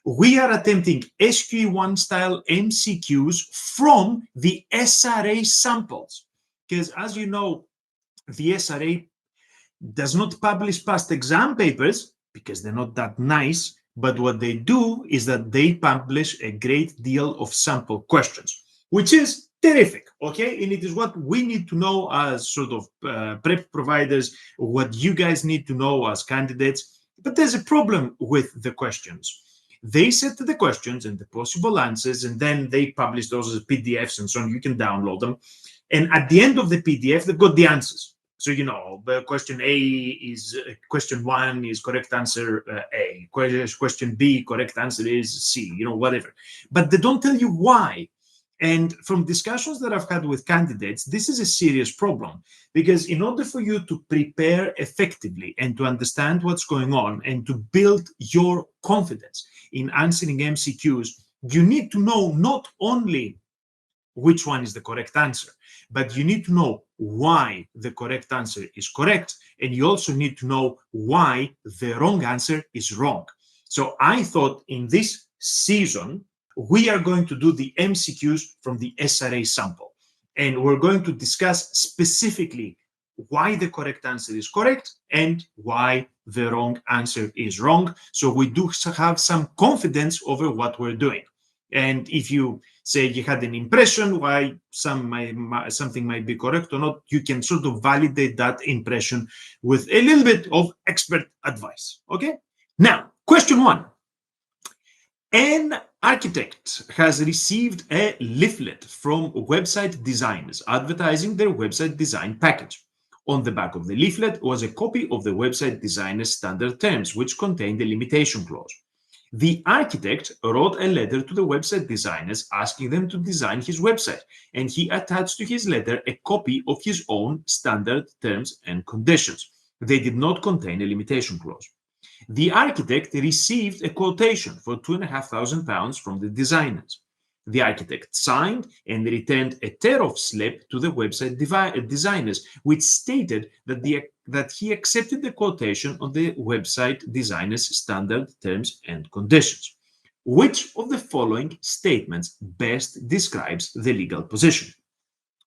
we are attempting SQE1 style MCQs from the SRA samples. Because as you know, the SRA does not publish past exam papers because they're not that nice. But what they do is that they publish a great deal of sample questions, which is terrific, okay? And it is what we need to know as sort of prep providers, what you guys need to know as candidates. But there's a problem with the questions. They set the questions and the possible answers, and then they publish those as PDFs and so on. You can download them. And at the end of the PDF, they've got the answers. So, you know, the question A is, question 1 is correct answer A. Question B, correct answer is C, you know, whatever. But they don't tell you why. And from discussions that I've had with candidates, this is a serious problem, because in order for you to prepare effectively and to understand what's going on and to build your confidence in answering MCQs, you need to know not only which one is the correct answer, but you need to know why the correct answer is correct, and you also need to know why the wrong answer is wrong. So I thought in this season, we are going to do the MCQs from the SRA sample, and we're going to discuss specifically why the correct answer is correct and why the wrong answer is wrong. So we do have some confidence over what we're doing. And if you say you had an impression why something might be correct or not, you can sort of validate that impression with a little bit of expert advice. Okay? Now, question 1. An architect has received a leaflet from website designers advertising their website design package. On the back of the leaflet was a copy of the website designer's standard terms, which contained a limitation clause. The architect wrote a letter to the website designers asking them to design his website, and he attached to his letter a copy of his own standard terms and conditions. They did not contain a limitation clause. The architect received a quotation for £2,500 from the designers. The architect signed and returned a tear-off slip to the website designers, which stated that he accepted the quotation on the website designers' standard terms and conditions. Which of the following statements best describes the legal position?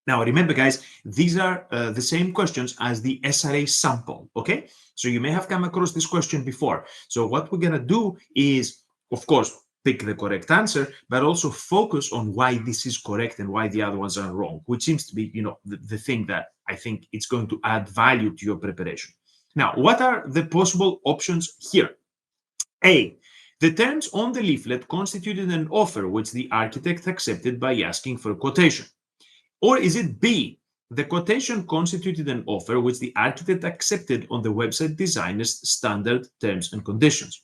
Now, remember, guys, these are the same questions as the SRA sample, okay? So you may have come across this question before. So what we're going to do is, of course, pick the correct answer, but also focus on why this is correct and why the other ones are wrong, which seems to be, you know, the thing that I think it's going to add value to your preparation. Now, what are the possible options here? A, the terms on the leaflet constituted an offer which the architect accepted by asking for a quotation. Or is it B, the quotation constituted an offer which the architect accepted on the website designer's standard terms and conditions?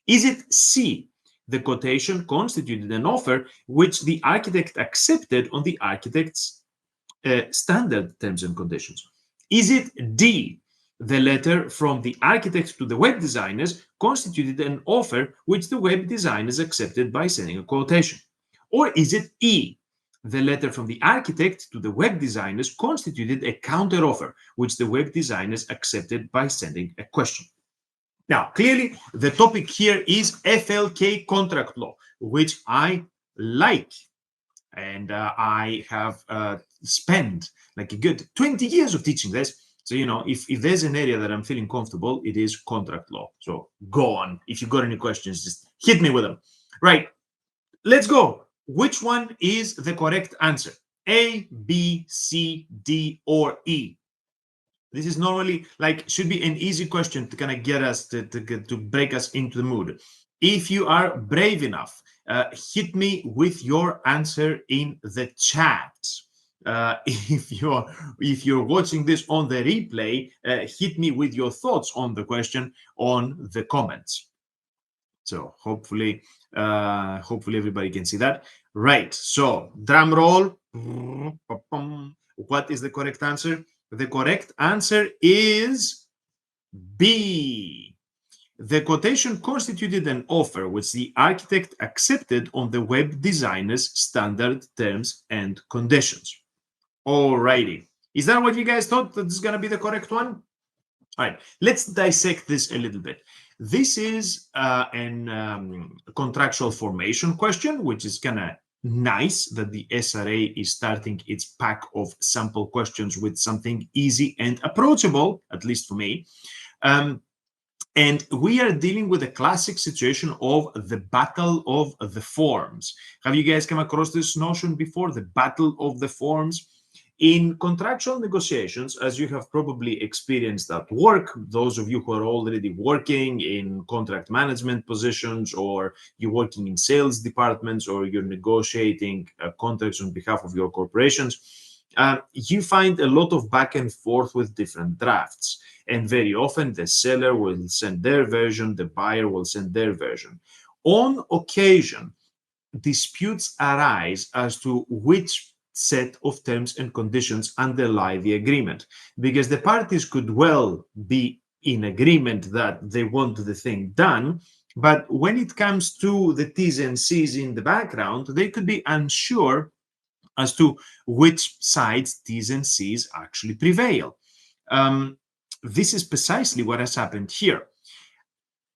Is it C, the quotation constituted an offer which the architect accepted on the architect's standard terms and conditions? Is it D, the letter from the architect to the web designers constituted an offer which the web designers accepted by sending a quotation? Or is it E, the letter from the architect to the web designers constituted a counteroffer which the web designers accepted by sending a question? Now, clearly, the topic here is FLK contract law, which I like. And I have spent like a good 20 years of teaching this. So, you know, if there's an area that I'm feeling comfortable, it is contract law. So go on. If you got any questions, just hit me with them. Right. Let's go. Which one is the correct answer? A, B, C, D, or E? This is normally like should be an easy question to kind of get us to break us into the mood. If you are brave enough, hit me with your answer in the chat. If you're watching this on the replay, hit me with your thoughts on the question on the comments. So hopefully everybody can see that. Right. So drum roll. What is the correct answer? The correct answer is B. The quotation constituted an offer which the architect accepted on the web designer's standard terms and conditions. Alrighty. Is that what you guys thought that this is going to be the correct one? All right. Let's dissect this a little bit. This is an contractual formation question, which is kind of nice that the SRA is starting its pack of sample questions with something easy and approachable, at least for me. And we are dealing with a classic situation of the battle of the forms. Have you guys come across this notion before, the battle of the forms? In contractual negotiations, as you have probably experienced at work, those of you who are already working in contract management positions, or you're working in sales departments, or you're negotiating contracts on behalf of your corporations, you find a lot of back and forth with different drafts. And very often the seller will send their version, the buyer will send their version. On occasion, disputes arise as to which set of terms and conditions underlie the agreement, because the parties could well be in agreement that they want the thing done, but when it comes to the T's and C's in the background, they could be unsure as to which side's T's and C's actually prevail. This is precisely what has happened here.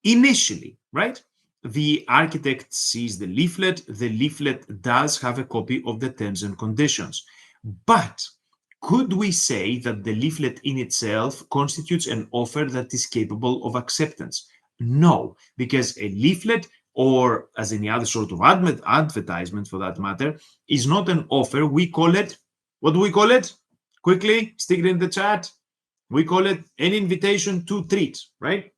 Initially, right? The architect sees the leaflet. The leaflet does have a copy of the terms and conditions. But could we say that the leaflet in itself constitutes an offer that is capable of acceptance? No, because a leaflet, or as any other sort of advertisement for that matter, is not an offer. We call it, what do we call it? Quickly, stick it in the chat. We call it an invitation to treat, right?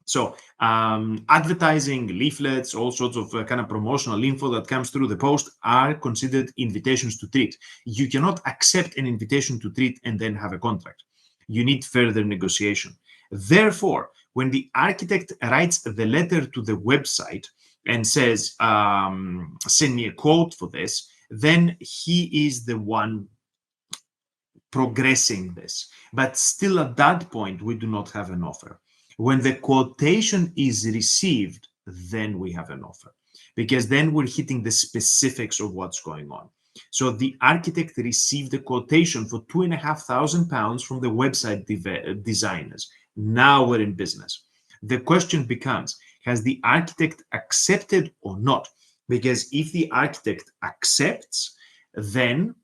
So advertising, leaflets, all sorts of kind of promotional info that comes through the post are considered invitations to treat. You cannot accept an invitation to treat and then have a contract. You need further negotiation. Therefore, when the architect writes the letter to the website and says, send me a quote for this, then he is the one progressing this. But still at that point, we do not have an offer. When the quotation is received, then we have an offer, because then we're hitting the specifics of what's going on. So the architect received a quotation for £2,500 from the website designers. Now we're in business. The question becomes, has the architect accepted or not? Because if the architect accepts, then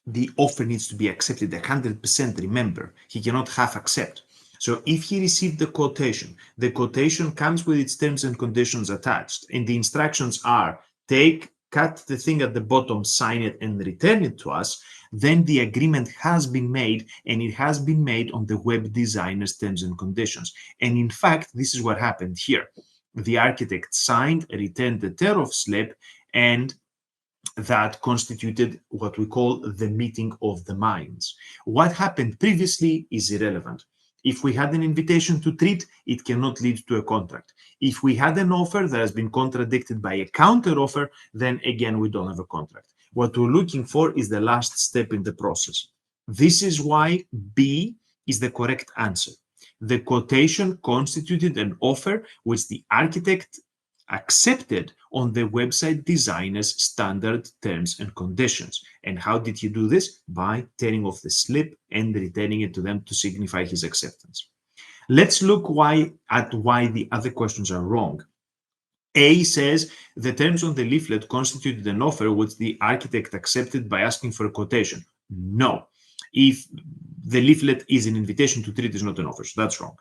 the offer needs to be accepted 100%. Remember, he cannot half accept. So if he received the quotation comes with its terms and conditions attached, and the instructions are cut the thing at the bottom, sign it, and return it to us, then the agreement has been made, and it has been made on the web designer's terms and conditions. And in fact, this is what happened here. The architect signed, returned the tariff slip, and that constituted what we call the meeting of the minds. What happened previously is irrelevant. If we had an invitation to treat, it cannot lead to a contract. If we had an offer that has been contradicted by a counter offer, then again, we don't have a contract. What we're looking for is the last step in the process. This is why B is the correct answer. The quotation constituted an offer which the architect accepted on the website designer's standard terms and conditions. And how did he do this? By tearing off the slip and returning it to them to signify his acceptance. Let's look at why the other questions are wrong. A says the terms on the leaflet constituted an offer which the architect accepted by asking for a quotation. No. If the leaflet is an invitation to treat, is not an offer, so that's wrong.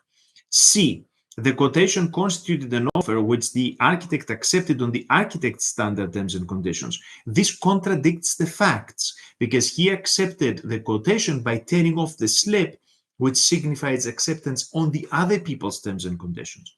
C, the quotation constituted an offer which the architect accepted on the architect's standard terms and conditions. This contradicts the facts, because he accepted the quotation by tearing off the slip, which signifies acceptance on the other people's terms and conditions.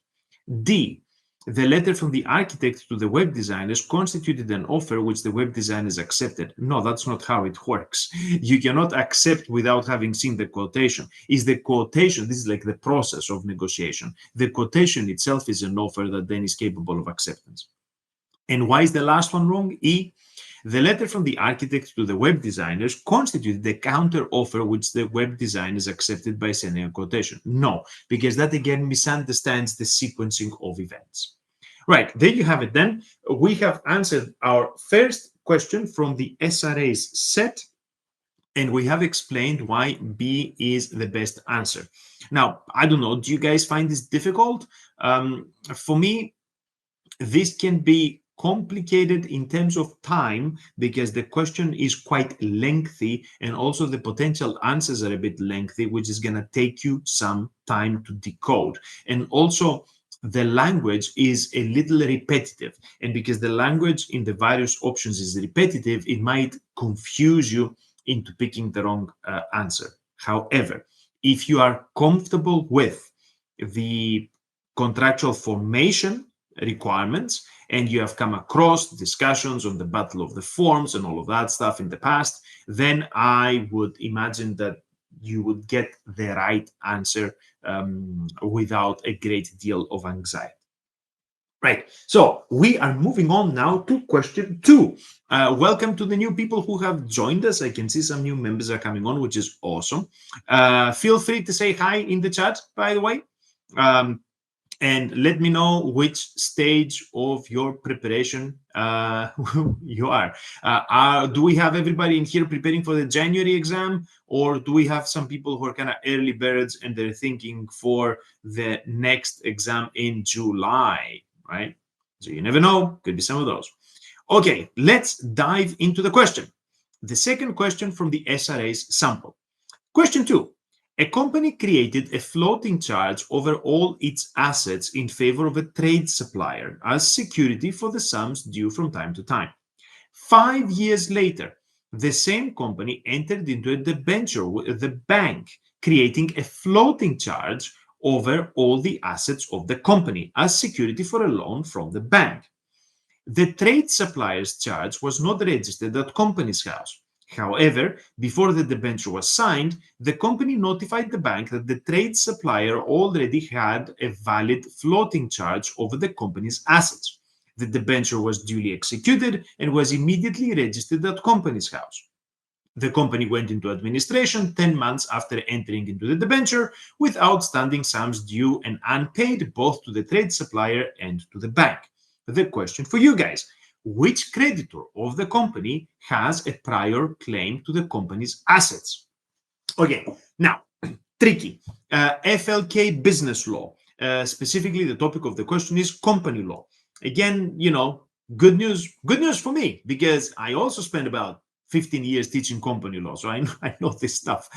D, the letter from the architect to the web designers constituted an offer which the web designers accepted. No, that's not how it works. You cannot accept without having seen the quotation. Is the quotation, this is like the process of negotiation. The quotation itself is an offer that then is capable of acceptance. And why is the last one wrong? E, the letter from the architect to the web designers constituted the counter offer which the web designers accepted by sending a quotation. No, because that again misunderstands the sequencing of events. Right, there you have it then. We have answered our first question from the SRA's set And we have explained why B is the best answer. Now, I don't know, do you guys find this difficult? For me, this can be complicated in terms of time because the question is quite lengthy, and also the potential answers are a bit lengthy, which is going to take you some time to decode. And also, the language is a little repetitive, and because the language in the various options is repetitive, it might confuse you into picking the wrong answer. However, if you are comfortable with the contractual formation requirements and you have come across discussions on the battle of the forms and all of that stuff in the past, then I would imagine that you would get the right answer without a great deal of anxiety. Right, so we are moving on now to question 2. Welcome to the new people who have joined us. I can see some new members are coming on, which is awesome. Feel free to say hi in the chat, by the way. And let me know which stage of your preparation you are. Do we have everybody in here preparing for the January exam, or do we have some people who are kind of early birds and they're thinking for the next exam in July, right? So you never know, could be some of those. Okay, let's dive into the question. The second question from the SRA's sample. Question 2. A company created a floating charge over all its assets in favor of a trade supplier as security for the sums due from time to time. 5 years later, the same company entered into a debenture with the bank, creating a floating charge over all the assets of the company as security for a loan from the bank. The trade supplier's charge was not registered at Companies House. However, before the debenture was signed, the company notified the bank that the trade supplier already had a valid floating charge over the company's assets. The debenture was duly executed and was immediately registered at Companies House. The company went into administration 10 months after entering into the debenture with outstanding sums due and unpaid both to the trade supplier and to the bank. The question for you guys: which creditor of the company has a prior claim to the company's assets? Okay, now, tricky. FLK business law. Specifically, the topic of the question is company law. Again, good news for me, because I also spent about 15 years teaching company law, so I know this stuff.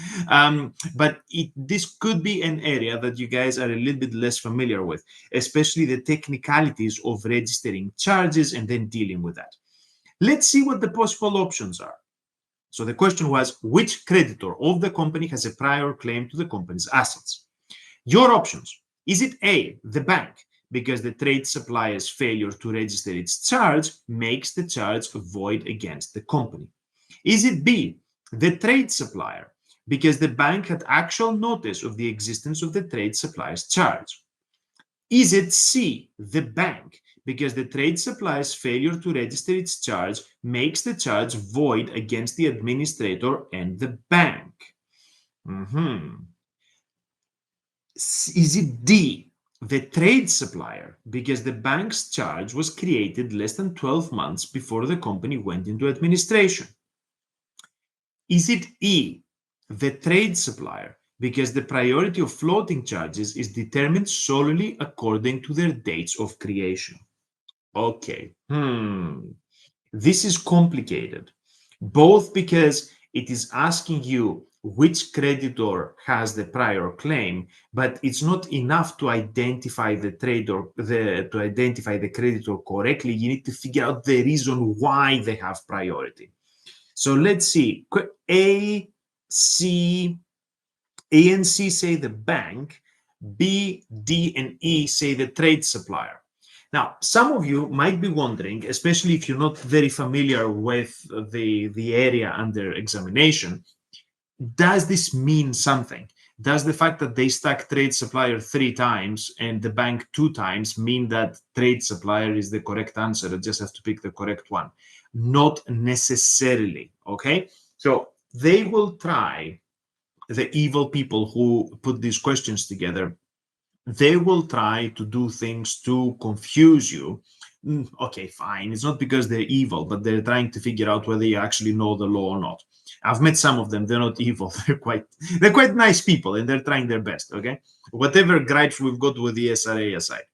But this could be an area that you guys are a little bit less familiar with, especially the technicalities of registering charges and then dealing with that. Let's see what the possible options are. So the question was, which creditor of the company has a prior claim to the company's assets? Your options: is it A, the bank, because the trade supplier's failure to register its charge makes the charge void against the company? Is it B, the trade supplier, because the bank had actual notice of the existence of the trade supplier's charge? Is it C, the bank, because the trade supplier's failure to register its charge makes the charge void against the administrator and the bank? Is it D, the trade supplier, because the bank's charge was created less than 12 months before the company went into administration? Is it E, the trade supplier, because the priority of floating charges is determined solely according to their dates of creation? Okay, this is complicated, both because it is asking you which creditor has the prior claim, but it's not enough to identify the to identify the creditor correctly. You need to figure out the reason why they have priority. So let's see. A and C say the bank. B, D, and E say the trade supplier. Now, some of you might be wondering, especially if you're not very familiar with the area under examination, does this mean something? Does the fact that they stack trade supplier 3 times and the bank 2 times mean that trade supplier is the correct answer? I just have to pick the correct one. Not necessarily, okay? So they will try, the evil people who put these questions together, they will try to do things to confuse you. Okay, fine. It's not because they're evil, but they're trying to figure out whether you actually know the law or not. I've met some of them. They're not evil. They're quite nice people, and they're trying their best. Okay, whatever gripes we've got with the SRA aside.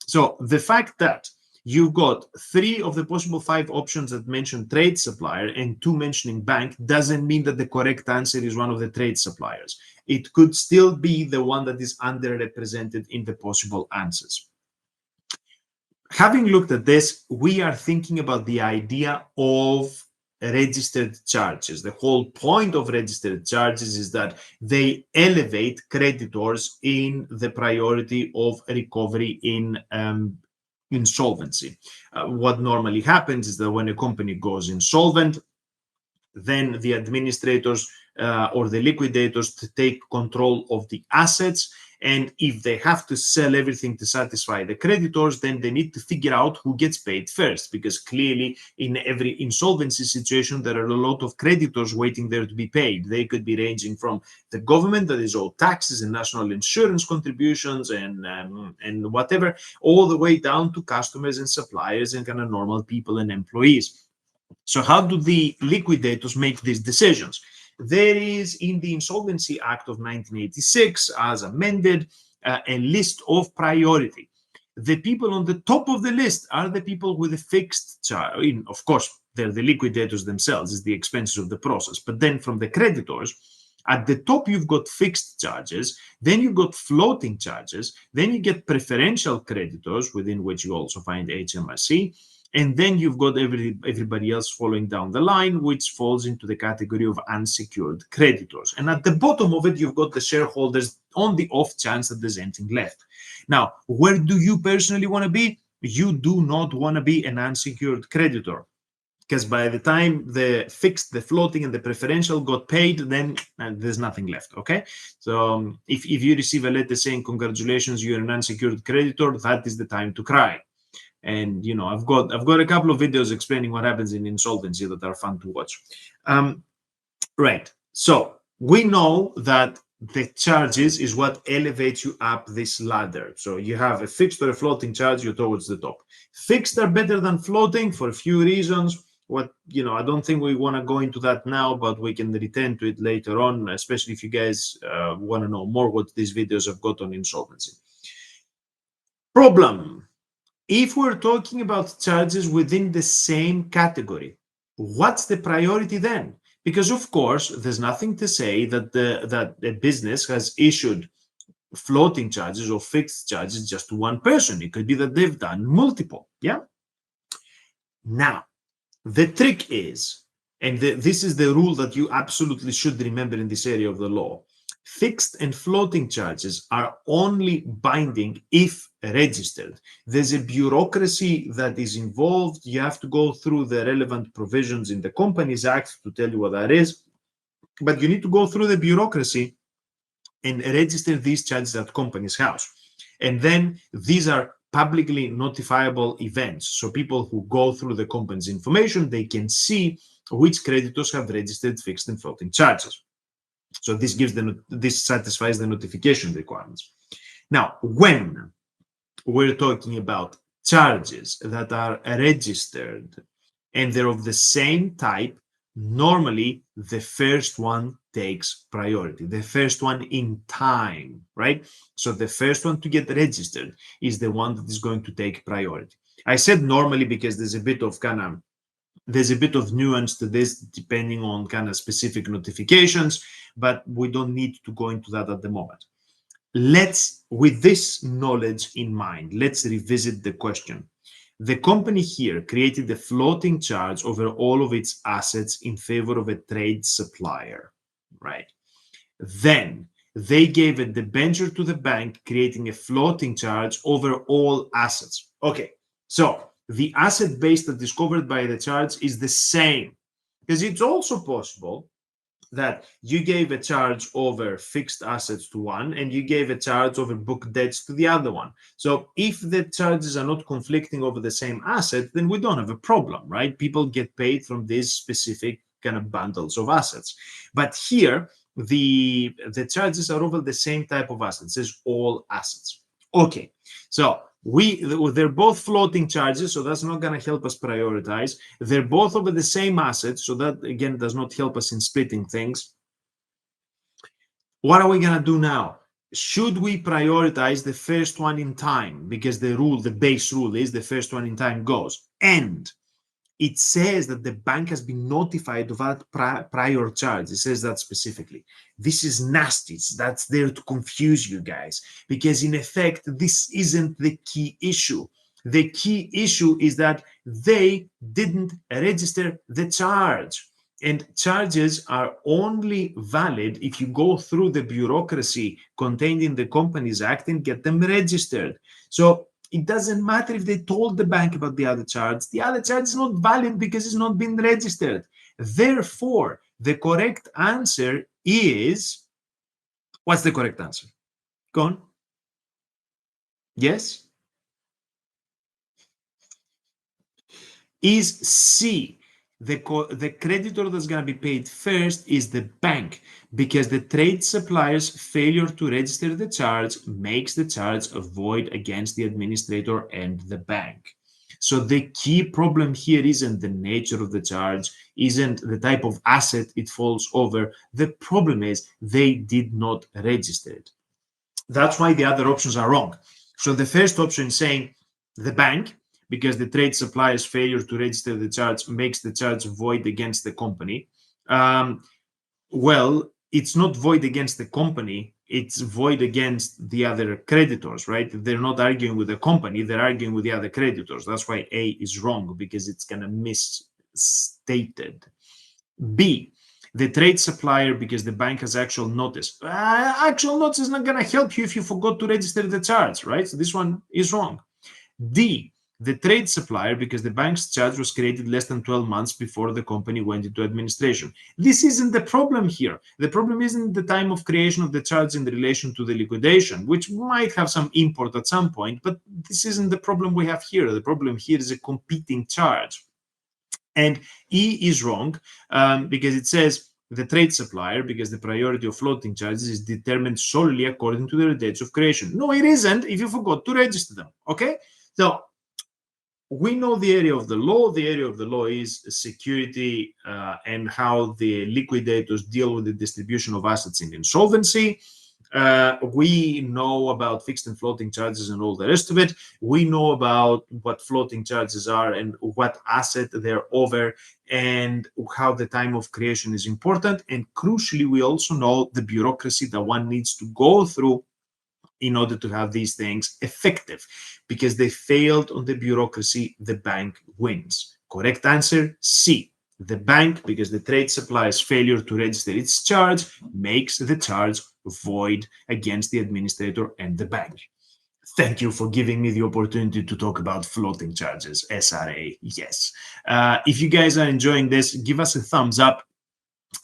So the fact that you've got 3 of the possible 5 options that mention trade supplier and 2 mentioning bank doesn't mean that the correct answer is one of the trade suppliers. It could still be the one that is underrepresented in the possible answers. Having looked at this, we are thinking about the idea of registered charges. The whole point of registered charges is that they elevate creditors in the priority of recovery in insolvency. What normally happens is that when a company goes insolvent, then the administrators or the liquidators take control of the assets. And if they have to sell everything to satisfy the creditors, then they need to figure out who gets paid first, because clearly in every insolvency situation, there are a lot of creditors waiting there to be paid. They could be ranging from the government that is owed taxes and national insurance contributions and whatever, all the way down to customers and suppliers and kind of normal people and employees. So how do the liquidators make these decisions? There is in the Insolvency Act of 1986, as amended, a list of priority. The people on the top of the list are the people with a fixed charge. Of course, they're the liquidators themselves, it's the expenses of the process. But then from the creditors, at the top, you've got fixed charges, then you've got floating charges, then you get preferential creditors, within which you also find HMRC, and then you've got everybody else following down the line, which falls into the category of unsecured creditors. And at the bottom of it, you've got the shareholders on the off chance that there's anything left. Now, where do you personally want to be? You do not want to be an unsecured creditor, because by the time the fixed, the floating, and the preferential got paid, then there's nothing left, okay? So if you receive a letter saying, congratulations, you're an unsecured creditor, that is the time to cry. And, you know, I've got a couple of videos explaining what happens in insolvency that are fun to watch. Right. So we know that the charges is what elevates you up this ladder. So you have a fixed or a floating charge, you're towards the top. Fixed are better than floating for a few reasons. I don't think we want to go into that now, but we can return to it later on, especially if you guys want to know more what these videos have got on insolvency. Problem. If we're talking about charges within the same category, what's the priority then? Because of course, there's nothing to say that a business has issued floating charges or fixed charges just to one person. It could be that they've done multiple. Yeah. Now, the trick is, and this is the rule that you absolutely should remember in this area of the law, fixed and floating charges are only binding if registered. There's a bureaucracy that is involved. You have to go through the relevant provisions in the Companies Act to tell you what that is. But you need to go through the bureaucracy and register these charges at Companies House. And then these are publicly notifiable events. So people who go through the company's information, they can see which creditors have registered fixed and floating charges. So this satisfies the notification requirements. Now, when we're talking about charges that are registered and they're of the same type, normally the first one takes priority, the first one in time, right? So the first one to get registered is the one that is going to take priority. I said normally because there's a bit of nuance to this depending on kind of specific notifications, but we don't need to go into that at the moment. With this knowledge in mind, let's revisit the question. The company here created a floating charge over all of its assets in favor of a trade supplier, right? Then they gave a debenture to the bank, creating a floating charge over all assets. Okay, so the asset base that is covered by the charge is the same, because it's also possible that you gave a charge over fixed assets to one and you gave a charge over book debts to the other one. So if the charges are not conflicting over the same asset, then we don't have a problem, right? People get paid from these specific kind of bundles of assets. But here, the charges are over the same type of assets as all assets. Okay, so They're both floating charges, so that's not going to help us prioritize. They're both over the same asset, so that again does not help us in splitting things. What are we going to do now? Should we prioritize the first one in time? Because the base rule is the first one in time goes. And it says that the bank has been notified of that prior charge. It says that specifically. This is nasty. That's there to confuse you guys, because in effect, this isn't the key issue. The key issue is that they didn't register the charge. And charges are only valid if you go through the bureaucracy contained in the Companies Act and get them registered. So it doesn't matter if they told the bank about the other charge. The other charge is not valid because it's not been registered. Therefore, the correct answer is... What's the correct answer? Go on. Yes? Is C. The creditor that's going to be paid first is the bank, because the trade supplier's failure to register the charge makes the charge void against the administrator and the bank. So the key problem here isn't the nature of the charge, isn't the type of asset it falls over. The problem is they did not register it. That's why the other options are wrong. So the first option is saying the bank, because the trade supplier's failure to register the charge makes the charge void against the company. Well, it's not void against the company, it's void against the other creditors, right? They're not arguing with the company, they're arguing with the other creditors. That's why A is wrong, because it's kind of misstated. B, the trade supplier, because the bank has actual notice. Actual notice is not going to help you if you forgot to register the charge, right? So this one is wrong. D, the trade supplier, because the bank's charge was created less than 12 months before the company went into administration. This isn't the problem here. The problem isn't the time of creation of the charge in relation to the liquidation, which might have some import at some point, but this isn't the problem we have here. The problem here is a competing charge. And E is wrong, because it says the trade supplier, because the priority of floating charges is determined solely according to their dates of creation. No, it isn't if you forgot to register them, okay? So we know the area of the law. The area of the law is security and how the liquidators deal with the distribution of assets in insolvency. We know about fixed and floating charges and all the rest of it. We know about what floating charges are and what asset they're over and how the time of creation is important. And crucially, we also know the bureaucracy that one needs to go through in order to have these things effective. Because they failed on the bureaucracy, the bank wins. Correct answer, C. The bank, because the trade supplier's failure to register its charge makes the charge void against the administrator and the bank. Thank you for giving me the opportunity to talk about floating charges, SRA, yes. If you guys are enjoying this, give us a thumbs up.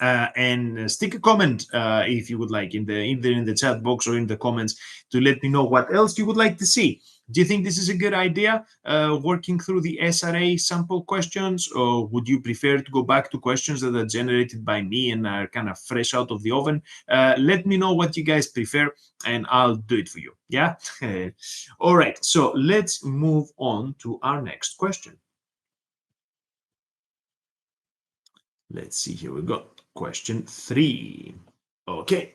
And stick a comment if you would like either in the chat box or in the comments to let me know what else you would like to see. Do you think this is a good idea, working through the SRA sample questions, or would you prefer to go back to questions that are generated by me and are kind of fresh out of the oven? Let me know what you guys prefer and I'll do it for you. Yeah. All right, so let's move on to our next question. Let's see, here we go. Question 3. Okay.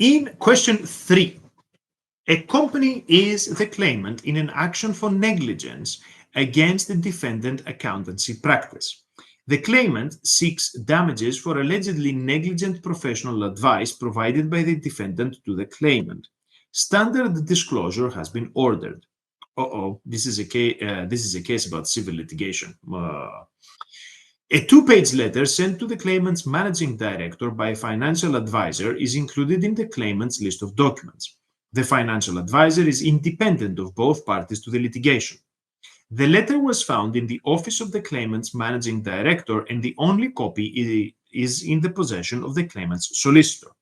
In question 3, a company is the claimant in an action for negligence against the defendant accountancy practice. The claimant seeks damages for allegedly negligent professional advice provided by the defendant to the claimant. Standard disclosure has been ordered. This is a case about civil litigation. A 2-page letter sent to the claimant's managing director by a financial advisor is included in the claimant's list of documents. The financial advisor is independent of both parties to the litigation. The letter was found in the office of the claimant's managing director, and the only copy is in the possession of the claimant's solicitor.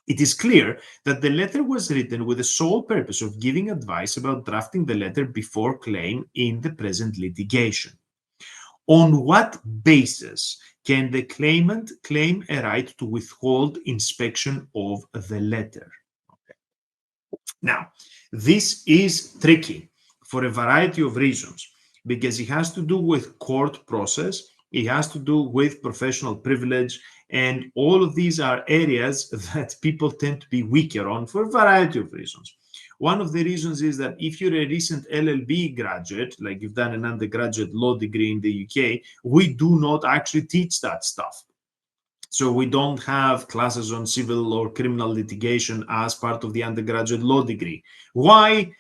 It is clear that the letter was written with the sole purpose of giving advice about drafting the letter before claim in the present litigation. On what basis can the claimant claim a right to withhold inspection of the letter? Okay. Now, this is tricky for a variety of reasons, because it has to do with court process, it has to do with professional privilege, and all of these are areas that people tend to be weaker on for a variety of reasons. One of the reasons is that if you're a recent LLB graduate, like you've done an undergraduate law degree in the UK, we do not actually teach that stuff. So we don't have classes on civil or criminal litigation as part of the undergraduate law degree. Why?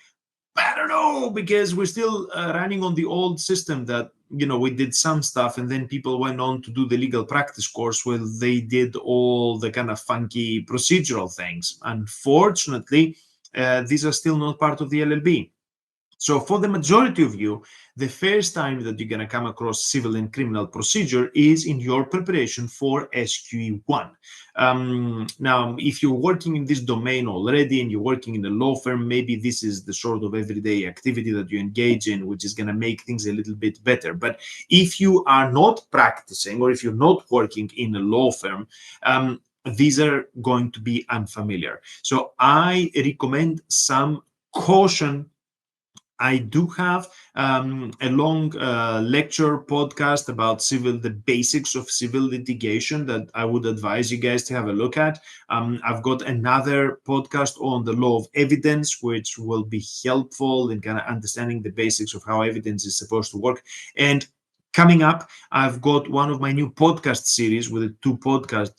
I don't know, because we're still running on the old system that, we did some stuff and then people went on to do the legal practice course where they did all the kind of funky procedural things. Unfortunately, these are still not part of the LLB. So for the majority of you, the first time that you're going to come across civil and criminal procedure is in your preparation for SQE1. Now, if you're working in this domain already and you're working in a law firm, maybe this is the sort of everyday activity that you engage in, which is going to make things a little bit better. But if you are not practicing, or if you're not working in a law firm, these are going to be unfamiliar. So I recommend some caution. I do have a long lecture podcast about the basics of civil litigation that I would advise you guys to have a look at. I've got another podcast on the law of evidence, which will be helpful in kind of understanding the basics of how evidence is supposed to work. And coming up, I've got one of my new podcast series with the two podcast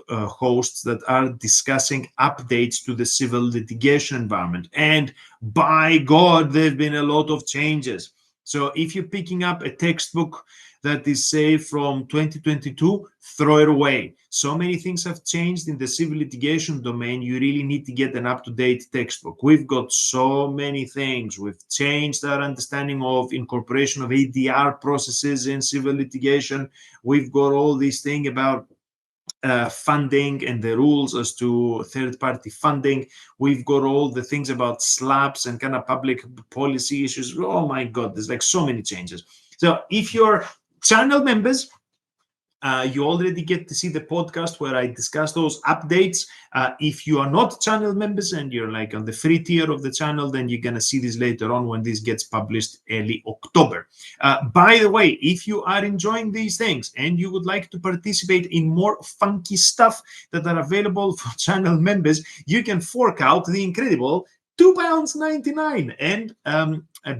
hosts that are discussing updates to the civil litigation environment. And by God, there have been a lot of changes. So if you're picking up a textbook that is, say, from 2022, throw it away. So many things have changed in the civil litigation domain. You really need to get an up-to-date textbook. We've got so many things. We've changed our understanding of incorporation of ADR processes in civil litigation. We've got all these things about funding and the rules as to third-party funding. We've got all the things about SLAPs and kind of public policy issues. Oh my God, there's like so many changes. So if you're channel members, you already get to see the podcast where I discuss those updates. If you are not channel members and you're like on the free tier of the channel, then you're going to see this later on when this gets published early October. By the way, if you are enjoying these things and you would like to participate in more funky stuff that are available for channel members, you can fork out the incredible £2.99 and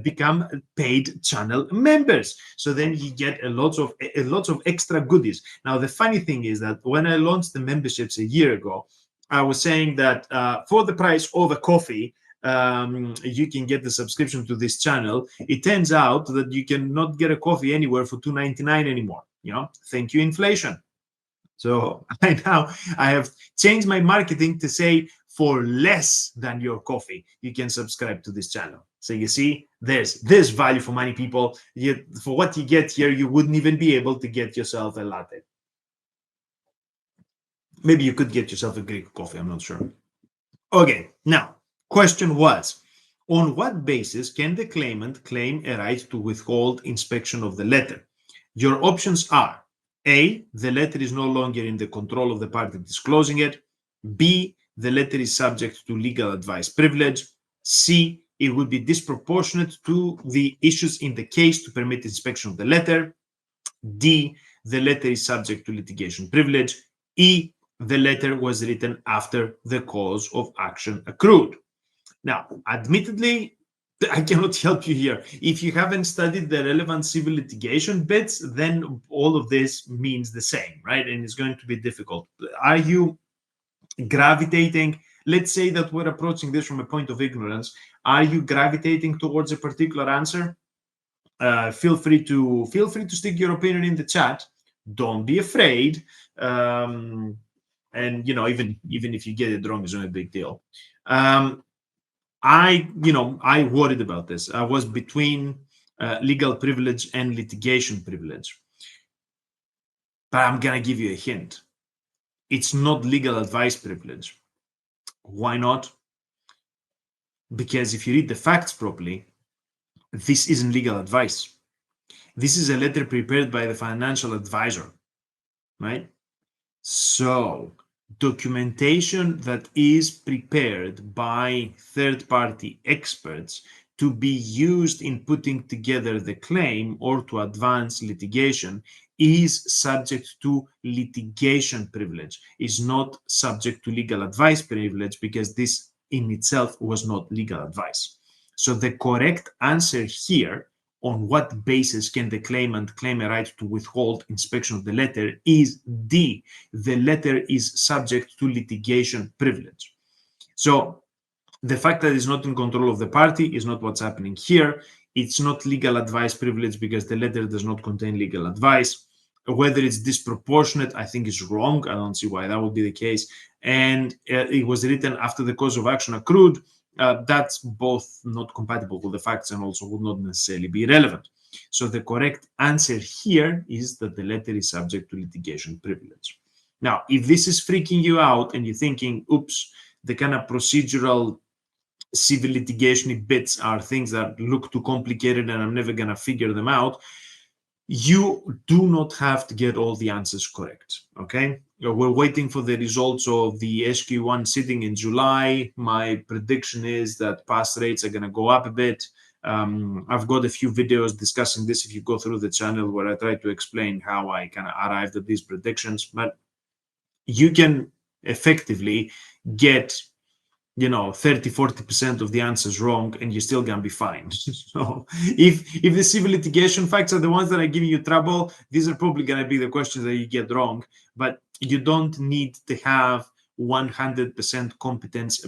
become paid channel members. So then you get a lot of extra goodies. Now, the funny thing is that when I launched the memberships a year ago, I was saying that for the price of a coffee, you can get the subscription to this channel. It turns out that you cannot get a coffee anywhere for $2.99 anymore. Thank you, inflation. So I have changed my marketing to say, for less than your coffee, you can subscribe to this channel. So you see, there's value for money, people. For what you get here, you wouldn't even be able to get yourself a latte. Maybe you could get yourself a Greek coffee, I'm not sure. Okay, now, question was, on what basis can the claimant claim a right to withhold inspection of the letter? Your options are: A, the letter is no longer in the control of the party disclosing it; B, the letter is subject to legal advice privilege; C, it would be disproportionate to the issues in the case to permit inspection of the letter; D, the letter is subject to litigation privilege; E, the letter was written after the cause of action accrued. Now, admittedly, I cannot help you here. If you haven't studied the relevant civil litigation bits, then all of this means the same, right? And it's going to be difficult. Are you gravitating? Let's say that we're approaching this from a point of ignorance. Are you gravitating towards a particular answer? Feel free to stick your opinion in the chat. Don't be afraid. And even if you get it wrong, it's not a big deal. I worried about this. I was between legal privilege and litigation privilege. But I'm going to give you a hint. It's not legal advice privilege. Why not? Because if you read the facts properly, this isn't legal advice. This is a letter prepared by the financial advisor, right? So documentation that is prepared by third-party experts to be used in putting together the claim or to advance litigation is subject to litigation privilege, is not subject to legal advice privilege, because this in itself was not legal advice. So the correct answer here, on what basis can the claimant claim a right to withhold inspection of the letter, is D. The letter is subject to litigation privilege. So the fact that it's not in control of the party is not what's happening here. It's not legal advice privilege because the letter does not contain legal advice. Whether it's disproportionate, I think is wrong. I don't see why that would be the case. And it was written after the cause of action accrued. That's both not compatible with the facts and also would not necessarily be relevant. So the correct answer here is that the letter is subject to litigation privilege. Now, if this is freaking you out and you're thinking, oops, the kind of procedural civil litigation bits are things that look too complicated and I'm never going to figure them out, you do not have to get all the answers correct, okay? We're waiting for the results of the SQE1 sitting in July. My prediction is that pass rates are going to go up a bit. I've got a few videos discussing this if you go through the channel, where I try to explain how I kind of arrived at these predictions, but you can effectively get 30-40% of the answers wrong and you're still gonna be fine. So if the civil litigation facts are the ones that are giving you trouble, these are probably gonna be the questions that you get wrong, but you don't need to have 100% competence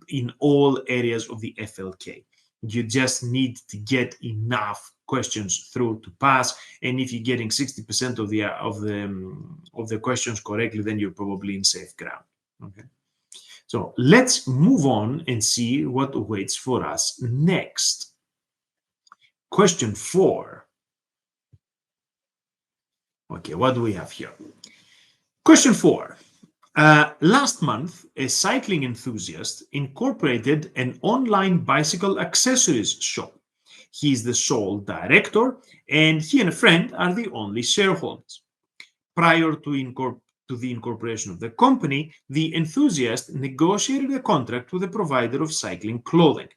in all areas of the FLK. You just need to get enough questions through to pass, and if you're getting 60% of the questions correctly, then you're probably in safe ground. Okay. So let's move on and see what awaits for us next. Question 4. Okay, what do we have here? Question 4. Last month, a cycling enthusiast incorporated an online bicycle accessories shop. He is the sole director, and he and a friend are the only shareholders. Prior to the incorporation of the company, the enthusiast negotiated a contract with a provider of cycling clothing.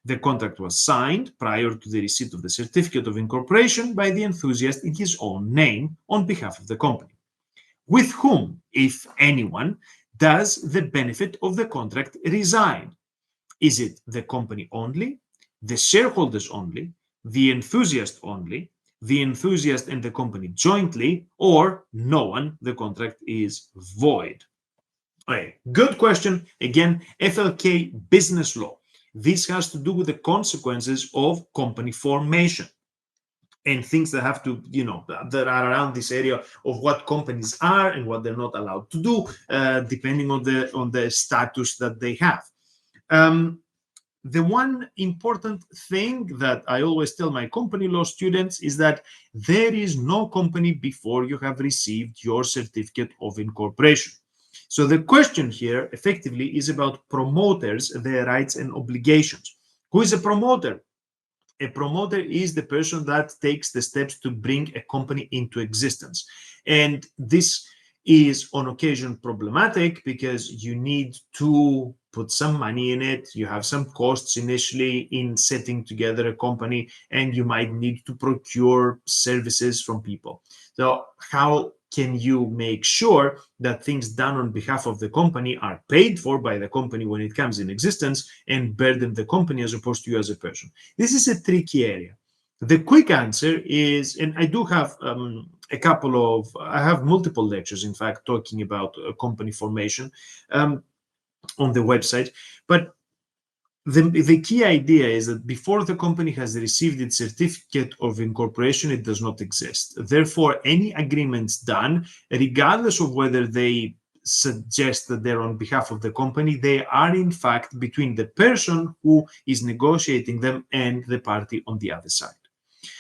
The contract was signed prior to the receipt of the certificate of incorporation by the enthusiast in his own name on behalf of the company. With whom, if anyone, does the benefit of the contract reside? Is it the company only, the shareholders only, the enthusiast only, the enthusiast and the company jointly, or no one? The contract is void. Okay, good question. Again, FLK business law. This has to do with the consequences of company formation and things that have to, that are around this area of what companies are and what they're not allowed to do, depending on the status that they have. The one important thing that I always tell my company law students is that there is no company before you have received your certificate of incorporation. So the question here effectively is about promoters, their rights and obligations. Who is a promoter? A promoter is the person that takes the steps to bring a company into existence. And this is on occasion problematic because you need to put some money in it. You have some costs initially in setting together a company, and you might need to procure services from people. So how can you make sure that things done on behalf of the company are paid for by the company when it comes in existence and burden the company as opposed to you as a person? This is a tricky area. The quick answer is, and I do have I have multiple lectures, in fact, talking about company formation on the website, but the key idea is that before the company has received its certificate of incorporation, it does not exist. Therefore, any agreements done, regardless of whether they suggest that they're on behalf of the company, they are in fact between the person who is negotiating them and the party on the other side.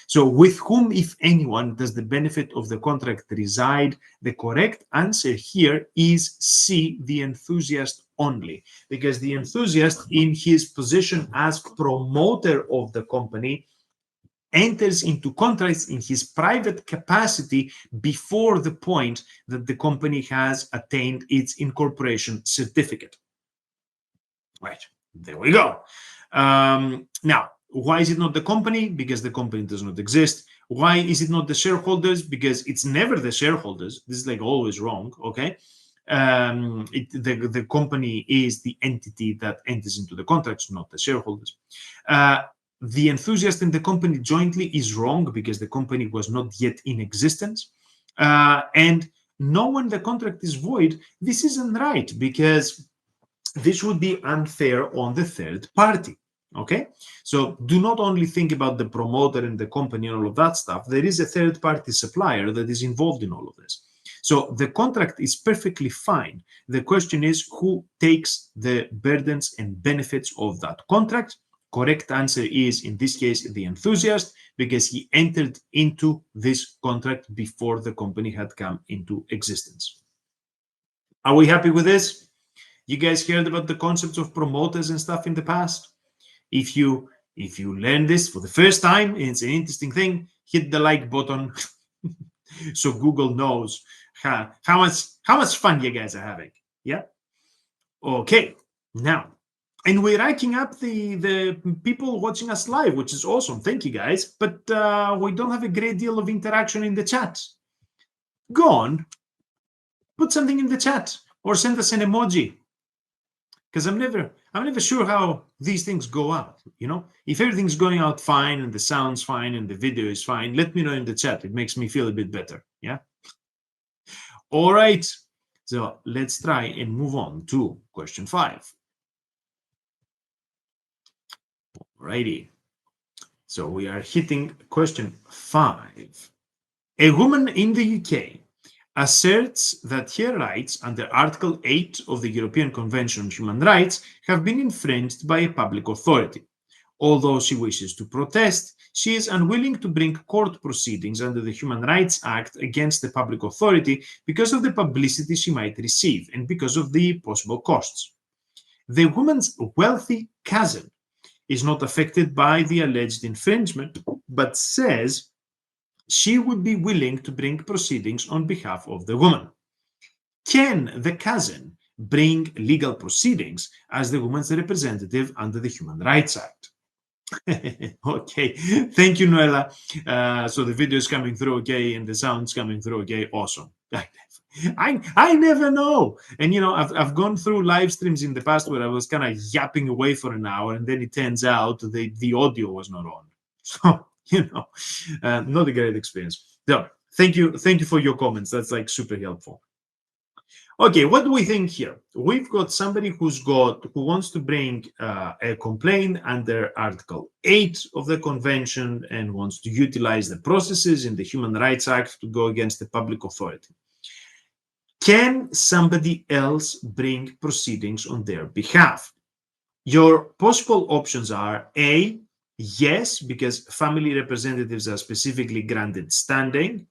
So with whom, if anyone, does the benefit of the contract reside? The correct answer here is C, the enthusiast only, because the enthusiast, in his position as promoter of the company, enters into contracts in his private capacity before the point that the company has attained its incorporation certificate. Right, there we go. Now, Why is it not the company? Because the company does not exist. Why is it not the shareholders? Because it's never the shareholders. This is like always wrong. Okay. The company is the entity that enters into the contracts, not the shareholders. The enthusiast and the company jointly is wrong because the company was not yet in existence. And no, when the contract is void, this isn't right because this would be unfair on the third party. Okay, so do not only think about the promoter and the company and all of that stuff. There is a third party supplier that is involved in all of this. So the contract is perfectly fine. The question is who takes the burdens and benefits of that contract. Correct answer is, in this case, the enthusiast, because he entered into this contract before the company had come into existence. Are we happy with this? You guys heard about the concepts of promoters and stuff in the past? If you learn this for the first time, it's an interesting thing, hit the like button so Google knows how much fun you guys are having. Yeah. Okay. Now, and we're racking up the people watching us live, which is awesome. Thank you guys. But we don't have a great deal of interaction in the chat. Go on, put something in the chat or send us an emoji. Because I'm never sure how these things go out. You know, if everything's going out fine and the sound's fine and the video is fine, let me know in the chat. It makes me feel a bit better. Yeah. All right. So let's try and move on to question 5. Alrighty. So we are hitting question 5. A woman in the UK asserts that her rights under Article 8 of the European Convention on Human Rights have been infringed by a public authority. Although she wishes to protest, she is unwilling to bring court proceedings under the Human Rights Act against the public authority because of the publicity she might receive and because of the possible costs. The woman's wealthy cousin is not affected by the alleged infringement, but says she would be willing to bring proceedings on behalf of the woman. Can the cousin bring legal proceedings as the woman's representative under the Human Rights Act? Okay, thank you, Noella. So the video is coming through okay and the sound's coming through okay. Awesome. I never know. And you know, I've gone through live streams in the past where I was kind of yapping away for an hour and then it turns out the audio was not on. So you know, not a great experience. So thank you for your comments. That's like super helpful. Okay, what do we think here? We've got somebody who wants to bring a complaint under Article 8 of the Convention and wants to utilize the processes in the Human Rights Act to go against the public authority. Can somebody else bring proceedings on their behalf? Your possible options are A, yes, because family representatives are specifically granted standing.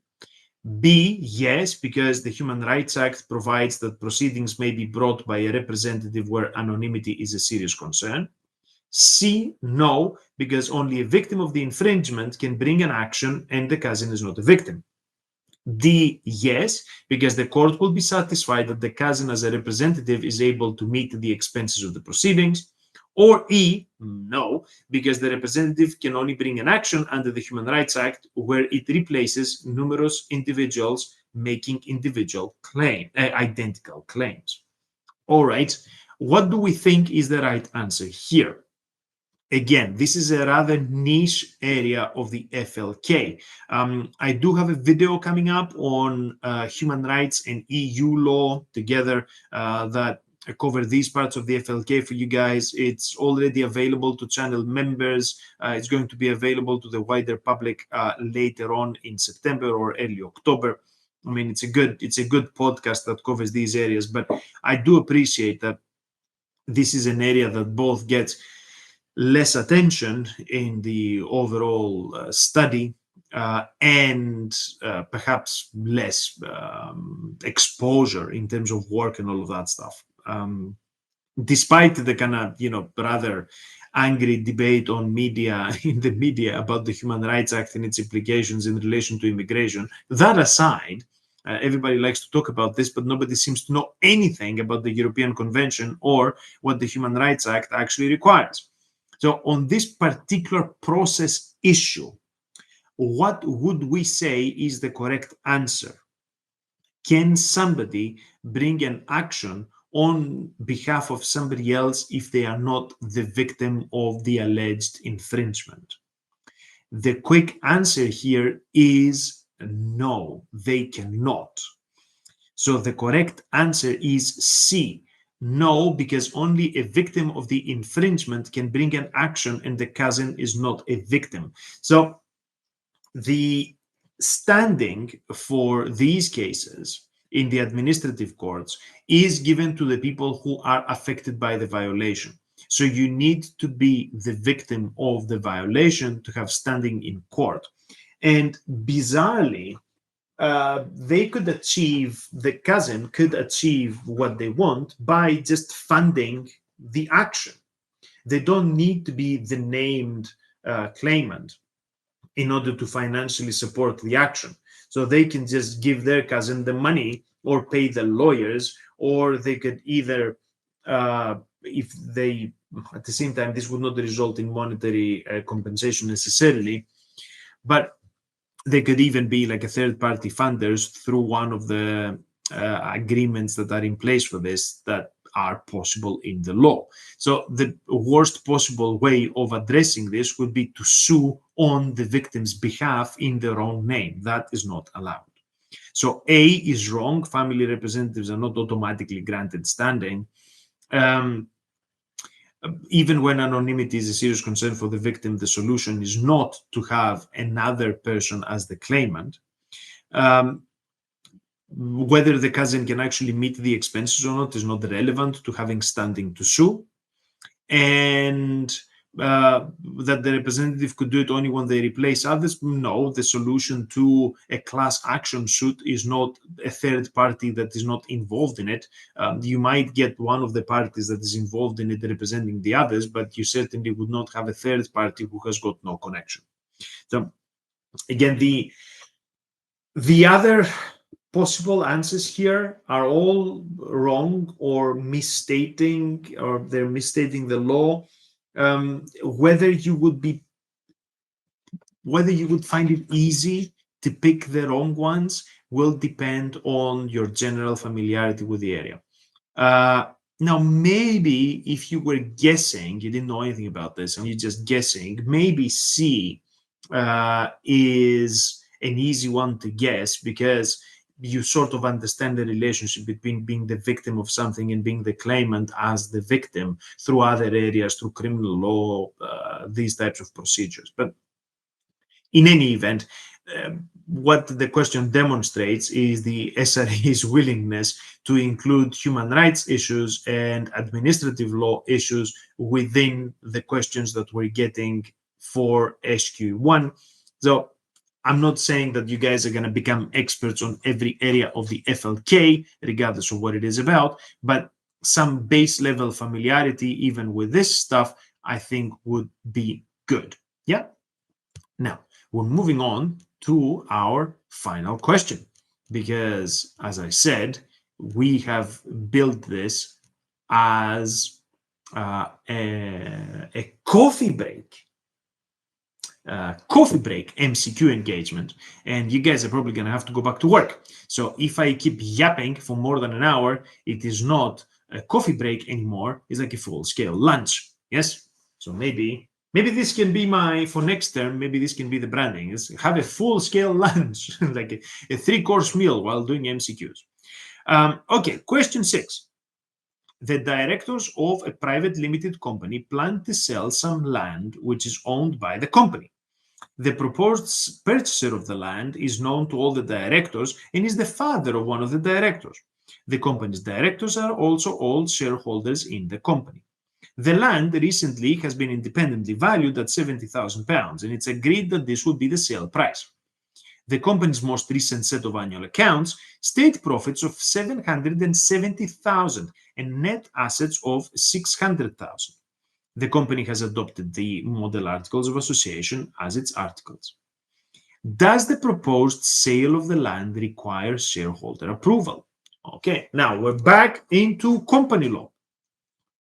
B, yes, because the Human Rights Act provides that proceedings may be brought by a representative where anonymity is a serious concern. C, no, because only a victim of the infringement can bring an action and the cousin is not a victim. D, yes, because the court will be satisfied that the cousin as a representative is able to meet the expenses of the proceedings. Or E, no, because the representative can only bring an action under the Human Rights Act where it replaces numerous individuals making identical claims. All right, what do we think is the right answer here? Again, this is a rather niche area of the FLK. I do have a video coming up on human rights and EU law together that cover these parts of the FLK for you guys. It's already available to channel members. It's going to be available to the wider public later on in September or early October. I mean, it's a good podcast that covers these areas, but I do appreciate that this is an area that both gets less attention in the overall study and perhaps less exposure in terms of work and all of that stuff. Despite the kind of, rather angry debate on media, in the media about the Human Rights Act and its implications in relation to immigration, that aside, everybody likes to talk about this, but nobody seems to know anything about the European Convention or what the Human Rights Act actually requires. So on this particular process issue, what would we say is the correct answer? Can somebody bring an action on behalf of somebody else if they are not the victim of the alleged infringement? The quick answer here is no, they cannot. So the correct answer is C. No, because only a victim of the infringement can bring an action and the cousin is not a victim. So the standing for these cases in the administrative courts is given to the people who are affected by the violation. So you need to be the victim of the violation to have standing in court. And bizarrely, the cousin could achieve what they want by just funding the action. They don't need to be the named claimant in order to financially support the action. So they can just give their cousin the money or pay the lawyers, or they could either, if they, at the same time, this would not result in monetary compensation necessarily, but they could even be like a third-party funders through one of the agreements that are in place for this that are possible in the law. So the worst possible way of addressing this would be to sue on the victim's behalf in their own name. That is not allowed. So A is wrong. Family representatives are not automatically granted standing. Even when anonymity is a serious concern for the victim, the solution is not to have another person as the claimant. Whether the cousin can actually meet the expenses or not is not relevant to having standing to sue. And that the representative could do it only when they replace others. No, the solution to a class action suit is not a third party that is not involved in it. You might get one of the parties that is involved in it representing the others, but you certainly would not have a third party who has got no connection. So again, the other possible answers here are all wrong or misstating, or they're misstating the law. Whether you would find it easy to pick the wrong ones will depend on your general familiarity with the area. Now, maybe if you were guessing, you didn't know anything about this and you're just guessing, maybe C is an easy one to guess because you sort of understand the relationship between being the victim of something and being the claimant as the victim through other areas, through criminal law, these types of procedures. But in any event, what the question demonstrates is the SRA's willingness to include human rights issues and administrative law issues within the questions that we're getting for SQE1. So I'm not saying that you guys are going to become experts on every area of the FLK, regardless of what it is about, but some base level familiarity, even with this stuff, I think would be good. Yeah. Now, we're moving on to our final question, because as I said, we have built this as a coffee break MCQ engagement, and you guys are probably going to have to go back to work. So if I keep yapping for more than an hour, it is not a coffee break anymore. It's like a full-scale lunch. Yes. So maybe this can be for next term, maybe this can be the branding. Is have a full-scale lunch, like a 3-course meal while doing MCQs. Okay, question 6. The directors of a private limited company plan to sell some land which is owned by the company. The proposed purchaser of the land is known to all the directors and is the father of one of the directors. The company's directors are also all shareholders in the company. The land recently has been independently valued at £70,000, and it's agreed that this would be the sale price. The company's most recent set of annual accounts state profits of £770,000 and net assets of £600,000. The company has adopted the Model Articles of Association as its articles. Does the proposed sale of the land require shareholder approval? Okay, now we're back into company law.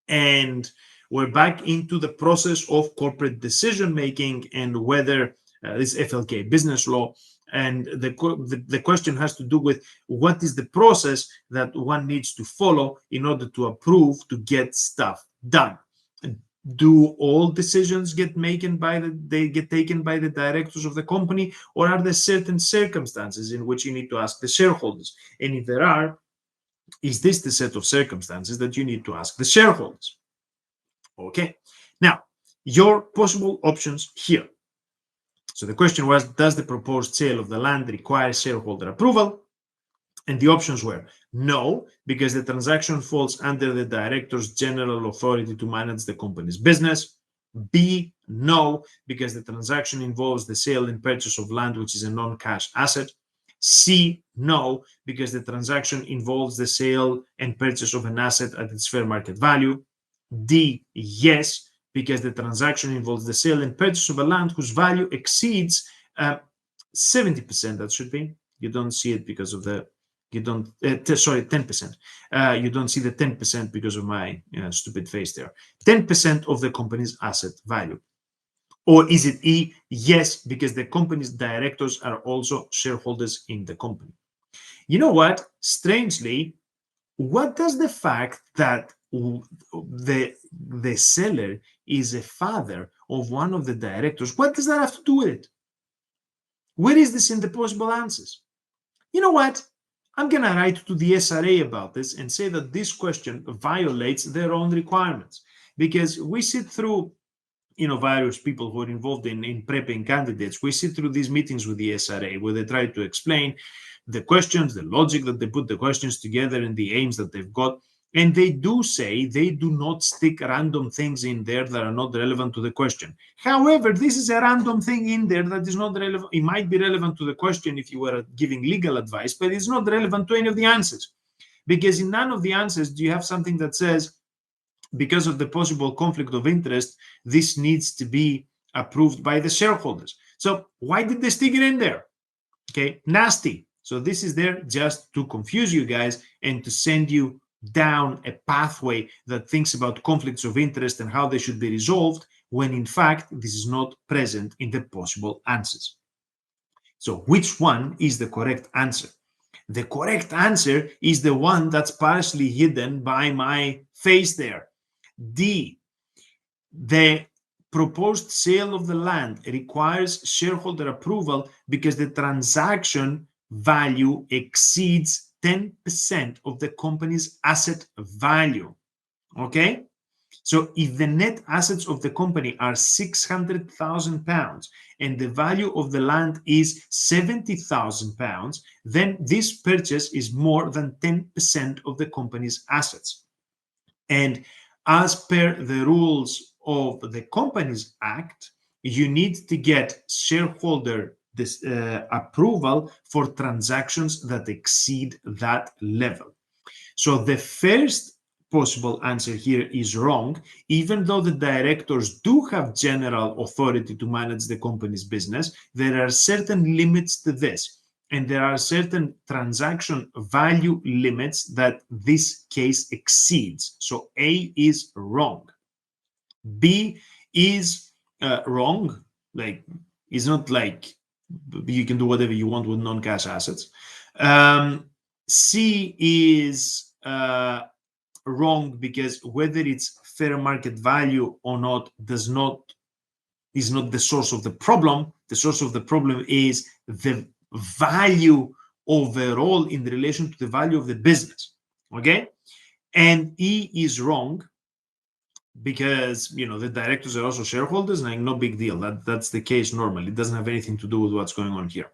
And we're back into the process of corporate decision making and whether this FLK business law, and the question has to do with what is the process that one needs to follow in order to approve to get stuff done. Do all decisions get taken by the directors of the company, or are there certain circumstances in which you need to ask the shareholders? And if there are, is this the set of circumstances that you need to ask the shareholders? Okay, now your possible options here. So the question was, does the proposed sale of the land require shareholder approval? And the options were no, because the transaction falls under the director's general authority to manage the company's business. B, no, because the transaction involves the sale and purchase of land, which is a non-cash asset. C, no, because the transaction involves the sale and purchase of an asset at its fair market value. D, yes, because the transaction involves the sale and purchase of a land whose value exceeds 70%. That should be. You don't see it because of the, you don't, sorry, 10%. You don't see the 10% because of my stupid face there. 10% of the company's asset value. Or is it E? Yes, because the company's directors are also shareholders in the company. You know what? Strangely, what does the fact that the seller is a father of one of the directors, what does that have to do with it? Where is this in the possible answers? You know what? I'm going to write to the SRA about this and say that this question violates their own requirements, because we sit through, various people who are involved in prepping candidates. We sit through these meetings with the SRA where they try to explain the questions, the logic that they put the questions together, and the aims that they've got. And they do say they do not stick random things in there that are not relevant to the question. However, this is a random thing in there that is not relevant. It might be relevant to the question if you were giving legal advice, but it's not relevant to any of the answers. Because in none of the answers do you have something that says, because of the possible conflict of interest, this needs to be approved by the shareholders. So why did they stick it in there? Okay, nasty. So this is there just to confuse you guys and to send you down a pathway that thinks about conflicts of interest and how they should be resolved, when in fact this is not present in the possible answers. So which one is the correct answer? The correct answer is the one that's partially hidden by my face there. D, the proposed sale of the land requires shareholder approval because the transaction value exceeds 10% of the company's asset value. Okay? So if the net assets of the company are £600,000 and the value of the land is £70,000, then this purchase is more than 10% of the company's assets. And as per the rules of the Companies Act, you need to get shareholder approval for transactions that exceed that level. So the first possible answer here is wrong, even though the directors do have general authority to manage the company's business. There are certain limits to this, and there are certain transaction value limits that this case exceeds. So A is wrong. B is wrong. Like, it's not like you can do whatever you want with non-cash assets. C is wrong because whether it's fair market value or not is not the source of the problem. The source of the problem is the value overall in relation to the value of the business. Okay, and E is wrong because the directors are also shareholders, and no big deal. That's the case normally. It doesn't have anything to do with what's going on here.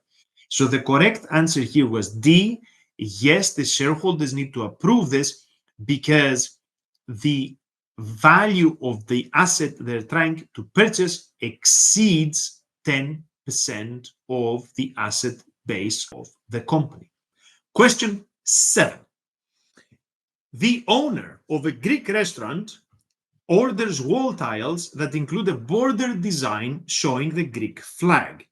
So the correct answer here was D. Yes, the shareholders need to approve this because the value of the asset they're trying to purchase exceeds 10% of the asset base of the company. Question 7. The owner of a Greek restaurant orders wall tiles that include a border design showing the Greek flag.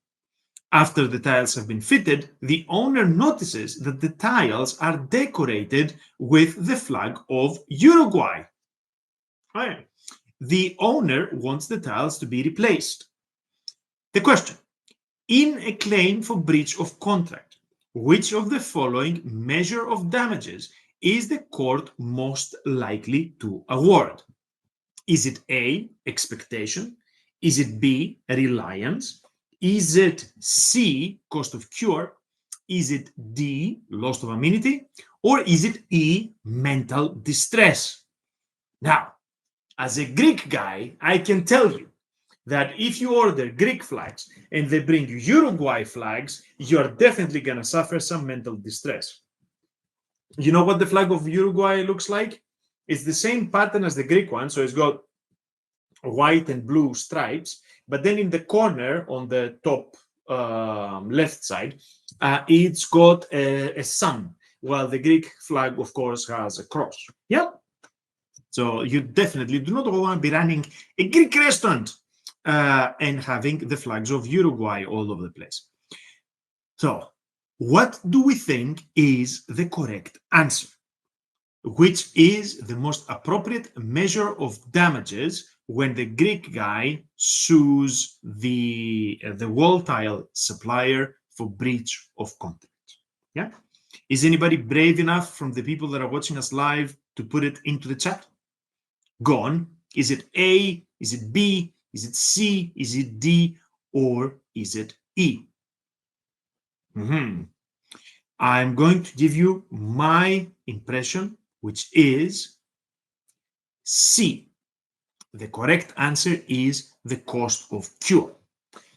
After the tiles have been fitted, the owner notices that the tiles are decorated with the flag of Uruguay. Right. The owner wants the tiles to be replaced. The question: in a claim for breach of contract, which of the following measure of damages is the court most likely to award? Is it A, expectation? Is it B, reliance? Is it C, cost of cure? Is it D, loss of amenity? Or is it E, mental distress? Now, as a Greek guy, I can tell you that if you order Greek flags and they bring you Uruguay flags, you're definitely going to suffer some mental distress. You know what the flag of Uruguay looks like? It's the same pattern as the Greek one, so it's got white and blue stripes, but then in the corner on the top left side, it's got a sun, while the Greek flag, of course, has a cross. Yeah. So you definitely do not want to be running a Greek restaurant and having the flags of Uruguay all over the place. So what do we think is the correct answer? Which is the most appropriate measure of damages when the Greek guy sues the wall tile supplier for breach of contract? Yeah. Is anybody brave enough from the people that are watching us live to put it into the chat? Go on. Is it A? Is it B? Is it C? Is it D? Or is it E? I'm going to give you my impression, which is C. The correct answer is the cost of cure.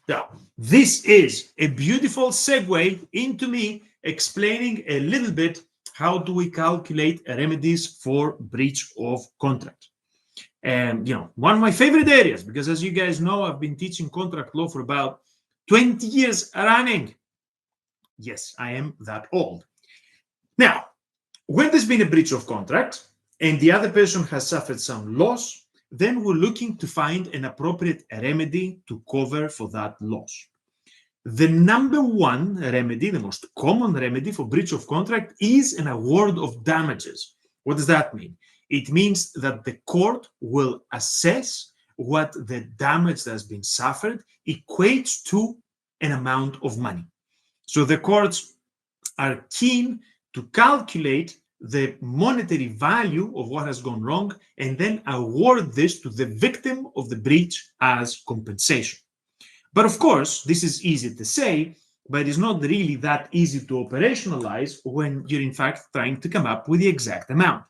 Now, this is a beautiful segue into me explaining a little bit how do we calculate remedies for breach of contract. And, one of my favorite areas, because as you guys know, I've been teaching contract law for about 20 years running. Yes, I am that old. Now, when there's been a breach of contract and the other person has suffered some loss, then we're looking to find an appropriate remedy to cover for that loss. The number one remedy, the most common remedy for breach of contract, is an award of damages. What does that mean? It means that the court will assess what the damage that has been suffered equates to an amount of money. So the courts are keen to calculate the monetary value of what has gone wrong and then award this to the victim of the breach as compensation. But of course, this is easy to say, but it's not really that easy to operationalize when you're in fact trying to come up with the exact amount.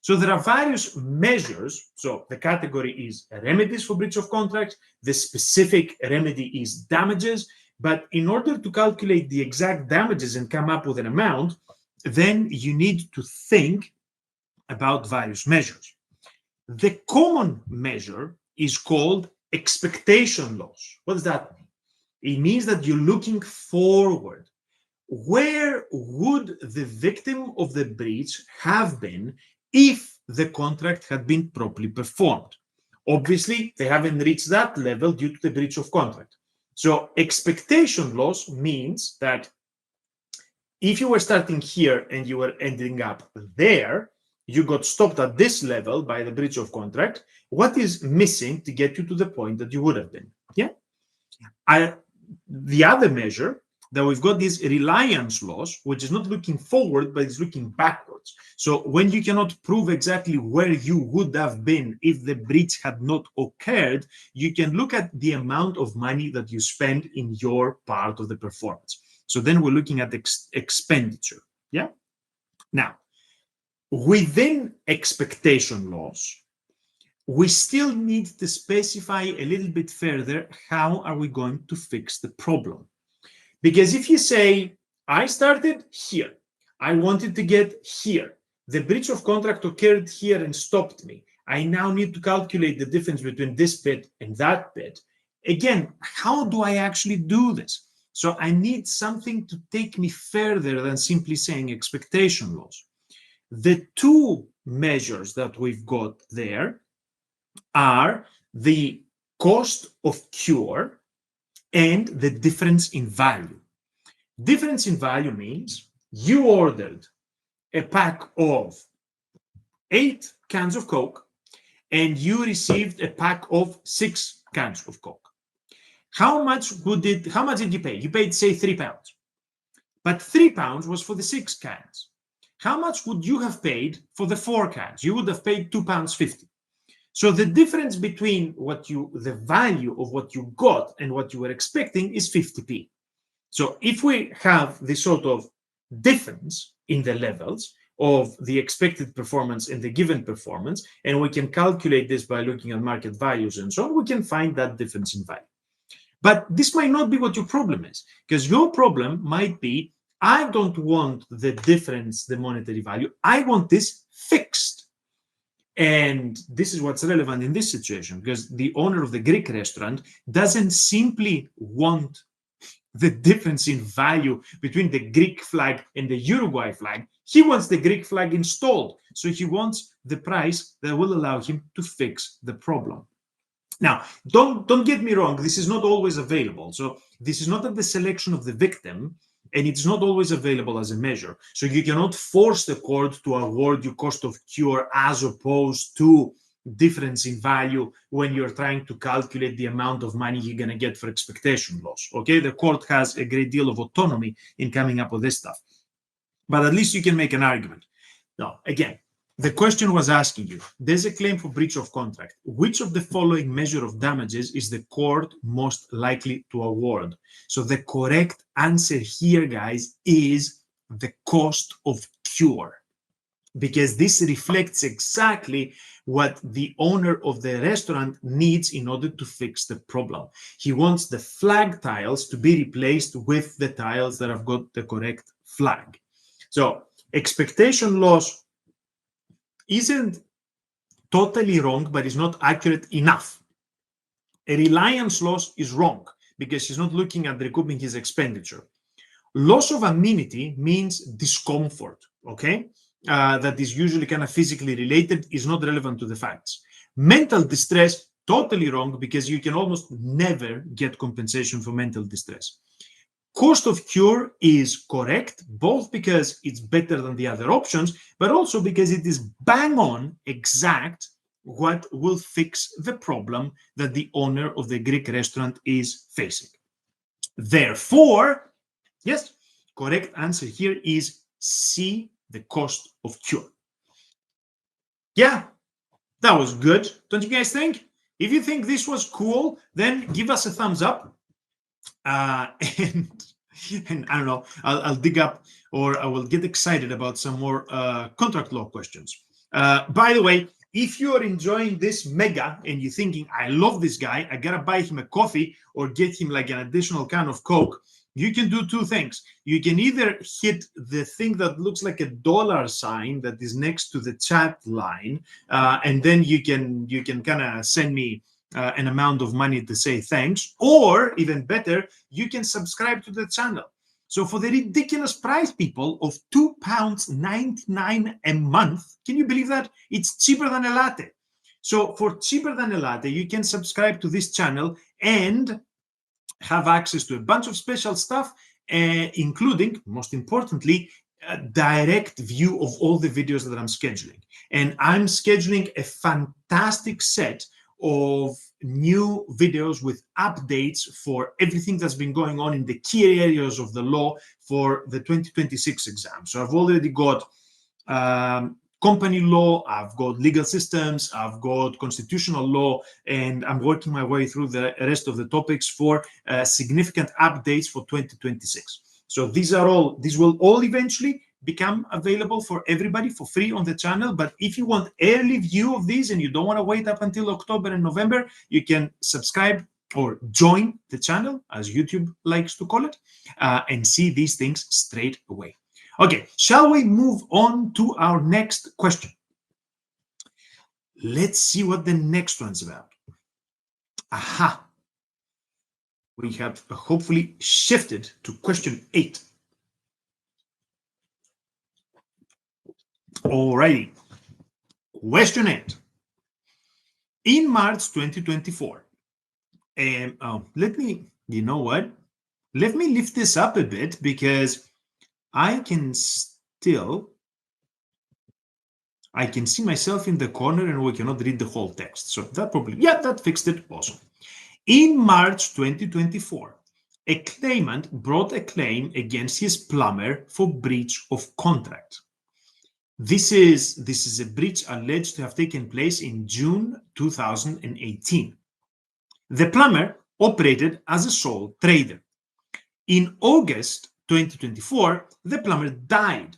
So there are various measures. So the category is remedies for breach of contract. The specific remedy is damages. But in order to calculate the exact damages and come up with an amount, then you need to think about various measures. The common measure is called expectation loss. What does that mean? It means that you're looking forward. Where would the victim of the breach have been if the contract had been properly performed? Obviously, they haven't reached that level due to the breach of contract. So expectation loss means that if you were starting here and you were ending up there, you got stopped at this level by the breach of contract. What is missing to get you to the point that you would have been? Yeah. The other measure that we've got is reliance loss, which is not looking forward, but is looking backwards. So when you cannot prove exactly where you would have been if the breach had not occurred, you can look at the amount of money that you spend in your part of the performance. So then we're looking at expenditure. Yeah. Now, within expectation loss, we still need to specify a little bit further how are we going to fix the problem. Because if you say, I started here, I wanted to get here, the breach of contract occurred here and stopped me, I now need to calculate the difference between this bit and that bit. Again, how do I actually do this? So I need something to take me further than simply saying expectation loss. The two measures that we've got there are the cost of cure and the difference in value. Difference in value means you ordered a pack of 8 cans of Coke and you received a pack of 6 cans of Coke. How much did you pay? You paid, say, £3. But £3 was for the 6 cans. How much would you have paid for the 4 cans? You would have paid £2.50. So the difference between the value of what you got and what you were expecting is 50p. So if we have this sort of difference in the levels of the expected performance and the given performance, and we can calculate this by looking at market values and so on, we can find that difference in value. But this might not be what your problem is, because your problem might be, I don't want the difference, the monetary value. I want this fixed. And this is what's relevant in this situation, because the owner of the Greek restaurant doesn't simply want the difference in value between the Greek flag and the Uruguay flag. He wants the Greek flag installed. So he wants the price that will allow him to fix the problem. Now, don't get me wrong, this is not always available. So this is not at the selection of the victim, and it's not always available as a measure. So you cannot force the court to award you cost of cure as opposed to difference in value when you're trying to calculate the amount of money you're going to get for expectation loss. Okay, the court has a great deal of autonomy in coming up with this stuff, but at least you can make an argument. Now, again, the question was asking you, there's a claim for breach of contract. Which of the following measure of damages is the court most likely to award? So the correct answer here, guys, is the cost of cure, because this reflects exactly what the owner of the restaurant needs in order to fix the problem. He wants the flag tiles to be replaced with the tiles that have got the correct flag. So expectation loss isn't totally wrong, but it's not accurate enough. A reliance loss is wrong because he's not looking at recouping his expenditure. Loss of amenity means discomfort, okay? That is usually kind of physically related, is not relevant to the facts. Mental distress, totally wrong, because you can almost never get compensation for mental distress. Cost of cure is correct, both because it's better than the other options, but also because it is bang on exact what will fix the problem that the owner of the Greek restaurant is facing. Therefore, yes, correct answer here is C, the cost of cure. Yeah, that was good. Don't you guys think? If you think this was cool, then give us a thumbs up. And I don't know, I'll dig up, or I will get excited about some more contract law questions. By the way, if you're enjoying this mega and you're thinking, I love this guy, I gotta buy him a coffee or get him like an additional can of Coke, you can do two things. You can either hit the thing that looks like a $sign that is next to the chat line, and then you can kind of send me an amount of money to say thanks, or even better, you can subscribe to the channel. So for the ridiculous price, people, of £2.99 a month, can you believe that? It's cheaper than a latte. So for cheaper than a latte, you can subscribe to this channel and have access to a bunch of special stuff, including, most importantly, a direct view of all the videos that I'm scheduling. And I'm scheduling a fantastic set of new videos with updates for everything that's been going on in the key areas of the law for the 2026 exam. So I've already got company law, I've got legal systems, I've got constitutional law, and I'm working my way through the rest of the topics for significant updates for 2026. So these will all eventually become available for everybody for free on the channel. But if you want early view of these and you don't want to wait up until October and November, you can subscribe or join the channel, as YouTube likes to call it, and see these things straight away. Okay, shall we move on to our next question? Let's see what the next one's about. Aha. We have hopefully shifted to question 8. Alrighty. Question 8. In March 2024, let me lift this up a bit, because I can still I can see myself in the corner and we cannot read the whole text. So that probably, yeah, that fixed it. Awesome. In March 2024, a claimant brought a claim against his plumber for breach of contract. This is a breach alleged to have taken place in June 2018. The plumber operated as a sole trader. In August 2024, the plumber died.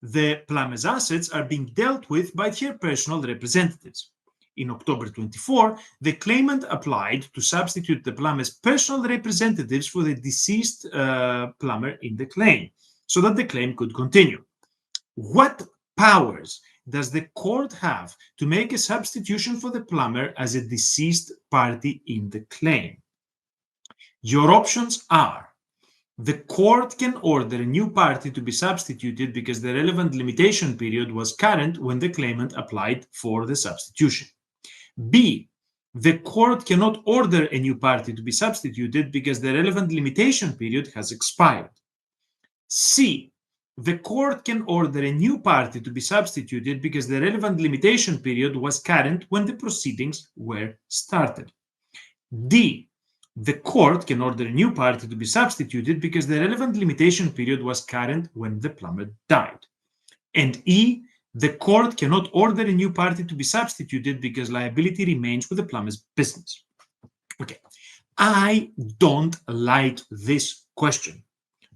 The plumber's assets are being dealt with by her personal representatives. In October 24, the claimant applied to substitute the plumber's personal representatives for the deceased plumber in the claim, so that the claim could continue. What powers does the court have to make a substitution for the plumber as a deceased party in the claim? Your options are: the court can order a new party to be substituted because the relevant limitation period was current when the claimant applied for the substitution. B, the court cannot order a new party to be substituted because the relevant limitation period has expired. C, the court can order a new party to be substituted because the relevant limitation period was current when the proceedings were started. D, the court can order a new party to be substituted because the relevant limitation period was current when the plumber died. And E, the court cannot order a new party to be substituted because liability remains with the plumber's business. Okay, I don't like this question.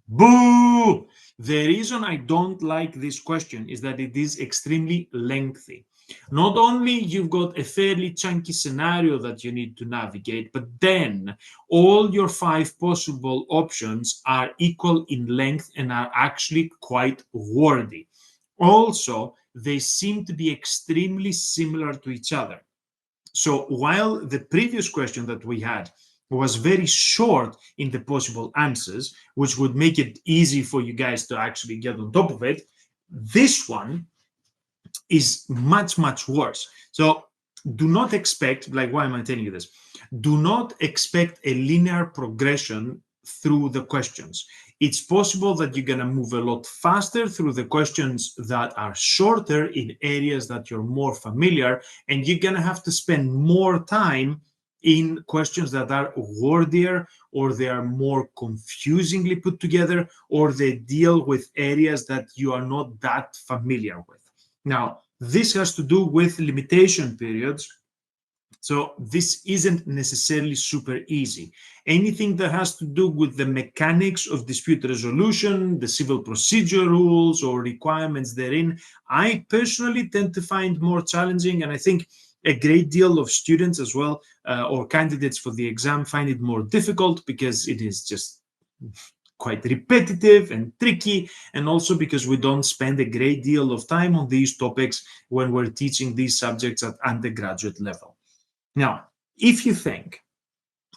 Boo! The reason I don't like this question is that it is extremely lengthy. Not only you've got a fairly chunky scenario that you need to navigate, but then all your 5 possible options are equal in length and are actually quite wordy. Also, they seem to be extremely similar to each other. So while the previous question that we had was very short in the possible answers, which would make it easy for you guys to actually get on top of it, this one is much, much worse. So do not expect, like, why am I telling you this? Do not expect a linear progression through the questions. It's possible that you're going to move a lot faster through the questions that are shorter in areas that you're more familiar, and you're going to have to spend more time in questions that are wordier, or they are more confusingly put together, or they deal with areas that you are not that familiar with. Now, this has to do with limitation periods. So this isn't necessarily super easy. Anything that has to do with the mechanics of dispute resolution, the civil procedure rules or requirements therein, I personally tend to find more challenging, and I think a great deal of students as well, or candidates for the exam, find it more difficult because it is just quite repetitive and tricky, and also because we don't spend a great deal of time on these topics when we're teaching these subjects at undergraduate level. Now, if you think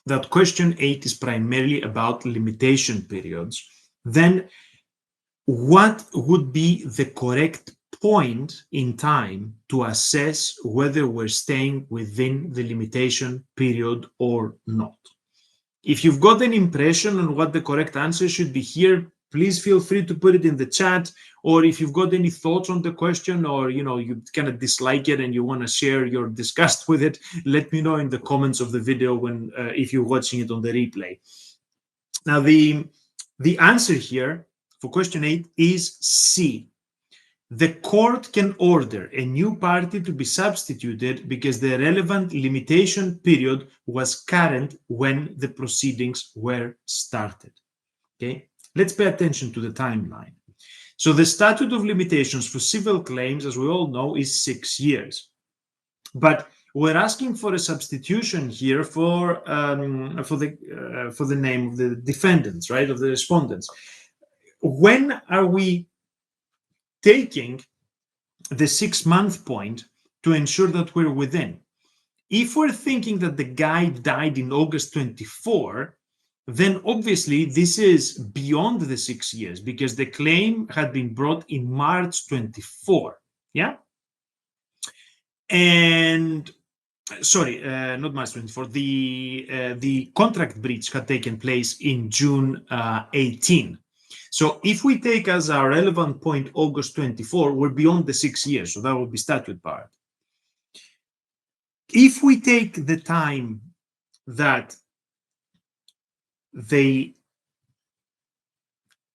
that question 8 is primarily about limitation periods, then what would be the correct point in time to assess whether we're staying within the limitation period or not? If you've got an impression on what the correct answer should be here, please feel free to put it in the chat. Or if you've got any thoughts on the question, or you kind of dislike it and you want to share your disgust with it, let me know in the comments of the video when if you're watching it on the replay. Now, the answer here for question 8 is C. The court can order a new party to be substituted because the relevant limitation period was current when the proceedings were started. Okay, let's pay attention to the timeline. So the statute of limitations for civil claims, as we all know, is 6 years. But we're asking for a substitution here for the name of the defendants, right, of the respondents. When are we taking the 6-month point to ensure that we're within? If we're thinking that the guy died in August 24, then obviously this is beyond the 6 years because the claim had been brought in March 24. Yeah. And sorry, not March 24. The contract breach had taken place in June 18. So if we take as our relevant point August 24, we're beyond the 6 years, so that would be statute barred. If we take the time that they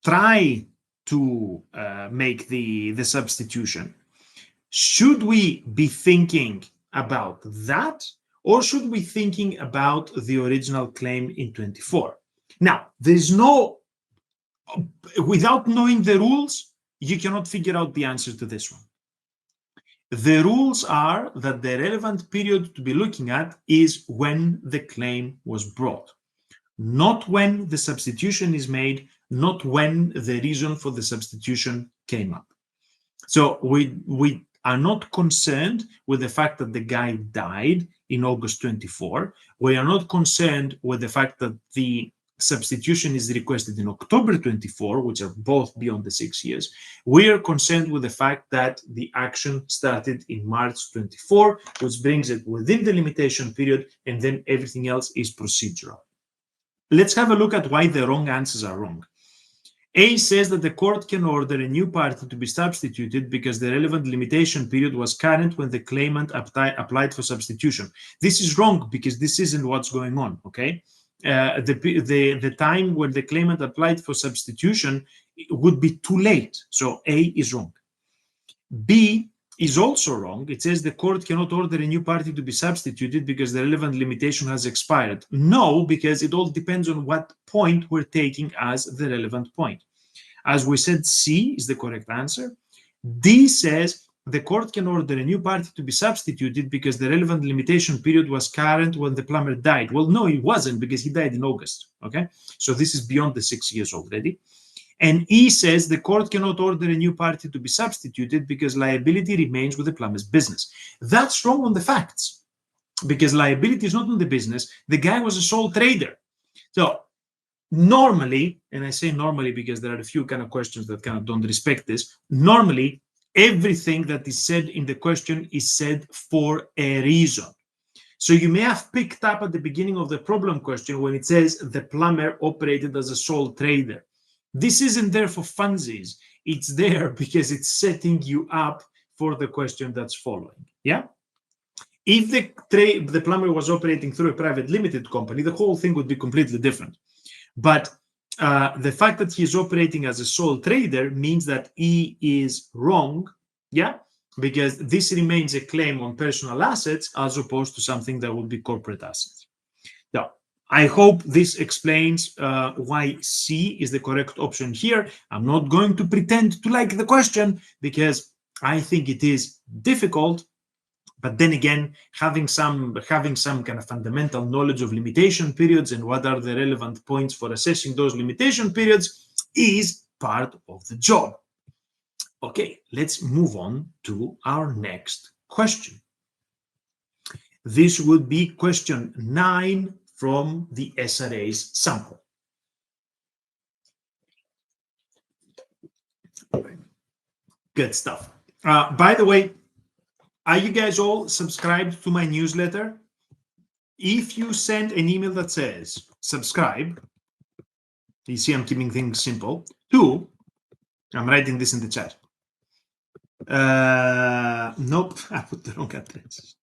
try to make the substitution, should we be thinking about that, or should we be thinking about the original claim in 24? Now, there's no, without knowing the rules, you cannot figure out the answer to this one. The rules are that the relevant period to be looking at is when the claim was brought, not when the substitution is made, not when the reason for the substitution came up. So we are not concerned with the fact that the guy died in August 24. We are not concerned with the fact that the substitution is requested in October 24, which are both beyond the 6 years. We are concerned with the fact that the action started in March 24, which brings it within the limitation period, and then everything else is procedural. Let's have a look at why the wrong answers are wrong. A says that the court can order a new party to be substituted because the relevant limitation period was current when the claimant applied for substitution. This is wrong because this isn't what's going on, okay? The time when the claimant applied for substitution would be too late. So A is wrong. B is also wrong. It says the court cannot order a new party to be substituted because the relevant limitation has expired. No, because it all depends on what point we're taking as the relevant point. As we said, C is the correct answer. D says the court can order a new party to be substituted because the relevant limitation period was current when the plumber died. Well, no, it wasn't, because he died in August. Okay, so this is beyond the 6 years already. And E says the court cannot order a new party to be substituted because liability remains with the plumber's business. That's wrong on the facts, because liability is not on the business. The guy was a sole trader. So normally, and I say normally because there are a few kind of questions that kind of don't respect this, normally everything that is said in the question is said for a reason. So you may have picked up at the beginning of the problem question when it says the plumber operated as a sole trader. This isn't there for funsies. It's there because it's setting you up for the question that's following. Yeah. If the plumber was operating through a private limited company, the whole thing would be completely different. But the fact that he's operating as a sole trader means that E is wrong. Yeah. Because this remains a claim on personal assets as opposed to something that would be corporate assets. Now, I hope this explains why C is the correct option here. I'm not going to pretend to like the question because I think it is difficult. But then again, having some kind of fundamental knowledge of limitation periods and what are the relevant points for assessing those limitation periods is part of the job. Okay, let's move on to our next question. This would be question 9 from the SRA's sample. Good stuff. By the way, are you guys all subscribed to my newsletter? If you send an email that says subscribe, you see I'm keeping things simple, to, I'm writing this in the chat. Nope, I put the wrong address.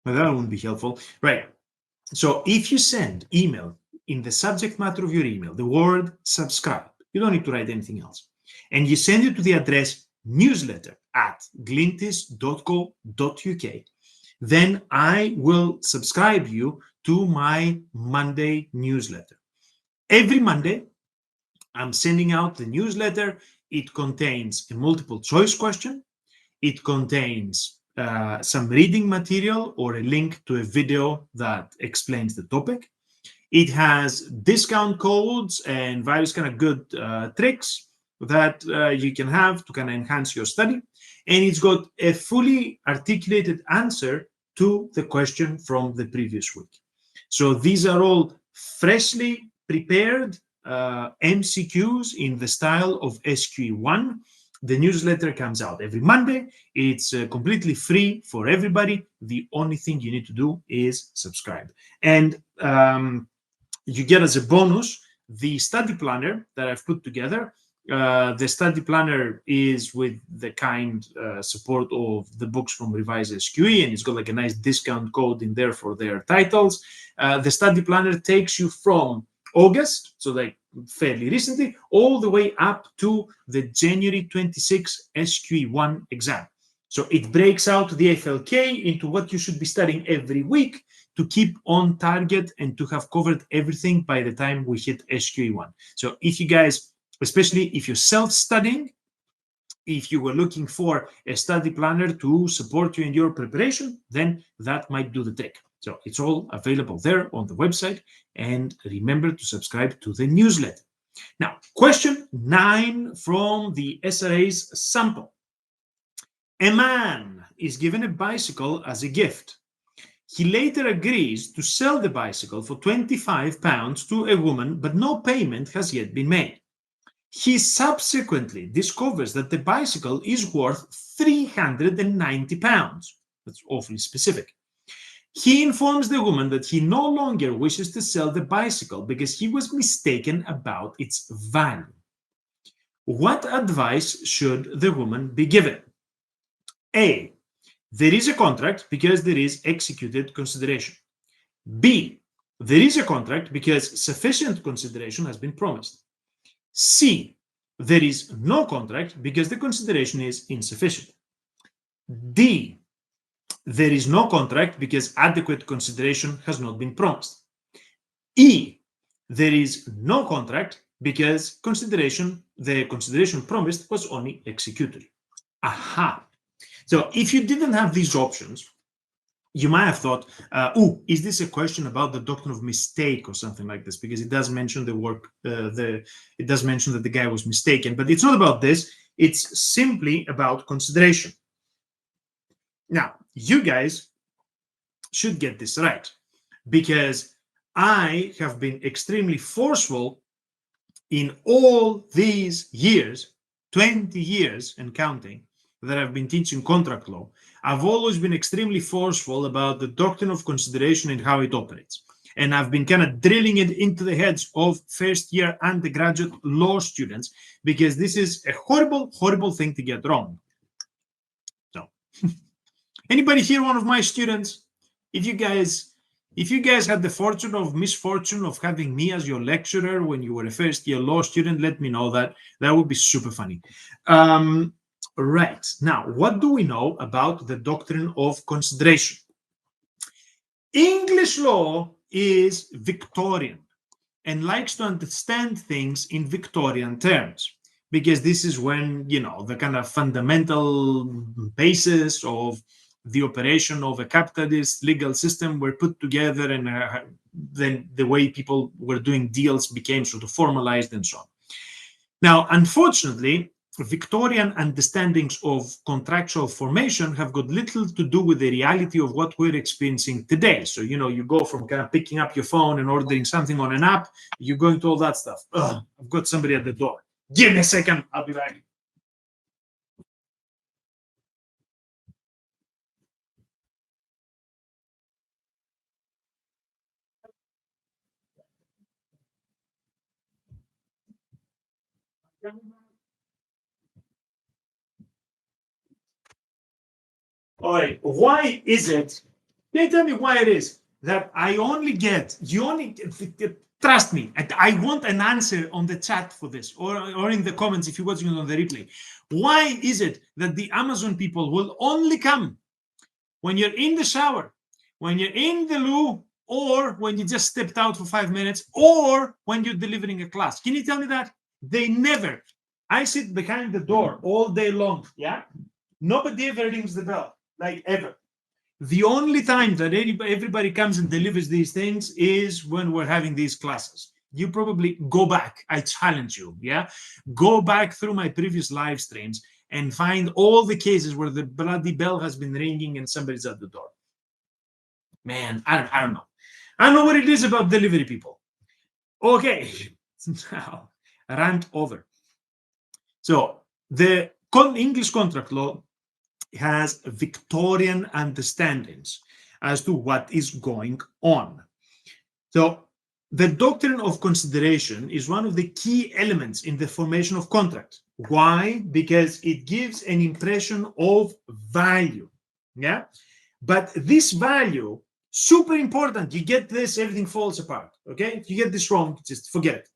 But that wouldn't be helpful. Right. So if you send email in the subject matter of your email, the word subscribe, you don't need to write anything else. And you send it to the address newsletter@glintis.co.uk, then I will subscribe you to my Monday newsletter. Every Monday, I'm sending out the newsletter. It contains a multiple choice question. It contains some reading material or a link to a video that explains the topic. It has discount codes and various kind of good tricks that you can have to kind of enhance your study. And it's got a fully articulated answer to the question from the previous week. So these are all freshly prepared MCQs in the style of SQE1. The newsletter comes out every Monday. It's completely free for everybody. The only thing you need to do is subscribe. And you get as a bonus the study planner that I've put together The study planner is with the kind support of the books from Revise SQE, and it's got like a nice discount code in there for their titles. The study planner takes you from August, so like fairly recently, all the way up to the January 26 SQE1 exam. So it breaks out the FLK into what you should be studying every week to keep on target and to have covered everything by the time we hit SQE1. So if you guys, especially if you're self-studying, if you were looking for a study planner to support you in your preparation, then that might do the trick. So it's all available there on the website. And remember to subscribe to the newsletter. Now, question 9 from the SRA's sample. A man is given a bicycle as a gift. He later agrees to sell the bicycle for £25 to a woman, but no payment has yet been made. He subsequently discovers that the bicycle is worth £390. That's awfully specific. He informs the woman that he no longer wishes to sell the bicycle because he was mistaken about its value. What advice should the woman be given? A. There is a contract because there is executed consideration. B. There is a contract because sufficient consideration has been promised. C. There is no contract because the consideration is insufficient. D. There is no contract because adequate consideration has not been promised. E. There is no contract because the consideration promised was only executory. Aha. So if you didn't have these options, you might have thought, is this a question about the doctrine of mistake or something like this? Because it does mention it does mention that the guy was mistaken, but it's not about this. It's simply about consideration. Now, you guys should get this right, because I have been extremely forceful in all these years, 20 years and counting, that I've been teaching contract law. I've always been extremely forceful about the doctrine of consideration and how it operates. And I've been kind of drilling it into the heads of first-year undergraduate law students, because this is a horrible, horrible thing to get wrong. So, anybody here one of my students? If you guys had the misfortune of having me as your lecturer when you were a first-year law student, let me know that. That would be super funny. Right. Now, what do we know about the doctrine of consideration? English law is Victorian and likes to understand things in Victorian terms, because this is when, the kind of fundamental basis of the operation of a capitalist legal system were put together, and then the way people were doing deals became sort of formalized and so on. Now, unfortunately, Victorian understandings of contractual formation have got little to do with the reality of what we're experiencing today. So, you go from kind of picking up your phone and ordering something on an app, you're going to all that stuff. I've got somebody at the door. Give me a second, I'll be back. All right, why is it? Can you tell me why it is that trust me, I want an answer on the chat for this, or in the comments if you're watching it on the replay. Why is it that the Amazon people will only come when you're in the shower, when you're in the loo, or when you just stepped out for 5 minutes, or when you're delivering a class? Can you tell me that? They never. I sit behind the door all day long, yeah? Nobody ever rings the bell, like ever. The only time that everybody comes and delivers these things is when we're having these classes. You probably go back. I challenge you, yeah? Go back through my previous live streams and find all the cases where the bloody bell has been ringing and somebody's at the door. Man, I don't know. I don't know what it is about delivery people. Okay, now, rant over. So, the English contract law has Victorian understandings as to what is going on. So the doctrine of consideration is one of the key elements in the formation of contract. Why? Because it gives an impression of value. Yeah. But this value, super important. You get this, everything falls apart. Okay. If you get this wrong, just forget it.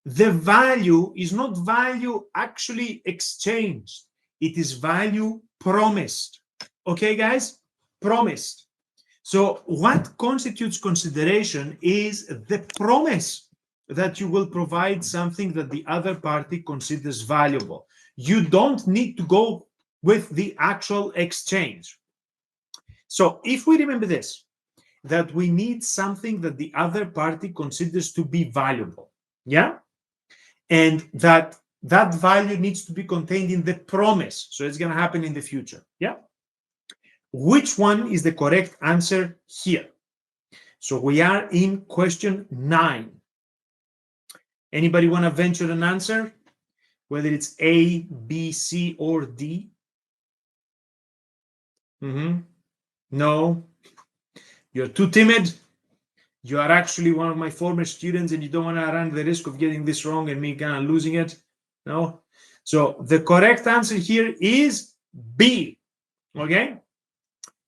The value is not value actually exchanged. It is value promised. Okay, guys? Promised. So what constitutes consideration is the promise that you will provide something that the other party considers valuable. You don't need to go with the actual exchange. So if we remember this, that we need something that the other party considers to be valuable, yeah? And that value needs to be contained in the promise. So it's going to happen in the future, yeah? Which one is the correct answer here? So we are in question 9. Anybody want to venture an answer? Whether it's A, B, C, or D? No. You're too timid. You are actually one of my former students and you don't want to run the risk of getting this wrong and me kind of losing it. No. So the correct answer here is B. Okay.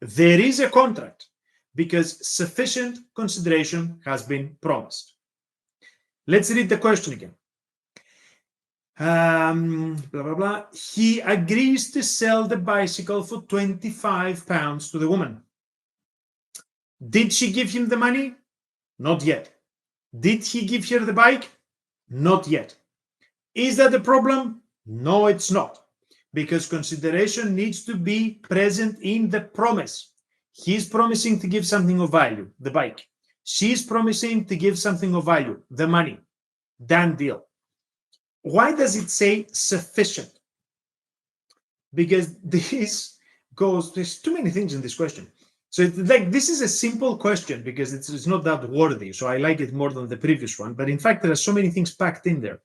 There is a contract because sufficient consideration has been promised. Let's read the question again. Blah, blah, blah. He agrees to sell the bicycle for £25 to the woman. Did she give him the money? Not yet. Did he give her the bike? Not yet. Is that a problem? No, it's not. Because consideration needs to be present in the promise. He's promising to give something of value, the bike. She's promising to give something of value, the money. Done deal. Why does it say sufficient? Because this goes, there's too many things in this question. So it's like, this is a simple question because it's not that worthy. So I like it more than the previous one. But in fact, there are so many things packed in there.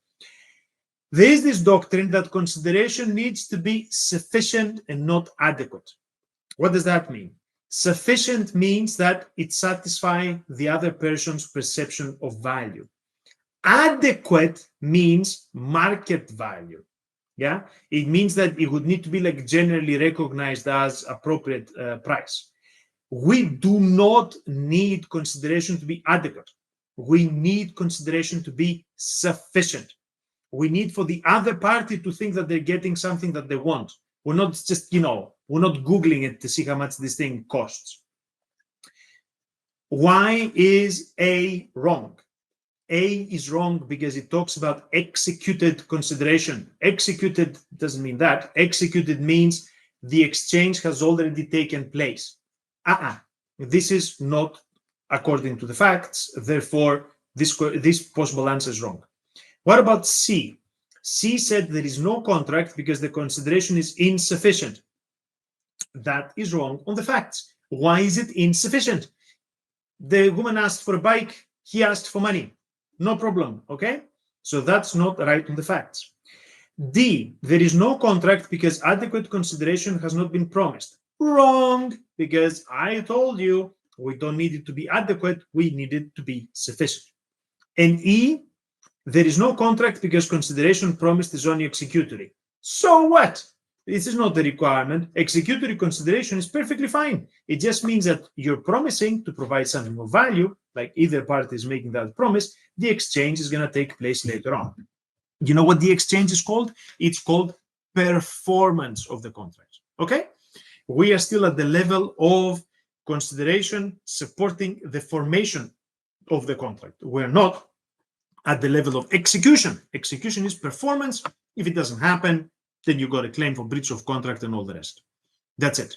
There is this doctrine that consideration needs to be sufficient and not adequate. What does that mean? Sufficient means that it satisfies the other person's perception of value. Adequate means market value. Yeah, it means that it would need to be like generally recognized as appropriate price. We do not need consideration to be adequate. We need consideration to be sufficient. We need for the other party to think that they're getting something that they want. We're not just, we're not Googling it to see how much this thing costs. Why is A wrong? A is wrong because it talks about executed consideration. Executed doesn't mean that. Executed means the exchange has already taken place. This is not according to the facts. Therefore, this possible answer is wrong. What about C? C said there is no contract because the consideration is insufficient. That is wrong on the facts. Why is it insufficient? The woman asked for a bike. He asked for money. No problem, okay? So that's not right on the facts. D, there is no contract because adequate consideration has not been promised. Wrong, because I told you we don't need it to be adequate, we need it to be sufficient. And E, there is no contract because consideration promised is only executory. So what? This is not the requirement. Executory consideration is perfectly fine. It just means that you're promising to provide something of value, like either party is making that promise, the exchange is going to take place later on. You know what the exchange is called? It's called performance of the contract. Okay? We are still at the level of consideration supporting the formation of the contract. We're not at the level of execution. Execution is performance. If it doesn't happen, then you got a claim for breach of contract and all the rest. That's it.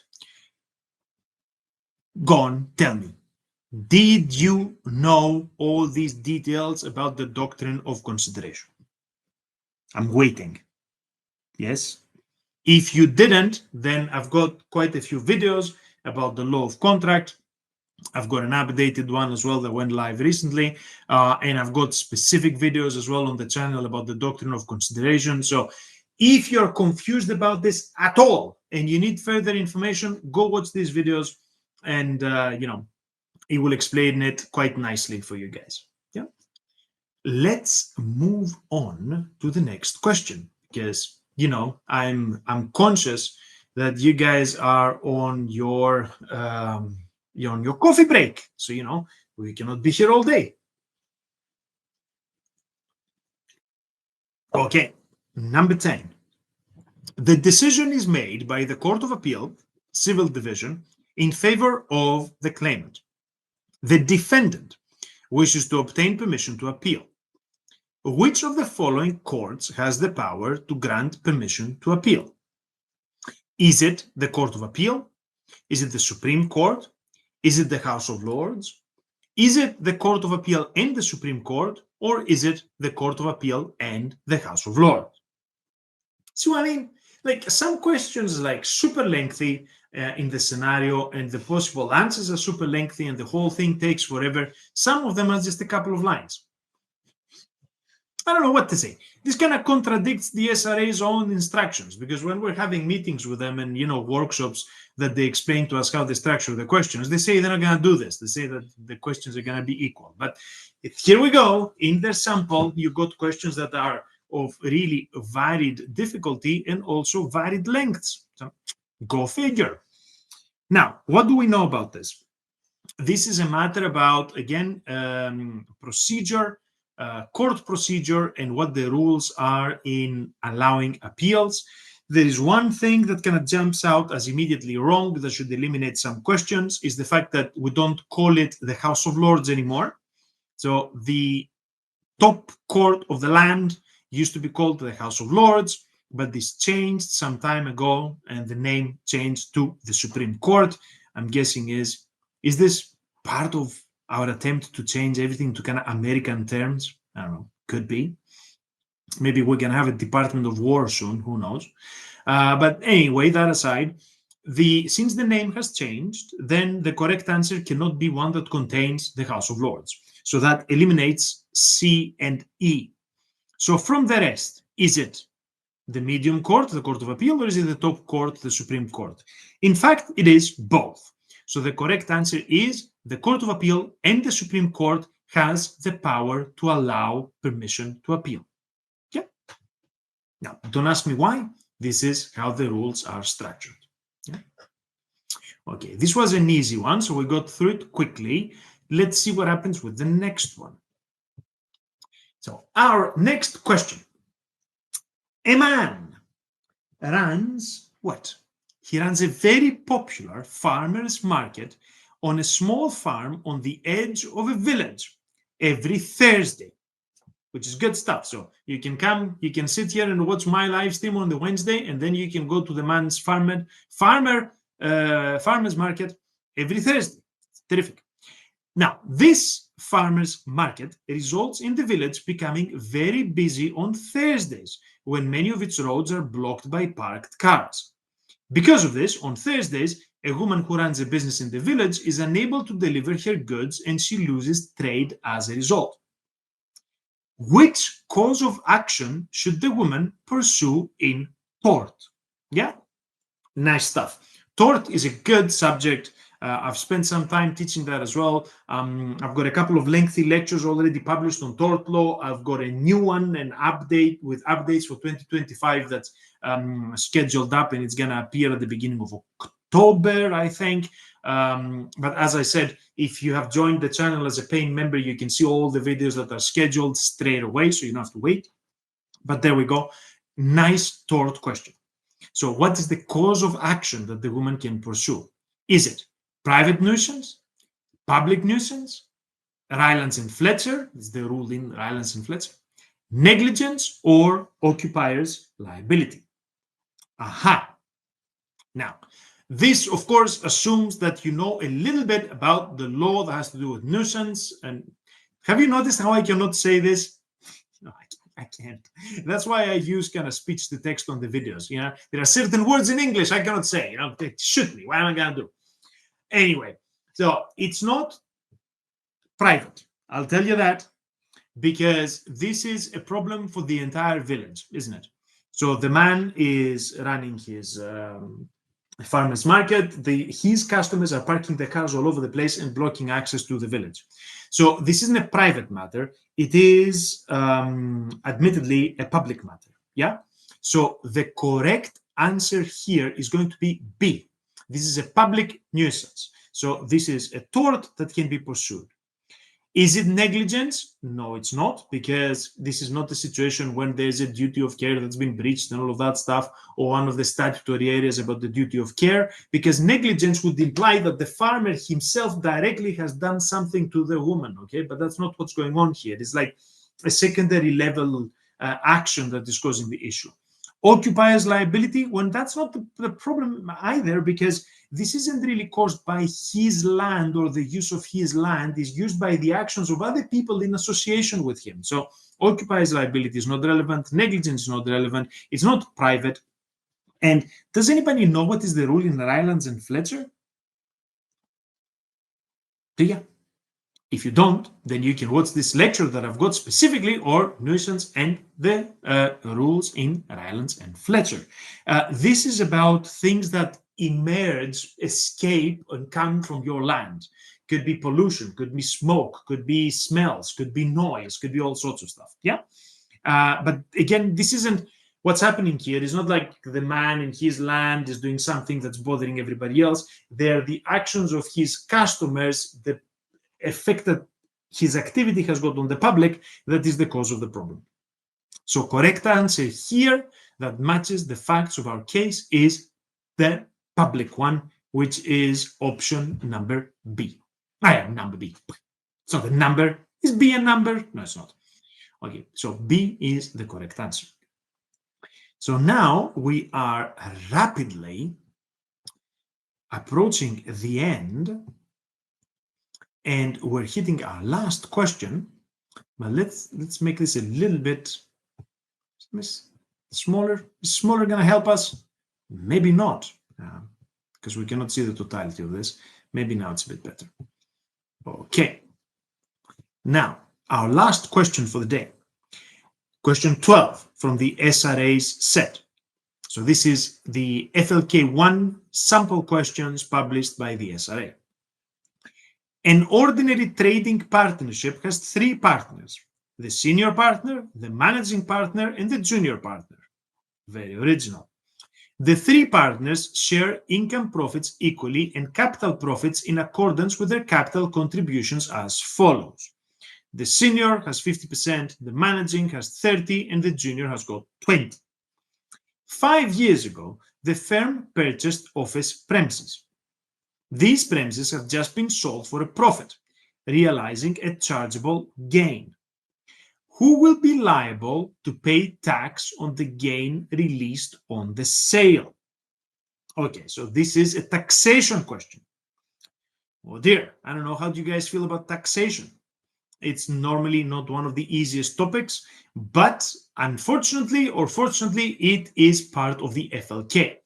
Go on, tell me. Did you know all these details about the doctrine of consideration? I'm waiting. Yes? If you didn't, then I've got quite a few videos about the law of contract. I've got an updated one as well that went live recently. And I've got specific videos as well on the channel about the doctrine of consideration. So if you're confused about this at all and you need further information, go watch these videos and, it will explain it quite nicely for you guys. let's move on to the next question, because I'm conscious that you guys are on your you're on your coffee break, so we cannot be here all day. Okay, number 10. The decision is made by the Court of Appeal, Civil Division, in favor of the claimant. The defendant wishes to obtain permission to appeal. Which of the following courts has the power to grant permission to appeal? Is it the Court of Appeal? Is it the Supreme Court? Is it the House of Lords? Is it the Court of Appeal and the Supreme Court? Or is it the Court of Appeal and the House of Lords? So, I mean, like some questions like super lengthy in the scenario, and the possible answers are super lengthy, and the whole thing takes forever. Some of them are just a couple of lines. I don't know what to say. This kind of contradicts the SRA's own instructions, because when we're having meetings with them and workshops that they explain to us how they structure the questions, they say they're not going to do this. They say that the questions are going to be equal. But here we go. In their sample, you got questions that are of really varied difficulty and also varied lengths. So go figure. Now, what do we know about this? This is a matter about, again, procedure, court procedure, and what the rules are in allowing appeals. There is one thing that kind of jumps out as immediately wrong that should eliminate some questions, is the fact that we don't call it the House of Lords anymore. So the top court of the land used to be called the House of Lords, but this changed some time ago, and the name changed to the Supreme Court. I'm guessing is this part of our attempt to change everything to kind of American terms? I don't know. Could be. Maybe we can have a Department of War soon. Who knows? But anyway, that aside, since the name has changed, then the correct answer cannot be one that contains the House of Lords. So that eliminates C and E. So from the rest, is it the medium court, the Court of Appeal, or is it the top court, the Supreme Court? In fact, it is both. So the correct answer is the Court of Appeal and the Supreme Court has the power to allow permission to appeal. Yeah. Now, don't ask me why. This is how the rules are structured. Yeah. Okay, this was an easy one, so we got through it quickly. Let's see what happens with the next one. So our next question. A man runs what? He runs a very popular farmer's market on a small farm on the edge of a village every Thursday, which is good stuff. So you can come, you can sit here and watch my live stream on the Wednesday, and then you can go to the man's farmer's market every Thursday. It's terrific. Now, this farmer's market results in the village becoming very busy on Thursdays, when many of its roads are blocked by parked cars. Because of this, on Thursdays, a woman who runs a business in the village is unable to deliver her goods, and she loses trade as a result. Which cause of action should the woman pursue in tort? Yeah, nice stuff. Tort is a good subject. I've spent some time teaching that as well. I've got a couple of lengthy lectures already published on tort law. I've got a new one, an update with updates for 2025 that's scheduled up, and it's going to appear at the beginning of October, I think. But as I said, if you have joined the channel as a paying member, you can see all the videos that are scheduled straight away, so you don't have to wait. But there we go. Nice tort question. So what is the cause of action that the woman can pursue? Is it private nuisance, public nuisance, Rylance and Fletcher, is the rule in Rylance and Fletcher, negligence, or occupier's liability? Aha. Now, this, of course, assumes that you know a little bit about the law that has to do with nuisance. And have you noticed how I cannot say this? No, I can't. That's why I use kind of speech to text on the videos. There are certain words in English I cannot say. They shoot me. What am I going to do? Anyway, so it's not private. I'll tell you that, because this is a problem for the entire village, isn't it? So the man is running his farmer's market, his customers are parking their cars all over the place and blocking access to the village. So this isn't a private matter. It is admittedly a public matter. Yeah. So the correct answer here is going to be B. This is a public nuisance. So this is a tort that can be pursued. Is it negligence? No, it's not, because this is not a situation when there's a duty of care that's been breached and all of that stuff, or one of the statutory areas about the duty of care, because negligence would imply that the farmer himself directly has done something to the woman, okay? But that's not what's going on here. It's like a secondary level action that is causing the issue. Occupier's liability, when that's not the problem either, because this isn't really caused by his land or the use of his land, is used by the actions of other people in association with him. So occupier's liability is not relevant, negligence is not relevant, it's not private. And does anybody know what is the rule in Rylands and Fletcher? Do you? If you don't, then you can watch this lecture that I've got specifically, or nuisance and the rules in Rylands and Fletcher. This is about things that emerge, escape, and come from your land. Could be pollution, could be smoke, could be smells, could be noise, could be all sorts of stuff. Yeah. But again, this isn't what's happening here. It's not like the man in his land is doing something that's bothering everybody else. They're the actions of his customers, the effect that his activity has got on the public, that is the cause of the problem. So correct answer here that matches the facts of our case is the public one, which is option number B. Number B. It's not a number. Is B a number? No, it's not. Okay, so B is the correct answer. So now we are rapidly approaching the end, and we're hitting our last question. But let's make this a little bit smaller. Is smaller going to help us? Maybe not, because we cannot see the totality of this. Maybe now it's a bit better. Okay. Now, our last question for the day. Question 12 from the SRA's set. So this is the FLK1 sample questions published by the SRA. An ordinary trading partnership has three partners: the senior partner, the managing partner, and the junior partner. Very original. The three partners share income profits equally and capital profits in accordance with their capital contributions as follows. The senior has 50%, the managing has 30%, and the junior has got 20%. 5 years ago, the firm purchased office premises. These premises have just been sold for a profit, realizing a chargeable gain. Who will be liable to pay tax on the gain released on the sale? Okay, so this is a taxation question. Oh dear, I don't know, how do you guys feel about taxation? It's normally not one of the easiest topics, but unfortunately or fortunately, it is part of the FLK.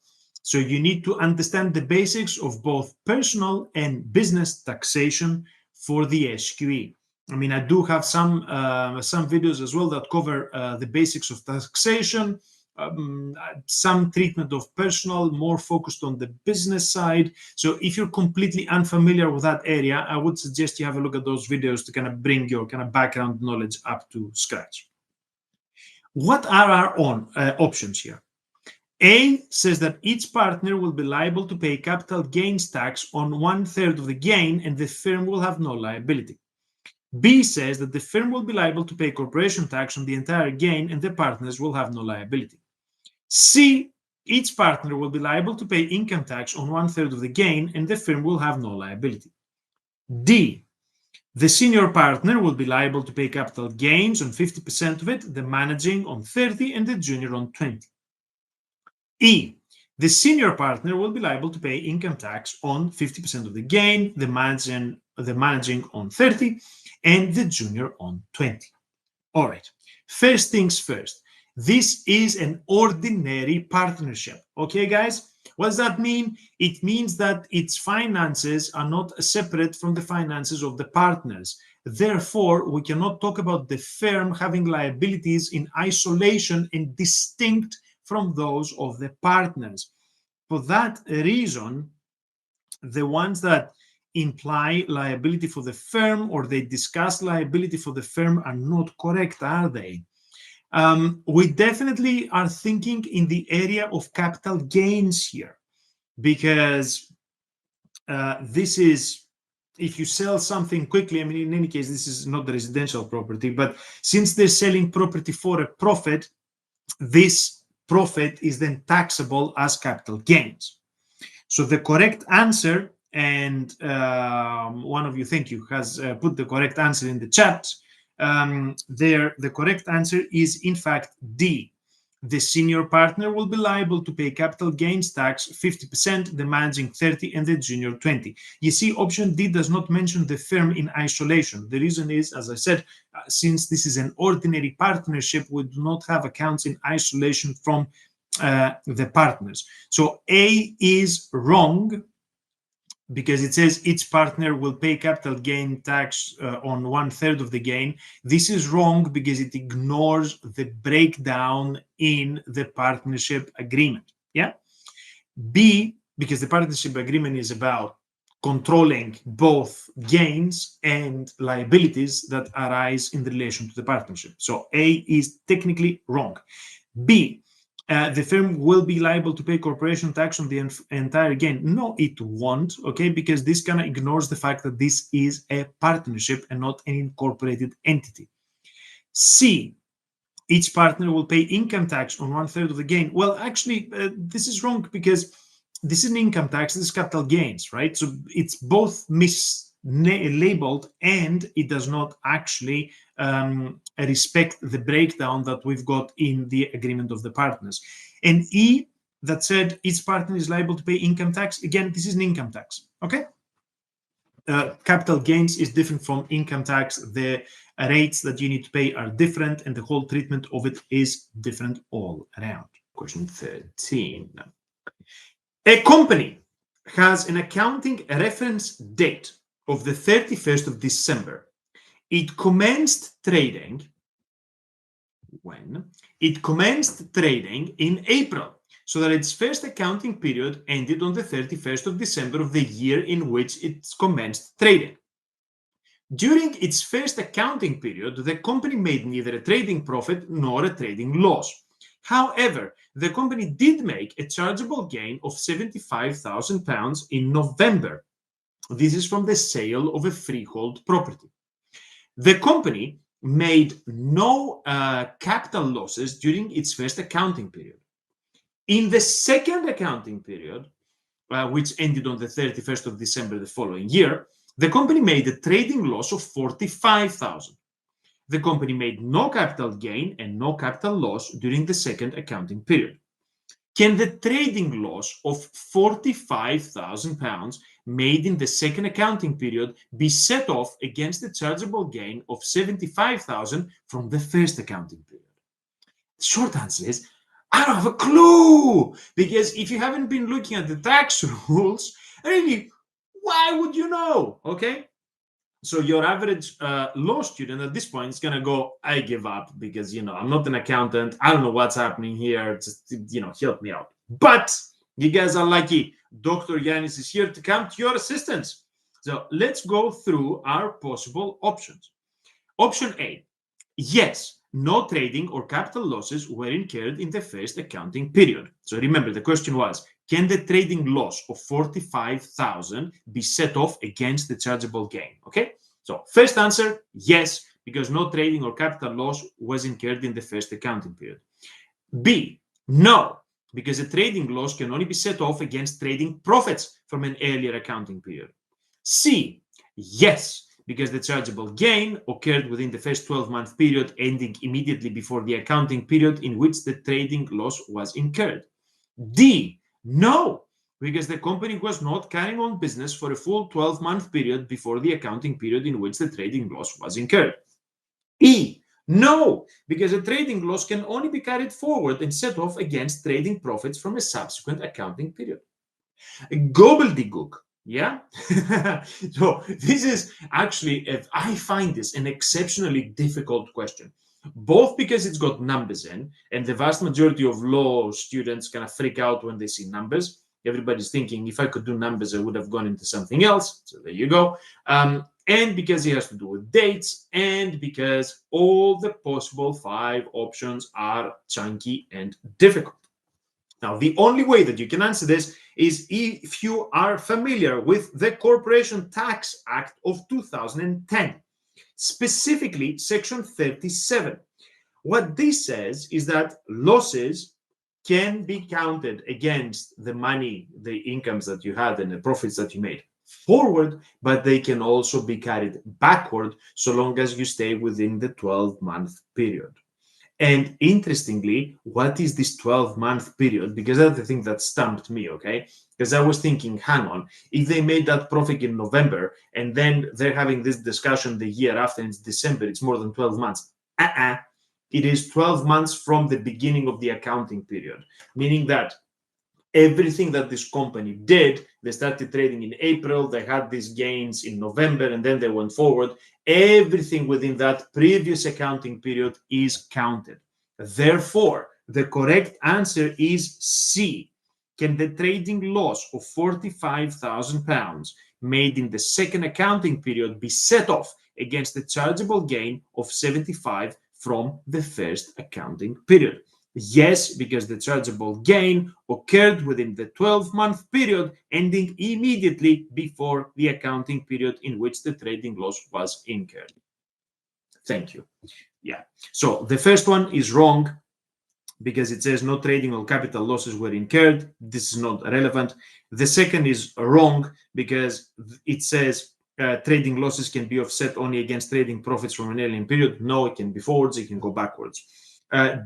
So you need to understand the basics of both personal and business taxation for the SQE. I mean, I do have some videos as well that cover the basics of taxation, some treatment of personal, more focused on the business side. So if you're completely unfamiliar with that area, I would suggest you have a look at those videos to kind of bring your kind of background knowledge up to scratch. What are our options here? A says that each partner will be liable to pay capital gains tax on 1/3 of the gain and the firm will have no liability. B says that the firm will be liable to pay corporation tax on the entire gain and the partners will have no liability. C, each partner will be liable to pay income tax on 1/3 of the gain and the firm will have no liability. D, the senior partner will be liable to pay capital gains on 50% of it, the managing on 30% and the junior on 20%. E, the senior partner will be liable to pay income tax on 50% of the gain, the managing on 30%, and the junior on 20%. All right, first things first. This is an ordinary partnership. Okay, guys? What does that mean? It means that its finances are not separate from the finances of the partners. Therefore, we cannot talk about the firm having liabilities in isolation and distinct from those of the partners. for that reason, the ones that imply liability for the firm or they discuss liability for the firm are not correct, are they? We definitely are thinking in the area of capital gains here, because this is, if you sell something quickly, I mean, in any case, this is not the residential property, but since they're selling property for a profit, this profit is then taxable as capital gains. So the correct answer, and one of you, thank you, has put the correct answer in the chat. The correct answer is, in fact, D. The senior partner will be liable to pay capital gains tax 50%, the managing 30%, and the junior 20%. You see, option D does not mention the firm in isolation. The reason is, as I said, since this is an ordinary partnership, we do not have accounts in isolation from the partners. So A is wrong, because it says each partner will pay capital gain tax on 1/3 of the gain. This is wrong because it ignores the breakdown in the partnership agreement. Yeah. B, because the partnership agreement is about controlling both gains and liabilities that arise in relation to the partnership. So A is technically wrong. B, the firm will be liable to pay corporation tax on the entire gain. No, it won't, okay, because this kind of ignores the fact that this is a partnership and not an incorporated entity. C, each partner will pay income tax on 1/3 of the gain. Well, actually, this is wrong, because this is an income tax, this is capital gains, right? So it's both mislabeled, and it does not actually respect the breakdown that we've got in the agreement of the partners. And E, that said each partner is liable to pay income tax. Again, this is an income tax, okay? Capital gains is different from income tax. The rates that you need to pay are different, and the whole treatment of it is different all around. Question 13. A company has an accounting reference date of the 31st of December. It commenced trading when? It commenced trading in April, so that its first accounting period ended on the 31st of December of the year in which it commenced trading. During its first accounting period, the company made neither a trading profit nor a trading loss. However, the company did make a chargeable gain of £75,000 in November. This is from the sale of a freehold property. The company made no capital losses during its first accounting period. In the second accounting period, which ended on the 31st of December the following year, the company made a trading loss of £45,000. The company made no capital gain and no capital loss during the second accounting period. Can the trading loss of £45,000 made in the second accounting period be set off against the chargeable gain of £75,000 from the first accounting period? The short answer is, I don't have a clue, because if you haven't been looking at the tax rules, really, why would you know? Okay. So your average law student at this point is going to go, I give up, because, I'm not an accountant. I don't know what's happening here. Just, help me out. But you guys are lucky. Dr. Yannis is here to come to your assistance. So let's go through our possible options. Option A, yes, no trading or capital losses were incurred in the first accounting period. So remember, the question was, can the trading loss of £45,000 be set off against the chargeable gain? Okay, so first answer, yes, because no trading or capital loss was incurred in the first accounting period. B, no, because a trading loss can only be set off against trading profits from an earlier accounting period. C, yes, because the chargeable gain occurred within the first 12-month period ending immediately before the accounting period in which the trading loss was incurred. D, no, because the company was not carrying on business for a full 12-month period before the accounting period in which the trading loss was incurred. E, no, because a trading loss can only be carried forward and set off against trading profits from a subsequent accounting period. Gobbledygook. Yeah. So this is actually, I find this an exceptionally difficult question, both because it's got numbers in, and the vast majority of law students kind of freak out when they see numbers, Everybody's thinking, if I could do numbers, I would have gone into something else. So there you go. And because it has to do with dates, and because all the possible 5 options are chunky and difficult. Now, the only way that you can answer this is if you are familiar with the Corporation Tax Act of 2010, specifically Section 37. What this says is that losses can be counted against the money, the incomes that you had and the profits that you made forward, but they can also be carried backward so long as you stay within the 12-month period. And interestingly, what is this 12-month period? Because that's the thing that stumped me, okay? Because I was thinking, hang on, if they made that profit in November and then they're having this discussion the year after, and it's December, it's more than 12 months. It is 12 months from the beginning of the accounting period, meaning that everything that this company did, they started trading in April, they had these gains in November, and then they went forward. Everything within that previous accounting period is counted. Therefore, the correct answer is C. Can the trading loss of £45,000 made in the second accounting period be set off against the chargeable gain of 75 from the first accounting period? Yes, because the chargeable gain occurred within the 12-month period ending immediately before the accounting period in which the trading loss was incurred. Thank you. Yeah. So the first one is wrong because it says no trading or capital losses were incurred. This is not relevant. The second is wrong because it says trading losses can be offset only against trading profits from an earlier period. No, it can be forwards, it can go backwards.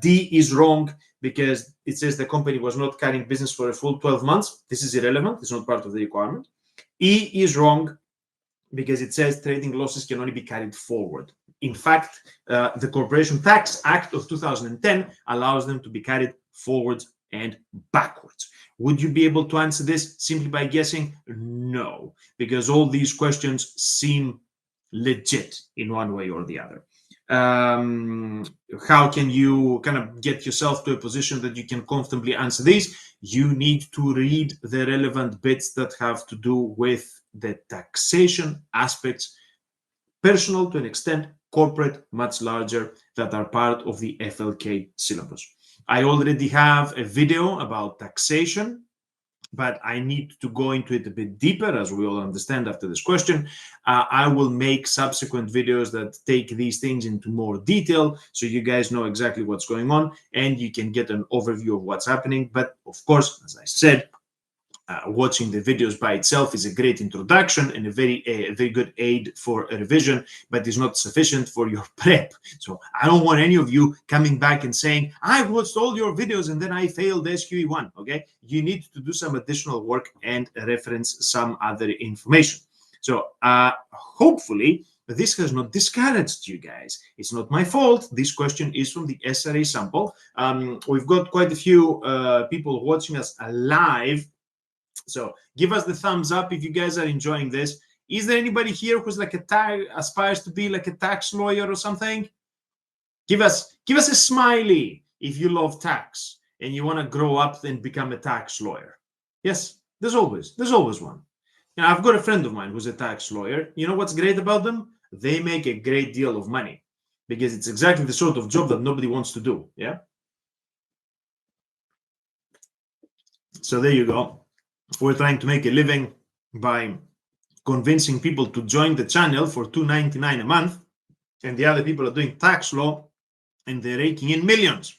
D is wrong because it says the company was not carrying business for a full 12 months. This is irrelevant. It's not part of the requirement. E is wrong because it says trading losses can only be carried forward. In fact, the Corporation Tax Act of 2010 allows them to be carried forwards and backwards. Would you be able to answer this simply by guessing? No, because all these questions seem legit in one way or the other. How can you kind of get yourself to a position that you can comfortably answer these? You need to read the relevant bits that have to do with the taxation aspects, personal to an extent, corporate much larger, that are part of the FLK syllabus. I already have a video about taxation, but I need to go into it a bit deeper, as we all understand after this question. I will make subsequent videos that take these things into more detail so you guys know exactly what's going on and you can get an overview of what's happening. But of course, as I said, watching the videos by itself is a great introduction and a very good aid for a revision, but is not sufficient for your prep. So I don't want any of you coming back and saying, I watched all your videos and then I failed SQE1, okay? You need to do some additional work and reference some other information. So hopefully this has not discouraged you guys. It's not my fault. This question is from the SRA sample. We've got quite a few people watching us live. So give us the thumbs up if you guys are enjoying this. Is there anybody here who's like aspires to be like a tax lawyer or something? Give us a smiley if you love tax and you want to grow up and become a tax lawyer. Yes, there's always one. You know, I've got a friend of mine who's a tax lawyer. You know what's great about them? They make a great deal of money because it's exactly the sort of job that nobody wants to do. Yeah. So there you go. We're trying to make a living by convincing people to join the channel for $2.99 a month, and the other people are doing tax law and they're raking in millions.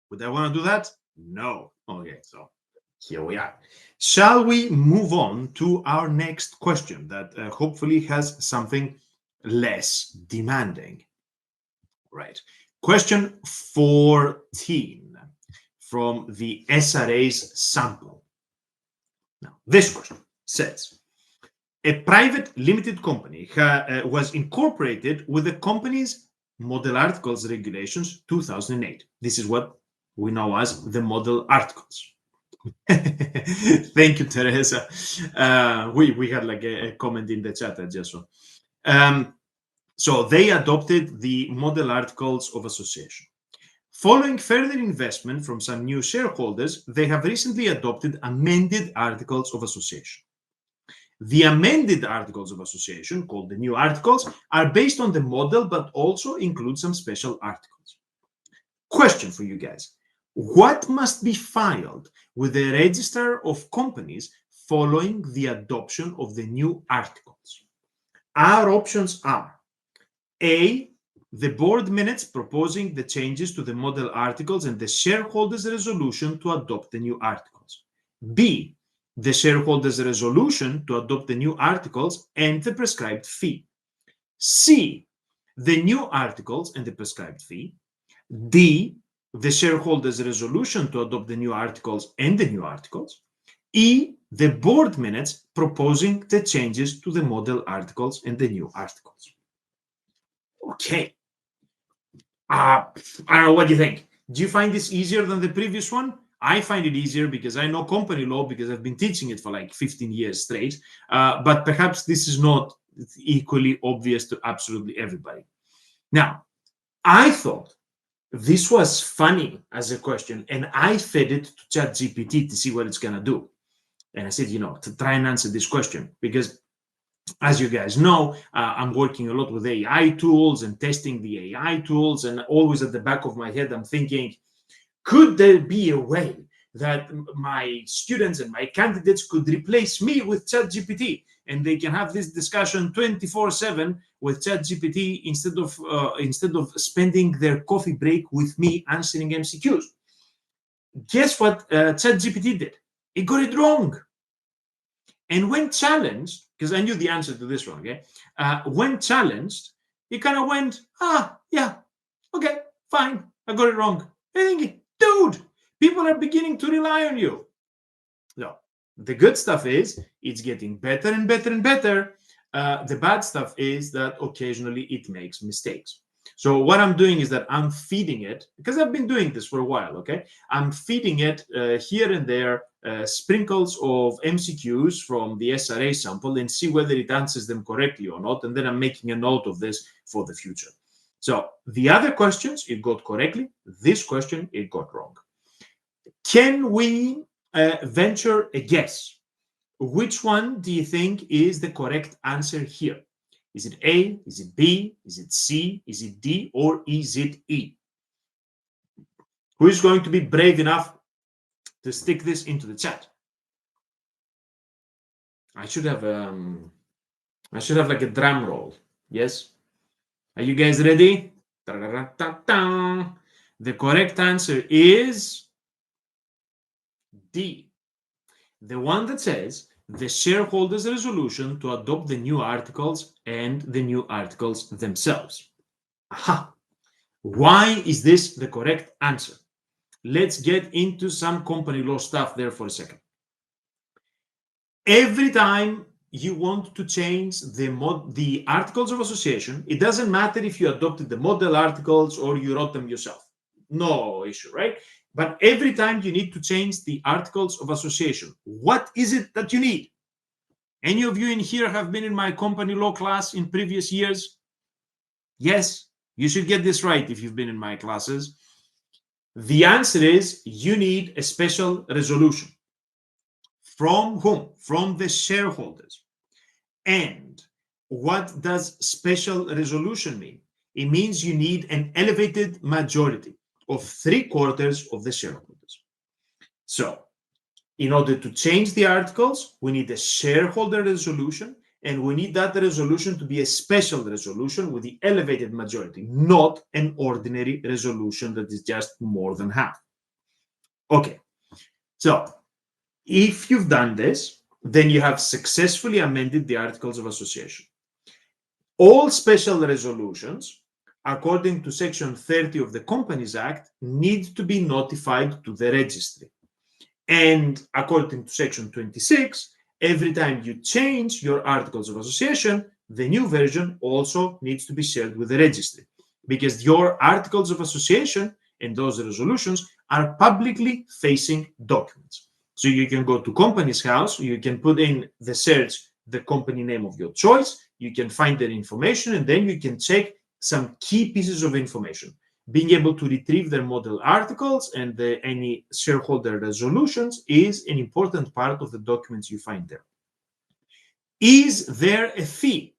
Would I want to do that? No. Okay, so here we are. Shall we move on to our next question that hopefully has something less demanding? Right. Question 14 from the SRA's sample. Now, this question says, a private limited company was incorporated with the company's Model Articles Regulations 2008. This is what we know as the Model Articles. Thank you, Teresa. We had like a comment in the chat, just so. So they adopted the Model Articles of Association. Following further investment from some new shareholders, they have recently adopted amended Articles of Association. The amended Articles of Association, called the new articles, are based on the model but also include some special articles. Question for you guys. What must be filed with the Register of Companies following the adoption of the new articles? Our options are A, the board minutes proposing the changes to the model articles and the shareholders' resolution to adopt the new articles. B, the shareholders' resolution to adopt the new articles and the prescribed fee. C, the new articles and the prescribed fee. D, the shareholders' resolution to adopt the new articles and the new articles. E, the board minutes proposing the changes to the model articles and the new articles. Okay. I don't know, what do you think? Do you find this easier than the previous one? I find it easier because I know company law because I've been teaching it for like 15 years straight. But perhaps this is not equally obvious to absolutely everybody. Now, I thought this was funny as a question, and I fed it to ChatGPT to see what it's going to do. And I said, to try and answer this question, because as you guys know, I'm working a lot with AI tools and testing the AI tools. And always at the back of my head, I'm thinking, could there be a way that my students and my candidates could replace me with ChatGPT, and they can have this discussion 24/7 with ChatGPT instead of spending their coffee break with me answering MCQs? Guess what ChatGPT did? It got it wrong. And when challenged, because I knew the answer to this one, okay? When challenged, it kind of went, yeah, okay, fine, I got it wrong. I think, dude, people are beginning to rely on you. So the good stuff is it's getting better and better and better. The bad stuff is that occasionally it makes mistakes. So what I'm doing is that I'm feeding it, because I've been doing this for a while, okay? I'm feeding it here and there sprinkles of MCQs from the SRA sample and see whether it answers them correctly or not. And then I'm making a note of this for the future. So the other questions it got correctly. This question it got wrong. Can we venture a guess? Which one do you think is the correct answer here? Is it A? Is it B? Is it C? Is it D? Or is it E? Who is going to be brave enough to stick this into the chat? I should have like a drum roll. Yes? Are you guys ready? The correct answer is D. The one that says the shareholders' resolution to adopt the new articles and the new articles themselves. Aha! Why is this the correct answer? Let's get into some company law stuff there for a second. Every time you want to change the articles of association, it doesn't matter if you adopted the model articles or you wrote them yourself. No issue, right? But every time you need to change the articles of association, what is it that you need? Any of you in here have been in my company law class in previous years? Yes, you should get this right if you've been in my classes. The answer is you need a special resolution. From whom? From the shareholders. And what does special resolution mean? It means you need an elevated majority of 3/4 of the shareholders. So, in order to change the articles, we need a shareholder resolution, and we need that resolution to be a special resolution with the elevated majority, not an ordinary resolution that is just more than half. Okay, so if you've done this, then you have successfully amended the Articles of Association. All special resolutions, according to Section 30 of the Companies Act, need to be notified to the registry. And according to Section 26, every time you change your Articles of Association, the new version also needs to be shared with the registry, because your Articles of Association and those resolutions are publicly facing documents. So you can go to Companies House, you can put in the search, the company name of your choice, you can find that information, and then you can check some key pieces of information. Being able to retrieve their model articles and any shareholder resolutions is an important part of the documents you find there. Is there a fee?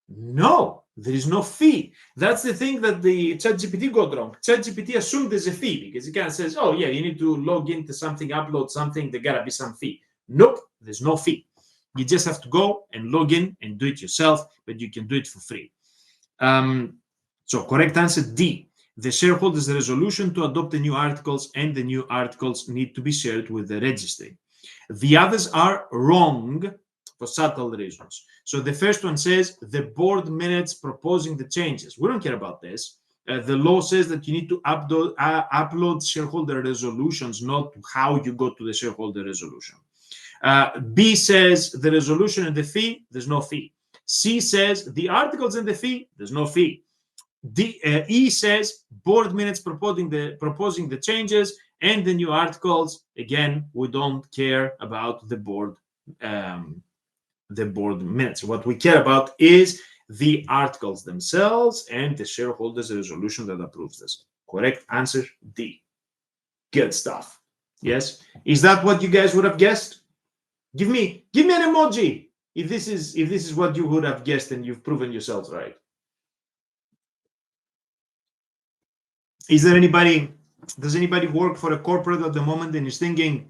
No, there is no fee. That's the thing that the ChatGPT got wrong. ChatGPT assumed there's a fee because it kind of says, oh yeah, you need to log into something, upload something, there gotta be some fee. Nope, there's no fee. You just have to go and log in and do it yourself, but you can do it for free. So correct answer D. The shareholders' resolution to adopt the new articles and the new articles need to be shared with the registry. The others are wrong for subtle reasons. So the first one says the board minutes proposing the changes. We don't care about this. The law says that you need to upload shareholder resolutions, not how you go to the shareholder resolution. B says the resolution and the fee, there's no fee. C says the articles and the fee, there's no fee. E says board minutes proposing the changes and the new articles. Again, we don't care about the board minutes. What we care about is the articles themselves and the shareholders' resolution that approves this. Correct answer D. Good stuff. Yes. Is that what you guys would have guessed? Give me an emoji if this is what you would have guessed and you've proven yourselves right. Is there anybody? Does anybody work for a corporate at the moment and is thinking,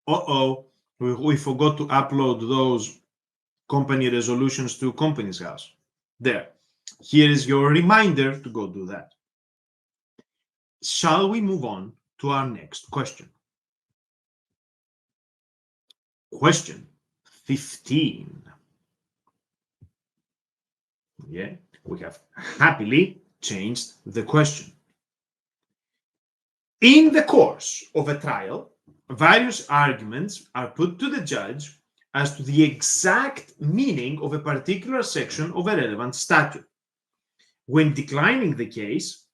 uh-oh, we forgot to upload those company resolutions to Companies House? There. Here is your reminder to go do that. Shall we move on to our next question? Question 15. Yeah, we have happily changed the question. In the course of a trial, various arguments are put to the judge as to the exact meaning of a particular section of a relevant statute. When declining the case,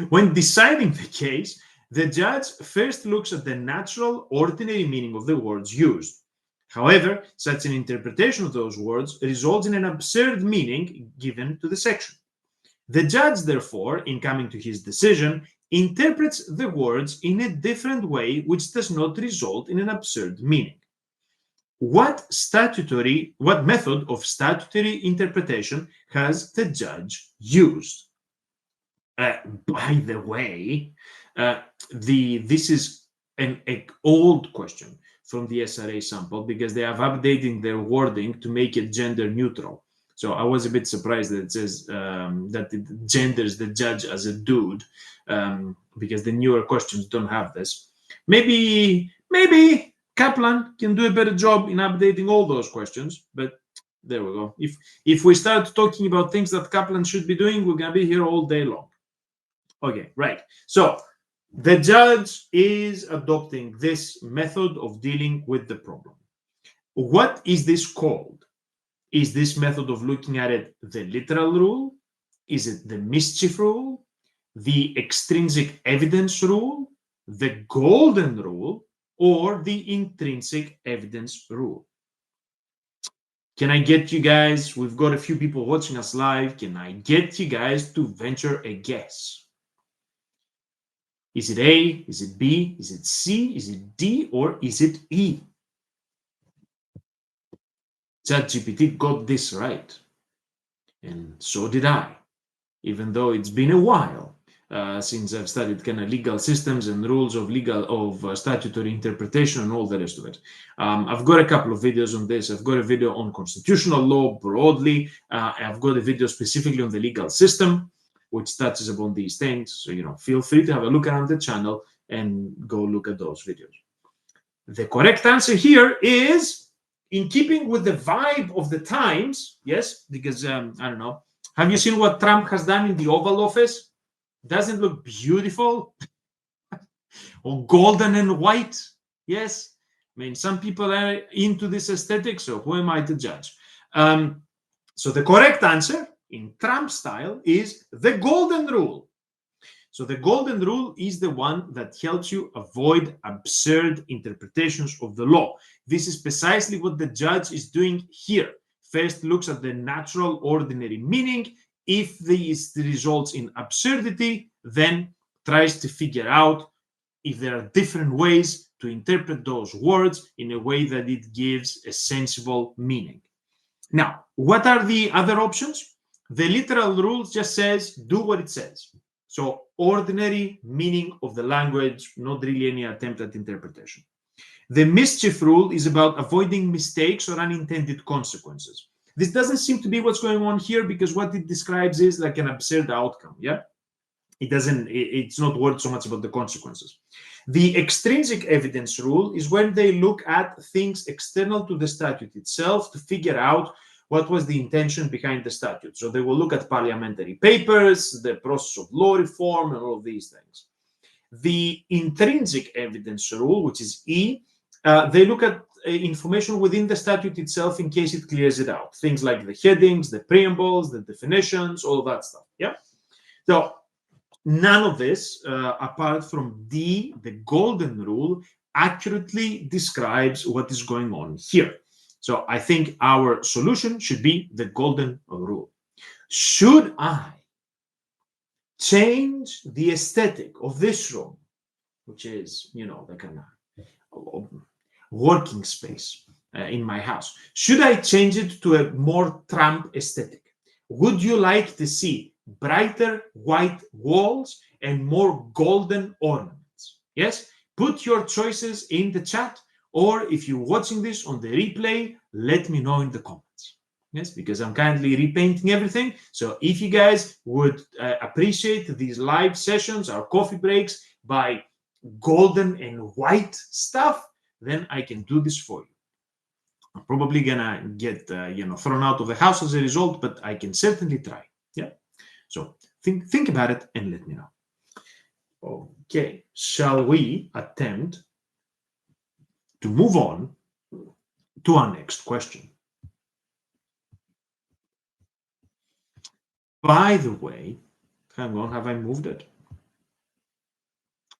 when deciding the case, the judge first looks at the natural, ordinary meaning of the words used. However, such an interpretation of those words results in an absurd meaning given to the section. The judge, therefore, in coming to his decision, interprets the words in a different way, which does not result in an absurd meaning. What method of statutory interpretation has the judge used? By the way, this is an old question from the SRA sample because they have updated their wording to make it gender neutral. So I was a bit surprised that it says that it genders the judge as a dude because the newer questions don't have this. Maybe Kaplan can do a better job in updating all those questions, but there we go. If we start talking about things that Kaplan should be doing, we're going to be here all day long. Okay, right. So the judge is adopting this method of dealing with the problem. What is this called? Is this method of looking at it the literal rule? Is it the mischief rule? The extrinsic evidence rule? The golden rule? Or the intrinsic evidence rule? Can I get you guys, we've got a few people watching us live, can I get you guys to venture a guess? Is it A? Is it B? Is it C? Is it D? Or is it E? ChatGPT got this right. And so did I, even though it's been a while since I've studied kind of legal systems and rules of statutory interpretation and all the rest of it. I've got a couple of videos on this. I've got a video on constitutional law broadly. I've got a video specifically on the legal system, which touches upon these things. So, feel free to have a look around the channel and go look at those videos. The correct answer here is in keeping with the vibe of the times. Yes, because, I don't know. Have you seen what Trump has done in the Oval Office? Doesn't it look beautiful? Or golden and white? Yes. I mean, some people are into this aesthetic, so who am I to judge? So the correct answer in Trump style is the golden rule. So the golden rule is the one that helps you avoid absurd interpretations of the law. This is precisely what the judge is doing here. First looks at the natural ordinary meaning. If this results in absurdity, then tries to figure out if there are different ways to interpret those words in a way that it gives a sensible meaning. Now, what are the other options? The literal rule just says, do what it says. So ordinary meaning of the language, not really any attempt at interpretation. The mischief rule is about avoiding mistakes or unintended consequences. This doesn't seem to be what's going on here, because what it describes is like an absurd outcome. Yeah, it's not worried so much about the consequences. The extrinsic evidence rule is when they look at things external to the statute itself to figure out what was the intention behind the statute. So they will look at parliamentary papers, the process of law reform, and all of these things. The intrinsic evidence rule, which is E, they look at information within the statute itself in case it clears it out. Things like the headings, the preambles, the definitions, all of that stuff. Yeah. So none of this, apart from D, the golden rule, accurately describes what is going on here. So I think our solution should be the golden rule. Should I change the aesthetic of this room, which is, the kind of working space in my house? Should I change it to a more Trump aesthetic? Would you like to see brighter white walls and more golden ornaments? Yes? Put your choices in the chat, or if you're watching this on the replay, let me know in the comments. Yes, because I'm currently repainting everything. So if you guys would appreciate these live sessions, our coffee breaks, by golden and white stuff, then I can do this for you. I'm probably gonna get thrown out of the house as a result, but I can certainly try. Yeah. So think about it and let me know. Okay, shall we attempt to move on to our next question? By the way, hang on, have I moved it?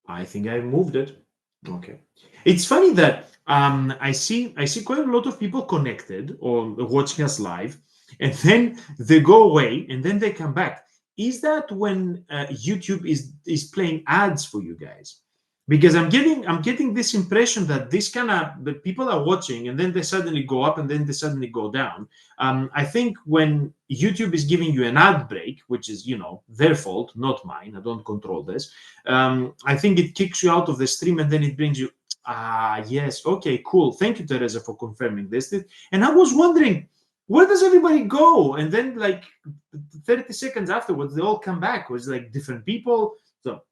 I think I moved it. Okay. It's funny that I see quite a lot of people connected or watching us live, and then they go away and then they come back. Is that when YouTube is playing ads for you guys? Because I'm getting this impression that this kind of people are watching and then they suddenly go up and then they suddenly go down. I think when YouTube is giving you an ad break, which is their fault, not mine, I don't control this. I think it kicks you out of the stream and then it brings you. Yes, okay, cool. Thank you, Teresa, for confirming this. And I was wondering, where does everybody go? And then like 30 seconds afterwards, they all come back. It was like different people. So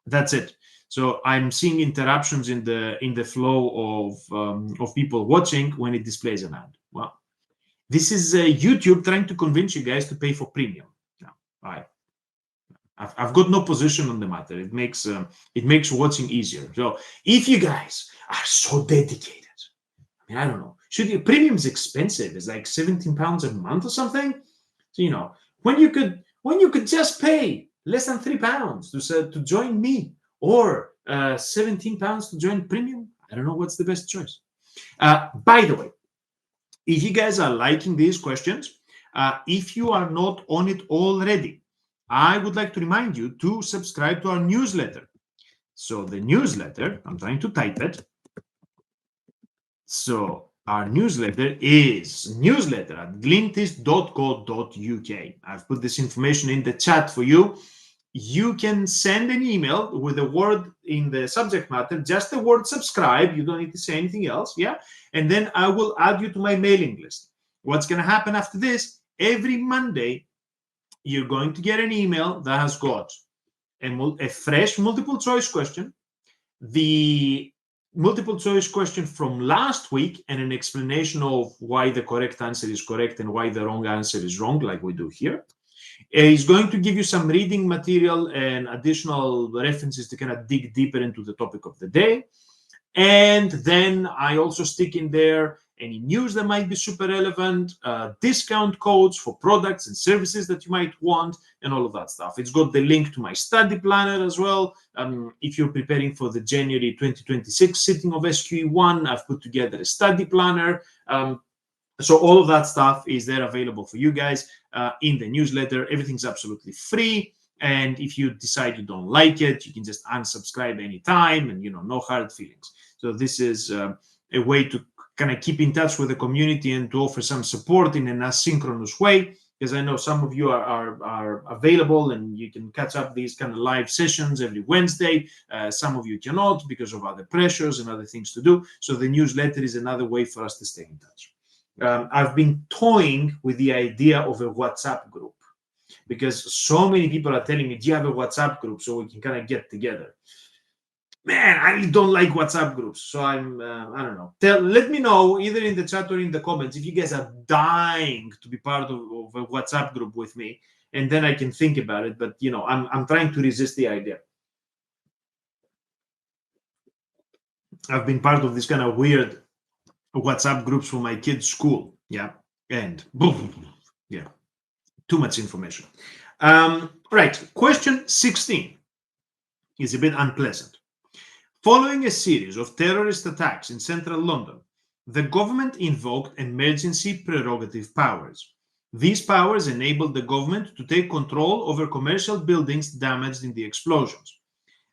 that's it. So I'm seeing interruptions in the flow of people watching when it displays an ad. Well, this is YouTube trying to convince you guys to pay for premium. No, I've got no position on the matter. It makes watching easier. So if you guys are so dedicated, I don't know. Premium's expensive. It's like £17 a month or something. So when you could just pay less than £3 to join me, or £17 to join premium. I don't know what's the best choice. By the way, if you guys are liking these questions, if you are not on it already, I would like to remind you to subscribe to our newsletter. So the newsletter, I'm trying to type it. So our newsletter is newsletter at glintis.co.uk. I've put this information in the chat for you. You can send an email with a word in the subject matter, just the word subscribe. You don't need to say anything else. Yeah. And then I will add you to my mailing list. What's going to happen after this? Every Monday, you're going to get an email that has got a fresh multiple choice question, the multiple choice question from last week, and an explanation of why the correct answer is correct and why the wrong answer is wrong, like we do here. It's going to give you some reading material and additional references to kind of dig deeper into the topic of the day. And then I also stick in there any news that might be super relevant, discount codes for products and services that you might want, and all of that stuff. It's got the link to my study planner as well. If you're preparing for the January 2026 sitting of SQE1, I've put together a study planner. So all of that stuff is there available for you guys. in the newsletter. Everything's absolutely free. And if you decide you don't like it, you can just unsubscribe anytime, and no hard feelings. So this is a way to kind of keep in touch with the community and to offer some support in an asynchronous way, because I know some of you are available and you can catch up these kind of live sessions every Wednesday. Some of you cannot because of other pressures and other things to do. So the newsletter is another way for us to stay in touch. I've been toying with the idea of a WhatsApp group, because so many people are telling me, do you have a WhatsApp group so we can kind of get together? Man, I really don't like WhatsApp groups. So I don't know. Let me know either in the chat or in the comments if you guys are dying to be part of a WhatsApp group with me, and then I can think about it. But, I'm trying to resist the idea. I've been part of this kind of weird WhatsApp groups for my kids' school. Yeah. And boom. Yeah. Too much information. Right. Question 16 is a bit unpleasant. Following a series of terrorist attacks in central London, the government invoked emergency prerogative powers. These powers enabled the government to take control over commercial buildings damaged in the explosions.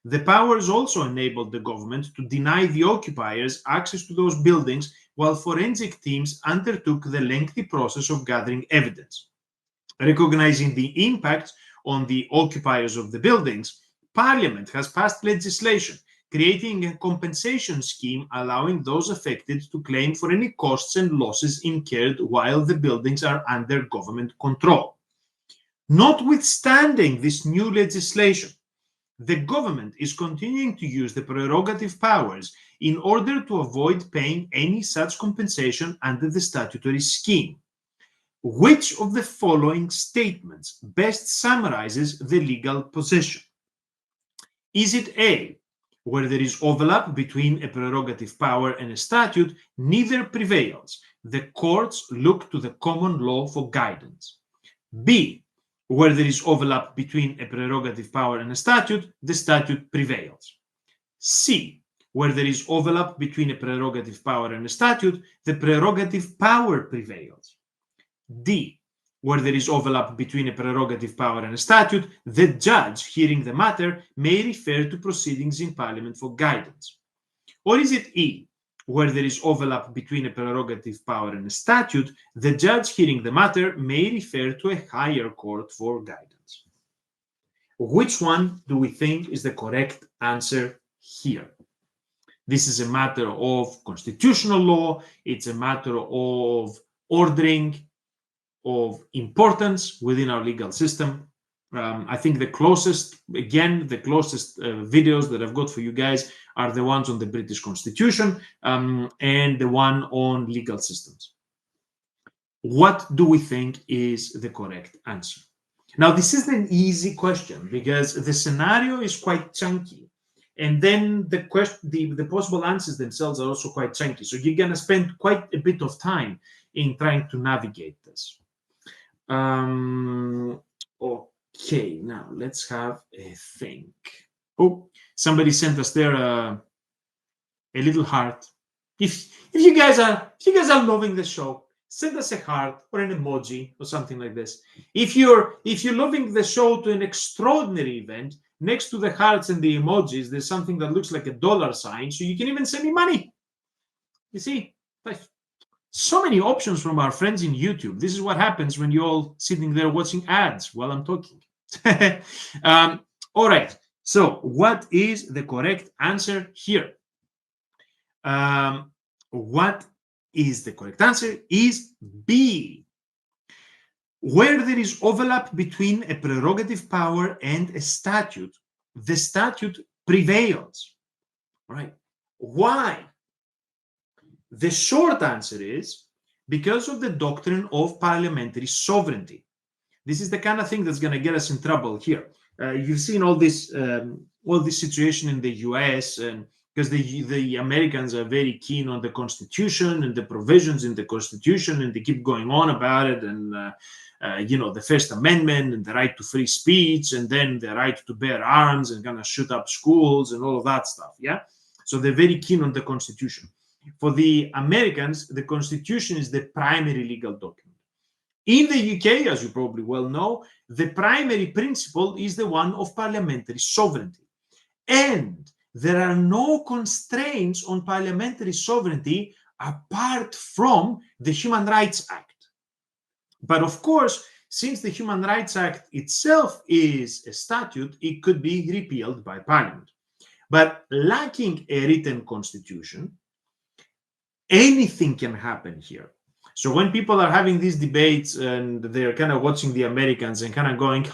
The powers also enabled the government to deny the occupiers access to those buildings while forensic teams undertook the lengthy process of gathering evidence. Recognizing the impact on the occupiers of the buildings, Parliament has passed legislation creating a compensation scheme allowing those affected to claim for any costs and losses incurred while the buildings are under government control. Notwithstanding this new legislation, the government is continuing to use the prerogative powers in order to avoid paying any such compensation under the statutory scheme. Which of the following statements best summarizes the legal position? Is it A, where there is overlap between a prerogative power and a statute, neither prevails. The courts look to the common law for guidance. B, where there is overlap between a prerogative power and a statute, the statute prevails. C, where there is overlap between a prerogative power and a statute, the prerogative power prevails. D, where there is overlap between a prerogative power and a statute, the judge hearing the matter may refer to proceedings in Parliament for guidance. Or is it E, where there is overlap between a prerogative power and a statute, the judge hearing the matter may refer to a higher court for guidance? Which one do we think is the correct answer here? This is a matter of constitutional law. It's a matter of ordering, of importance within our legal system. I think the closest videos that I've got for you guys are the ones on the British Constitution and the one on legal systems. What do we think is the correct answer? Now, this is an easy question because the scenario is quite chunky, and then the possible answers themselves are also quite chunky. So you're going to spend quite a bit of time in trying to navigate this. Okay, now let's have a think. Oh, somebody sent us there a little heart. If you guys are loving the show, send us a heart or an emoji or something like this. If you're loving the show to an extraordinary event, next to the hearts and the emojis, there's something that looks like a dollar sign, so you can even send me money. You see, so many options from our friends in YouTube. This is what happens when you're all sitting there watching ads while I'm talking. All right. So what is the correct answer here? What is the correct answer is B. Where there is overlap between a prerogative power and a statute, the statute prevails. All right. Why? The short answer is because of the doctrine of parliamentary sovereignty. This is the kind of thing that's going to get us in trouble here. You've seen all this situation in the US, and because the Americans are very keen on the Constitution and the provisions in the Constitution, and they keep going on about it, and the First Amendment and the right to free speech, and then the right to bear arms and kind of shoot up schools and all of that stuff. Yeah, so they're very keen on the Constitution. For the Americans, the Constitution is the primary legal document. In the UK, as you probably well know, the primary principle is the one of parliamentary sovereignty. And there are no constraints on parliamentary sovereignty apart from the Human Rights Act. But of course, since the Human Rights Act itself is a statute, it could be repealed by Parliament. But lacking a written constitution, anything can happen here. So when people are having these debates and they're kind of watching the Americans and kind of going,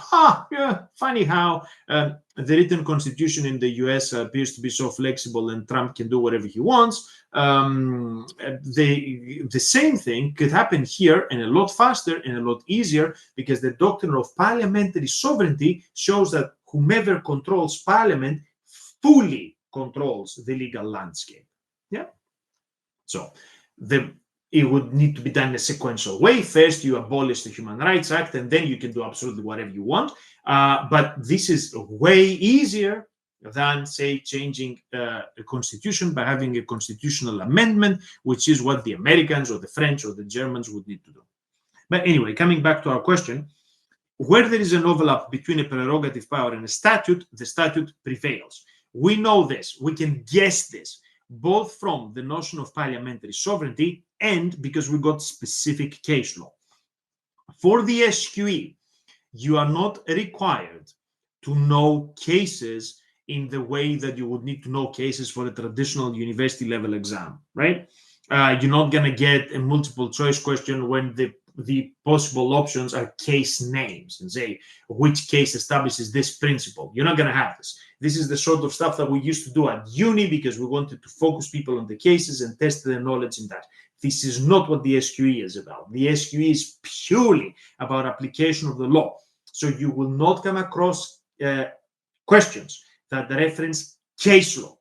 yeah, funny how the written constitution in the US appears to be so flexible and Trump can do whatever he wants. The same thing could happen here, and a lot faster and a lot easier, because the doctrine of parliamentary sovereignty shows that whomever controls parliament fully controls the legal landscape. Yeah. So it would need to be done in a sequential way. First, you abolish the Human Rights Act, and then you can do absolutely whatever you want. But this is way easier than, say, changing a constitution by having a constitutional amendment, which is what the Americans or the French or the Germans would need to do. But anyway, coming back to our question, where there is an overlap between a prerogative power and a statute, the statute prevails. We know this. We can guess this, both from the notion of parliamentary sovereignty and because we got specific case law. For the SQE, you are not required to know cases in the way that you would need to know cases for a traditional university level exam, right? You're not going to get a multiple choice question when the possible options are case names and say which case establishes this principle. You're not going to have this. This is the sort of stuff that we used to do at uni because we wanted to focus people on the cases and test their knowledge in that. This is not what the SQE is about. The SQE is purely about application of the law. So you will not come across questions that reference case law.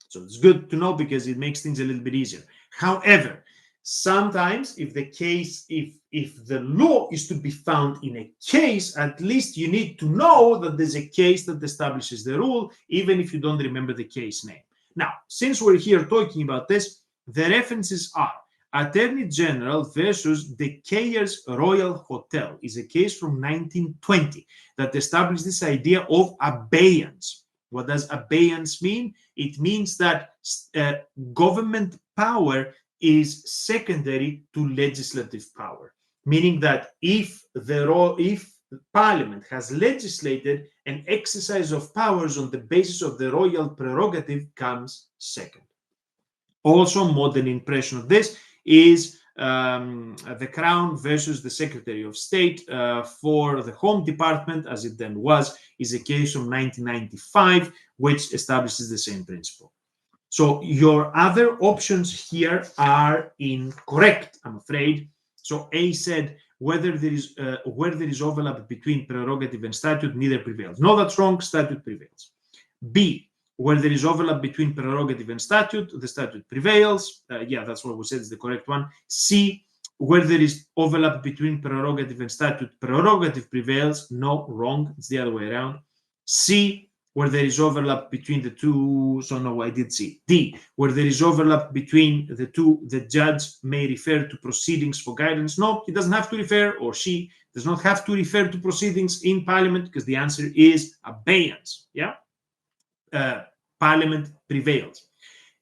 So it's good to know because it makes things a little bit easier. However, sometimes if the law is to be found in a case, at least you need to know that there's a case that establishes the rule, even if you don't remember the case name. Now, since we're here talking about this, the references are Attorney General versus the Kayers Royal Hotel is a case from 1920 that established this idea of abeyance. What does abeyance mean? It means that government power is secondary to legislative power, meaning that if Parliament has legislated, an exercise of powers on the basis of the royal prerogative comes second. Also, modern impression of this is the Crown versus the Secretary of State for the Home Department, as it then was, is a case from 1995, which establishes the same principle. So your other options here are incorrect, I'm afraid. So A said where there is overlap between prerogative and statute, neither prevails. No, that's wrong. Statute prevails. B, where there is overlap between prerogative and statute, the statute prevails. Yeah, that's what we said is the correct one. C, where there is overlap between prerogative and statute, prerogative prevails. No, wrong. It's the other way around. C, where there is overlap between the two. So no, I did C. D, where there is overlap between the two, the judge may refer to proceedings for guidance. No, he doesn't have to refer, or she does not have to refer to proceedings in Parliament because the answer is abeyance. Yeah. Parliament prevails.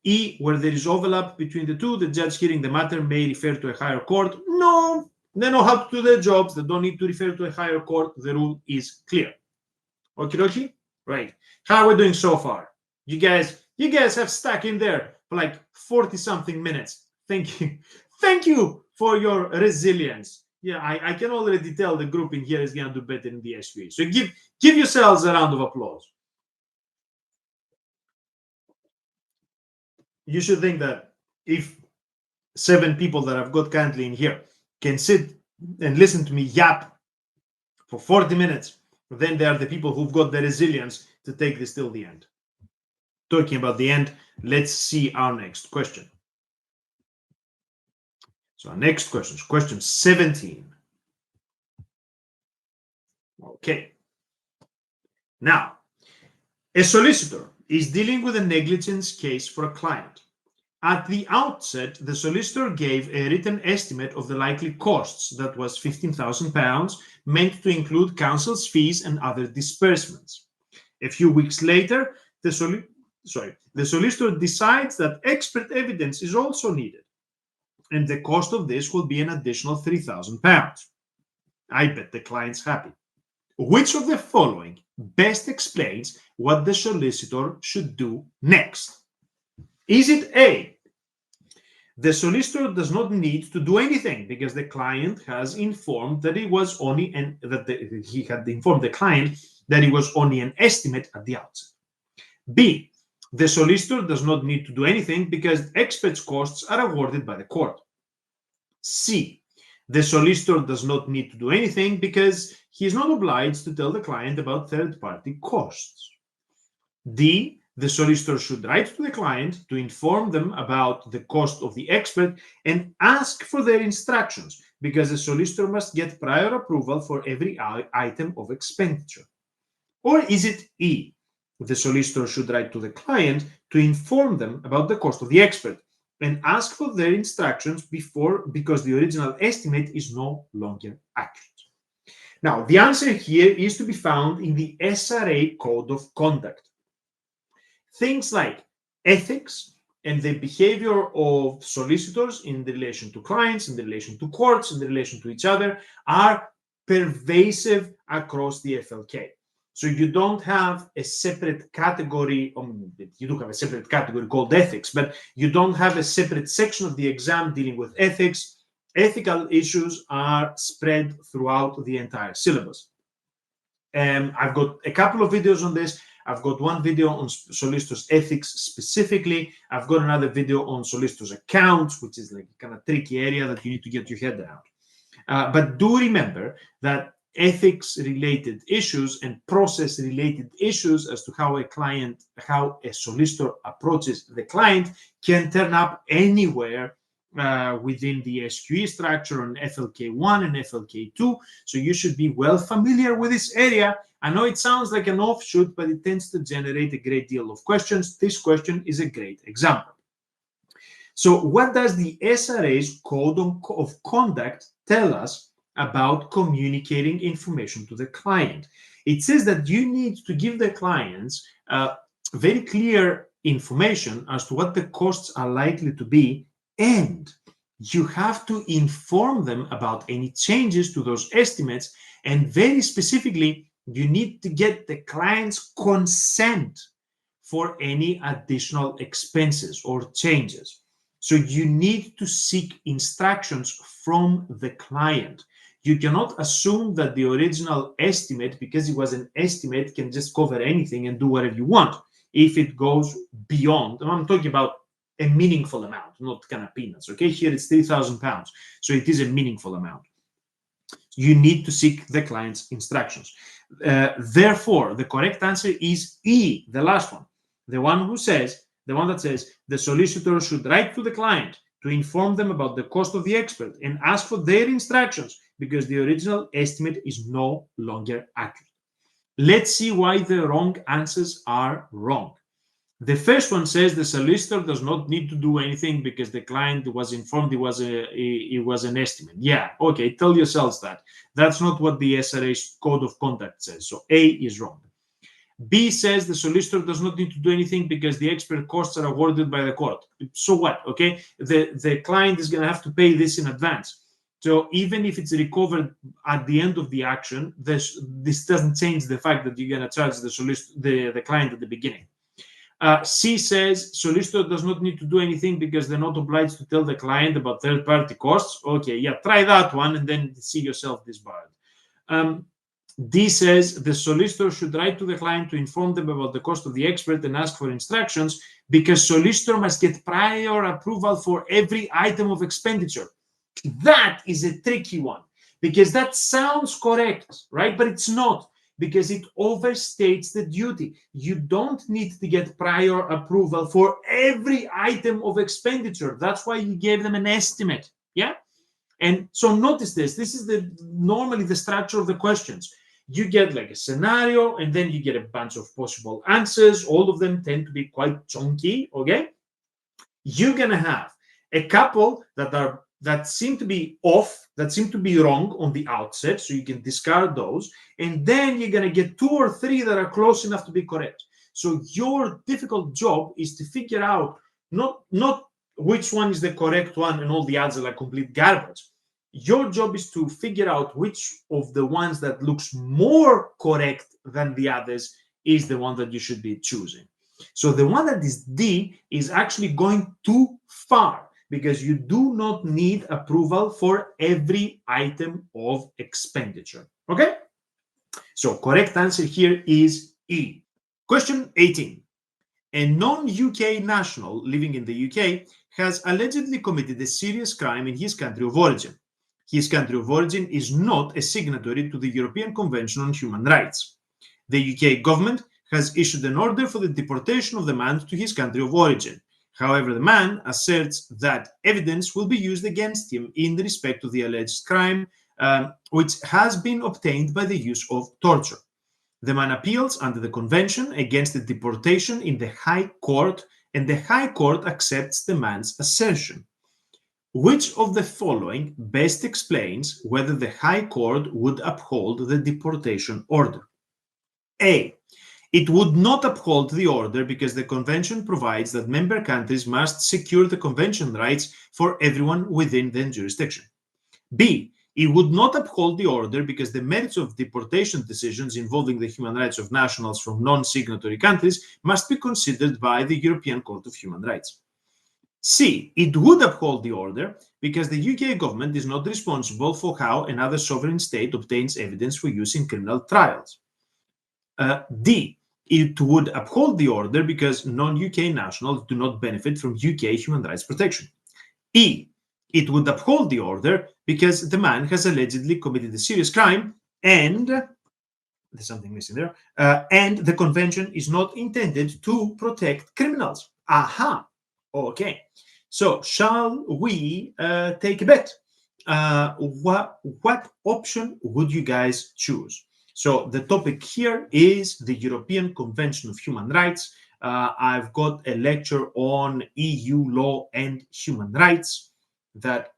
E, where there is overlap between the two, the judge hearing the matter may refer to a higher court. No, they know how to do their jobs. They don't need to refer to a higher court. The rule is clear. Okie dokie? Right. How are we doing so far? You guys have stuck in there for like 40-something minutes. Thank you. Thank you for your resilience. Yeah, I can already tell the group in here is going to do better in the SQE. So give yourselves a round of applause. You should think that if 7 people that I've got currently in here can sit and listen to me yap for 40 minutes, then they are the people who've got the resilience to take this till the end. Talking about the end, let's see our next question. So our next question is question 17. Okay. Now, a solicitor is dealing with a negligence case for a client. At the outset, the solicitor gave a written estimate of the likely costs that was £15,000, meant to include counsel's fees and other disbursements. A few weeks later, the solicitor decides that expert evidence is also needed, and the cost of this will be an additional £3,000. I bet the client's happy. Which of the following best explains what the solicitor should do next? Is it A, the solicitor does not need to do anything because the client has informed that it was only he had informed the client that it was only an estimate at the outset? B, the solicitor does not need to do anything because experts' costs are awarded by the court. C, the solicitor does not need to do anything because he is not obliged to tell the client about third-party costs. D, the solicitor should write to the client to inform them about the cost of the expert and ask for their instructions because the solicitor must get prior approval for every item of expenditure. Or is it E, the solicitor should write to the client to inform them about the cost of the expert and ask for their instructions because the original estimate is no longer accurate? Now, the answer here is to be found in the SRA Code of Conduct. Things like ethics and the behavior of solicitors in relation to clients, in relation to courts, in relation to each other are pervasive across the FLK. So you don't have a separate category, you do have a separate category called ethics, but you don't have a separate section of the exam dealing with ethics. Ethical issues are spread throughout the entire syllabus. I've got a couple of videos on this. I've got one video on solicitors' ethics specifically. I've got another video on solicitors' accounts, which is like kind of tricky area that you need to get your head around. But do remember that ethics-related issues and process-related issues as to how a solicitor approaches the client can turn up anywhere within the SQE structure on FLK1 and FLK2. So you should be well familiar with this area. I know it sounds like an offshoot, but it tends to generate a great deal of questions. This question is a great example. So what does the SRA's Code of Conduct tell us about communicating information to the client? It says that you need to give the clients very clear information as to what the costs are likely to be, and you have to inform them about any changes to those estimates, and very specifically, you need to get the client's consent for any additional expenses or changes. So you need to seek instructions from the client. You cannot assume that the original estimate, because it was an estimate, can just cover anything and do whatever you want. If it goes beyond, and I'm talking about a meaningful amount, not kind of peanuts, okay? Here it's £3,000, so it is a meaningful amount. You need to seek the client's instructions. Therefore, the correct answer is E, the last one. The one that says the solicitor should write to the client to inform them about the cost of the expert and ask for their instructions because the original estimate is no longer accurate. Let's see why the wrong answers are wrong. The first one says the solicitor does not need to do anything because the client was informed it was an estimate. Yeah, okay, tell yourselves that. That's not what the SRA Code of Conduct says. So A is wrong. B says the solicitor does not need to do anything because the expert costs are awarded by the court. So what? Okay, the client is going to have to pay this in advance. So even if it's recovered at the end of the action, this doesn't change the fact that you're going to charge the client at the beginning. C says solicitor does not need to do anything because they're not obliged to tell the client about third-party costs. Okay, yeah, try that one and then see yourself disbarred. D says the solicitor should write to the client to inform them about the cost of the expert and ask for instructions because solicitor must get prior approval for every item of expenditure. That is a tricky one because that sounds correct, right? But it's not, because it overstates the duty. You don't need to get prior approval for every item of expenditure. That's why you gave them an estimate, yeah? And so notice this. This is normally the structure of the questions. You get like a scenario, and then you get a bunch of possible answers. All of them tend to be quite chunky, okay? you're gonna have a couple that seem to be off, that seem to be wrong on the outset, so you can discard those, and then you're gonna get 2 or 3 that are close enough to be correct. So your difficult job is to figure out not which one is the correct one and all the others are like complete garbage. Your job is to figure out which of the ones that looks more correct than the others is the one that you should be choosing. So the one that is D is actually going too far, because you do not need approval for every item of expenditure. Okay? So correct answer here is E. Question 18. A non-UK national living in the UK has allegedly committed a serious crime in his country of origin. His country of origin is not a signatory to the European Convention on Human Rights. The UK government has issued an order for the deportation of the man to his country of origin. However, the man asserts that evidence will be used against him in respect to the alleged crime, which has been obtained by the use of torture. The man appeals under the Convention against the deportation in the High Court, and the High Court accepts the man's assertion. Which of the following best explains whether the High Court would uphold the deportation order? A. It would not uphold the order because the Convention provides that member countries must secure the Convention rights for everyone within their jurisdiction. B. It would not uphold the order because the merits of deportation decisions involving the human rights of nationals from non-signatory countries must be considered by the European Court of Human Rights. C. It would uphold the order because the UK government is not responsible for how another sovereign state obtains evidence for use in criminal trials. D. It would uphold the order because non-UK nationals do not benefit from UK human rights protection. E. It would uphold the order because the man has allegedly committed a serious crime and there's something missing there, and the convention is not intended to protect criminals. Aha. Okay. So shall we take a bet? What option would you guys choose? So the topic here is the European Convention of Human Rights. I've got a lecture on EU law and human rights that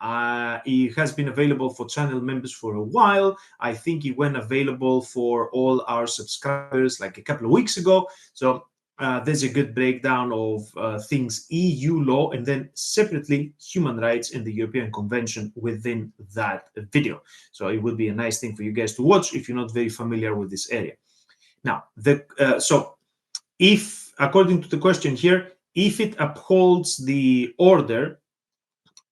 it has been available for channel members for a while. I think it went available for all our subscribers like a couple of weeks ago. So there's a good breakdown of things EU law and then separately human rights and the European Convention within that video. So it would be a nice thing for you guys to watch if you're not very familiar with this area. Now, so if, according to the question here, if it upholds the order,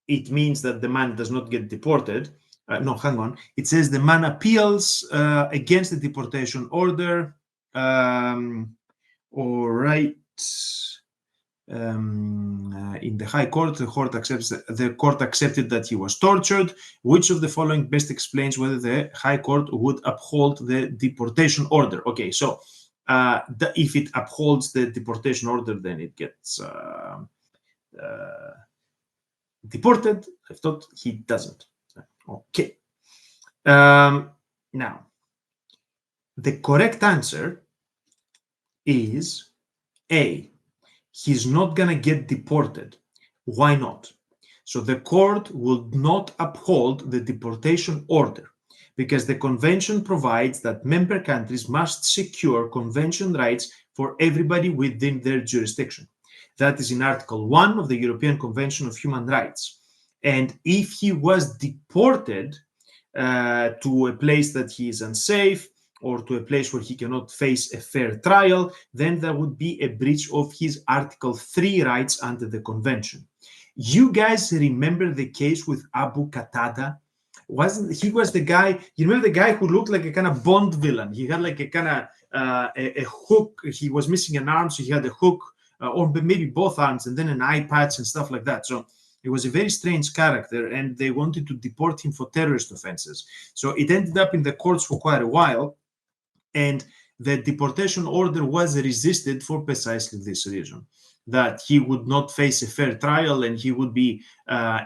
it means that the man does not get deported. No, hang on. It says the man appeals against the deportation order. All right. In the High Court, the court accepted that he was tortured. Which of the following best explains whether the High Court would uphold the deportation order? Okay, so if it upholds the deportation order, then it gets deported. I thought he doesn't. Okay. Now, the correct answer is A. He's not going to get deported. Why not? So the court will not uphold the deportation order because the convention provides that member countries must secure convention rights for everybody within their jurisdiction. That is in Article 1 of the European Convention of Human Rights. And if he was deported to a place that he is unsafe, or to a place where he cannot face a fair trial, then there would be a breach of his Article 3 rights under the convention. You guys remember the case with Abu Qatada? He was the guy, you remember the guy who looked like a kind of Bond villain? He had like a kind of a hook. He was missing an arm, so he had a hook, or maybe both arms, and then an eye patch and stuff like that. So it was a very strange character, and they wanted to deport him for terrorist offenses. So it ended up in the courts for quite a while. And the deportation order was resisted for precisely this reason, that he would not face a fair trial and he would be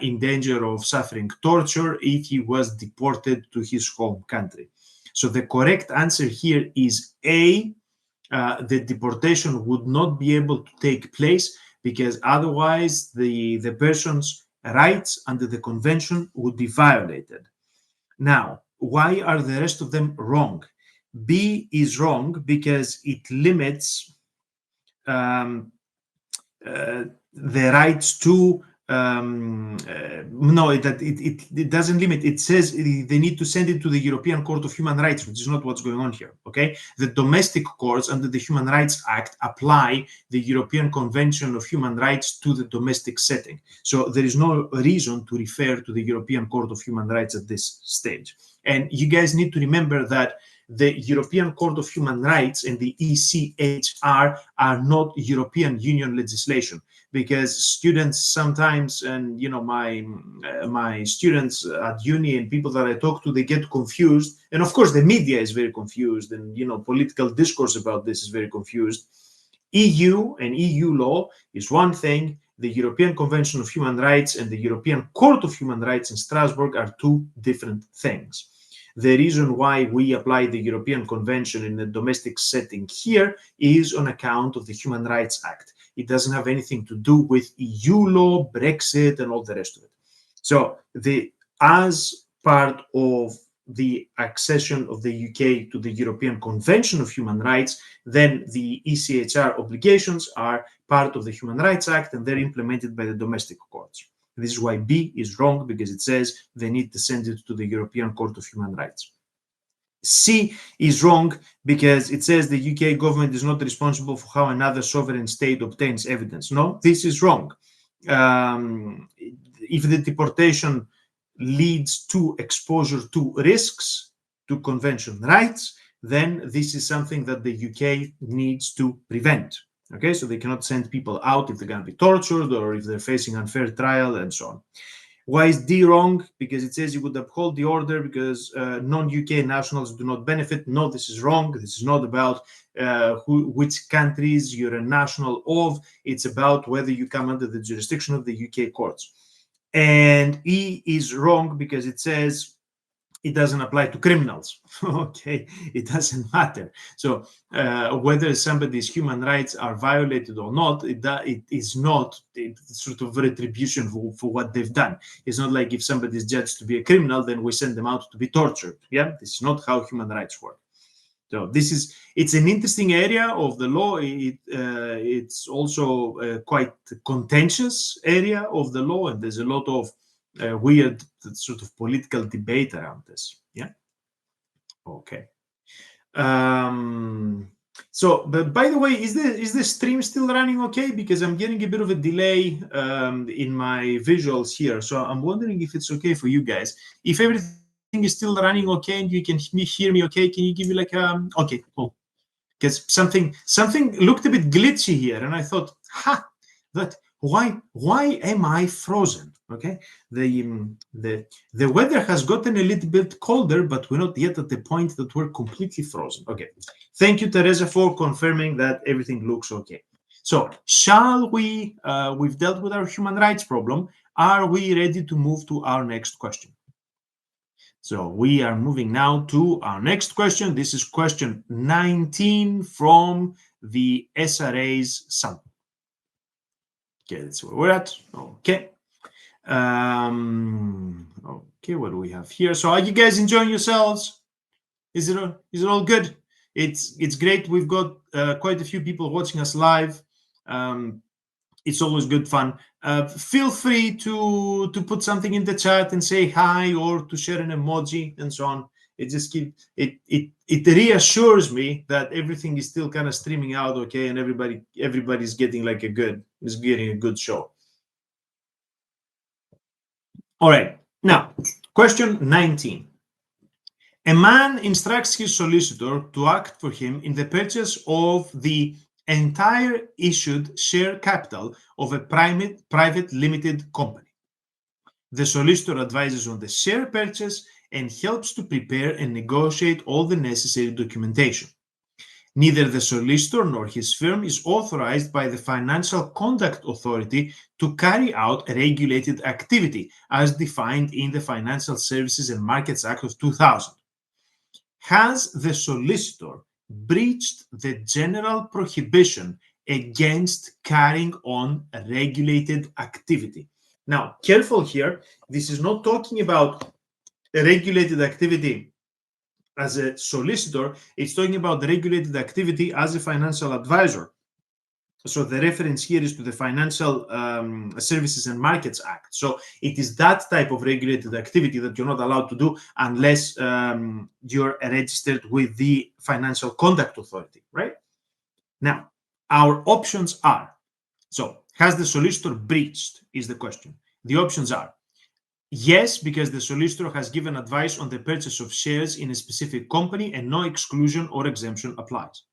in danger of suffering torture if he was deported to his home country. So the correct answer here is A. The deportation would not be able to take place because otherwise the person's rights under the convention would be violated. Now, why are the rest of them wrong? B is wrong because it limits the rights to no, that it doesn't limit. It says they need to send it to the European Court of Human Rights, which is not what's going on here. Okay, the domestic courts under the Human Rights Act apply the European Convention of Human Rights to the domestic setting. So there is no reason to refer to the European Court of Human Rights at this stage. And you guys need to remember that the European Court of Human Rights and the ECHR are not European Union legislation, because students sometimes, and you know, my students at uni and people that I talk to, they get confused, and of course the media is very confused, and you know, political discourse about this is very confused. EU and EU law is one thing. The European Convention of Human Rights and the European Court of Human Rights in Strasbourg are two different things. The reason why we apply the European Convention in a domestic setting here is on account of the Human Rights Act. It doesn't have anything to do with EU law, Brexit, and all the rest of it. So as part of the accession of the UK to the European Convention of Human Rights, then the ECHR obligations are part of the Human Rights Act, and they're implemented by the domestic courts. This is why B is wrong, because it says they need to send it to the European Court of Human Rights. C is wrong because it says the UK government is not responsible for how another sovereign state obtains evidence. No, this is wrong. If the deportation leads to exposure to risks to convention rights, then this is something that the UK needs to prevent. Okay, so they cannot send people out if they're going to be tortured or if they're facing unfair trial and so on. Why is D wrong? Because it says you would uphold the order because non-UK nationals do not benefit. No, this is wrong. This is not about which countries you're a national of. It's about whether you come under the jurisdiction of the UK courts. And E is wrong because it says it doesn't apply to criminals. Okay, it doesn't matter. So whether somebody's human rights are violated or not, it is not sort of retribution for what they've done. It's not like if somebody is judged to be a criminal, then we send them out to be tortured. Yeah, this is not how human rights work. So it's an interesting area of the law. It's also a quite contentious area of the law, and there's a lot of weird sort of political debate around this. Yeah. Okay. So, but by the way, is the stream still running okay? Because I'm getting a bit of a delay in my visuals here. So I'm wondering if it's okay for you guys. If everything is still running okay and you can hear me okay, can you give me like okay, cool. Because something looked a bit glitchy here, and I thought, why am I frozen? Okay, the weather has gotten a little bit colder, but we're not yet at the point that we're completely frozen. Okay, thank you, Teresa, for confirming that everything looks okay. So shall we, we've dealt with our human rights problem. Are we ready to move to our next question? So we are moving now to our next question. This is question 19 from the SRA's sample. Okay, that's where we're at. Okay. Okay, what do we have here? So are you guys enjoying yourselves? Is it all good? It's great. We've got quite a few people watching us live. It's always good fun. Feel free to put something in the chat and say hi, or to share an emoji and so on. It just it reassures me that everything is still kind of streaming out okay, and everybody's getting like a good show. All right, now question 19. A man instructs his solicitor to act for him in the purchase of the entire issued share capital of a private limited company. The solicitor advises on the share purchase and helps to prepare and negotiate all the necessary documentation. Neither the solicitor nor his firm is authorized by the Financial Conduct Authority to carry out a regulated activity as defined in the Financial Services and Markets Act of 2000. Has the solicitor breached the general prohibition against carrying on a regulated activity. Now, careful here. This is not talking about a regulated activity as a solicitor. It's talking about the regulated activity as a financial advisor. So the reference here is to the Financial Services and Markets Act. So it is that type of regulated activity that you're not allowed to do unless you're registered with the Financial Conduct Authority, right? Now, our options are, so has the solicitor breached is the question. The options are, yes, because the solicitor has given advice on the purchase of shares in a specific company and no exclusion or exemption applies.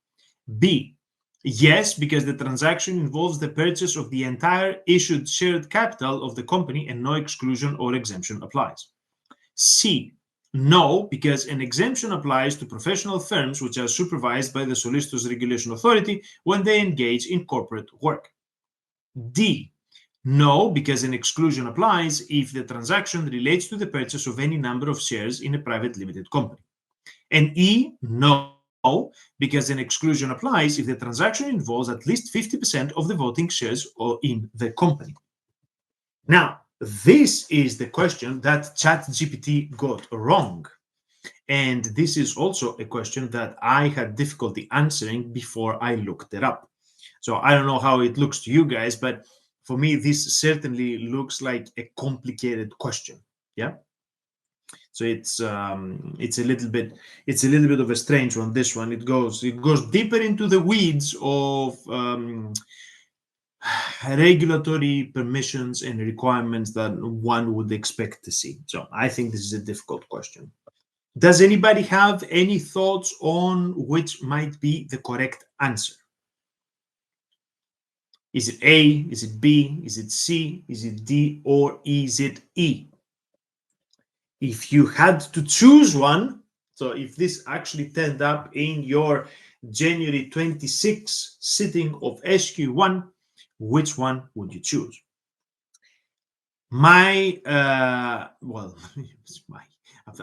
B, yes, because the transaction involves the purchase of the entire issued shared capital of the company and no exclusion or exemption applies. C, no, because an exemption applies to professional firms which are supervised by the Solicitor's Regulation Authority when they engage in corporate work. D, no, because an exclusion applies if the transaction relates to the purchase of any number of shares in a private limited company. And E, no, because an exclusion applies if the transaction involves at least 50% of the voting shares in the company. Now, this is the question that ChatGPT got wrong. And this is also a question that I had difficulty answering before I looked it up. So I don't know how it looks to you guys, but for me, this certainly looks like a complicated question. Yeah. So it's a little bit of a strange one. This one, it goes deeper into the weeds of regulatory permissions and requirements that one would expect to see. So I think this is a difficult question. Does anybody have any thoughts on which might be the correct answer? Is it A? Is it B? Is it C? Is it D? Or is it E? If you had to choose one, so if this actually turned up in your January 26th sitting of SQ1, which one would you choose?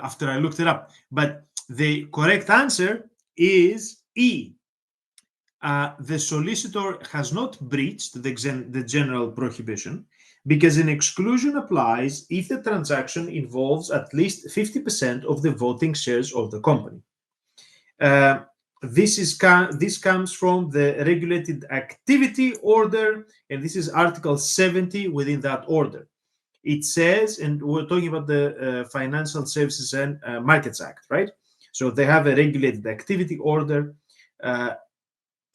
After I looked it up, but the correct answer is E. The solicitor has not breached the general prohibition because an exclusion applies if the transaction involves at least 50% of the voting shares of the company. This comes from the regulated activity order, and this is Article 70 within that order. It says, and we're talking about the Financial Services and Markets Act, right? So they have a regulated activity order.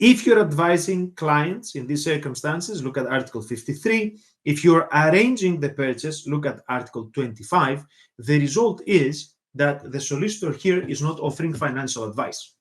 If you're advising clients in these circumstances, look at Article 53. If you're arranging the purchase, look at Article 25. The result is that the solicitor here is not offering financial advice.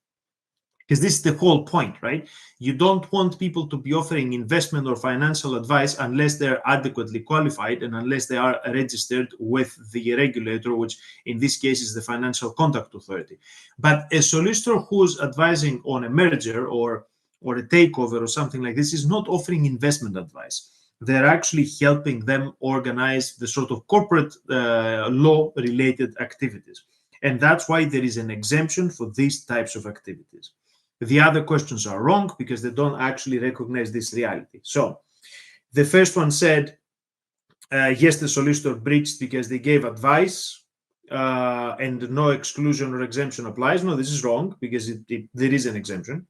Because this is the whole point, right? You don't want people to be offering investment or financial advice unless they're adequately qualified and unless they are registered with the regulator, which in this case is the Financial Conduct Authority. But a solicitor who's advising on a merger or a takeover or something like this is not offering investment advice. They're actually helping them organize the sort of corporate law-related activities. And that's why there is an exemption for these types of activities. The other questions are wrong because they don't actually recognize this reality. So the first one said, yes, the solicitor breached because they gave advice and no exclusion or exemption applies. No, this is wrong because there is an exemption.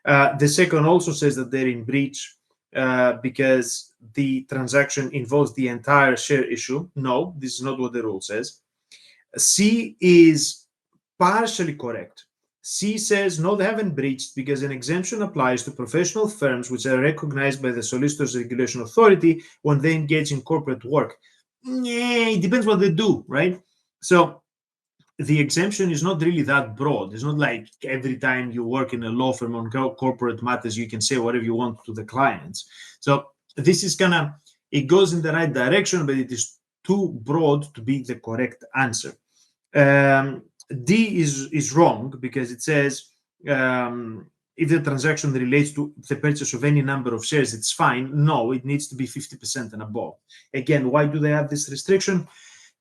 The second also says that they're in breach because the transaction involves the entire share issue. No, this is not what the rule says. C is partially correct. C says, no, they haven't breached because an exemption applies to professional firms which are recognized by the Solicitor's Regulation Authority when they engage in corporate work. It depends what they do, right? So the exemption is not really that broad. It's not like every time you work in a law firm on corporate matters, you can say whatever you want to the clients. So this is it goes in the right direction, but it is too broad to be the correct answer. D is wrong because it says if the transaction relates to the purchase of any number of shares, it's fine. No, it needs to be 50% and above. Again, why do they have this restriction?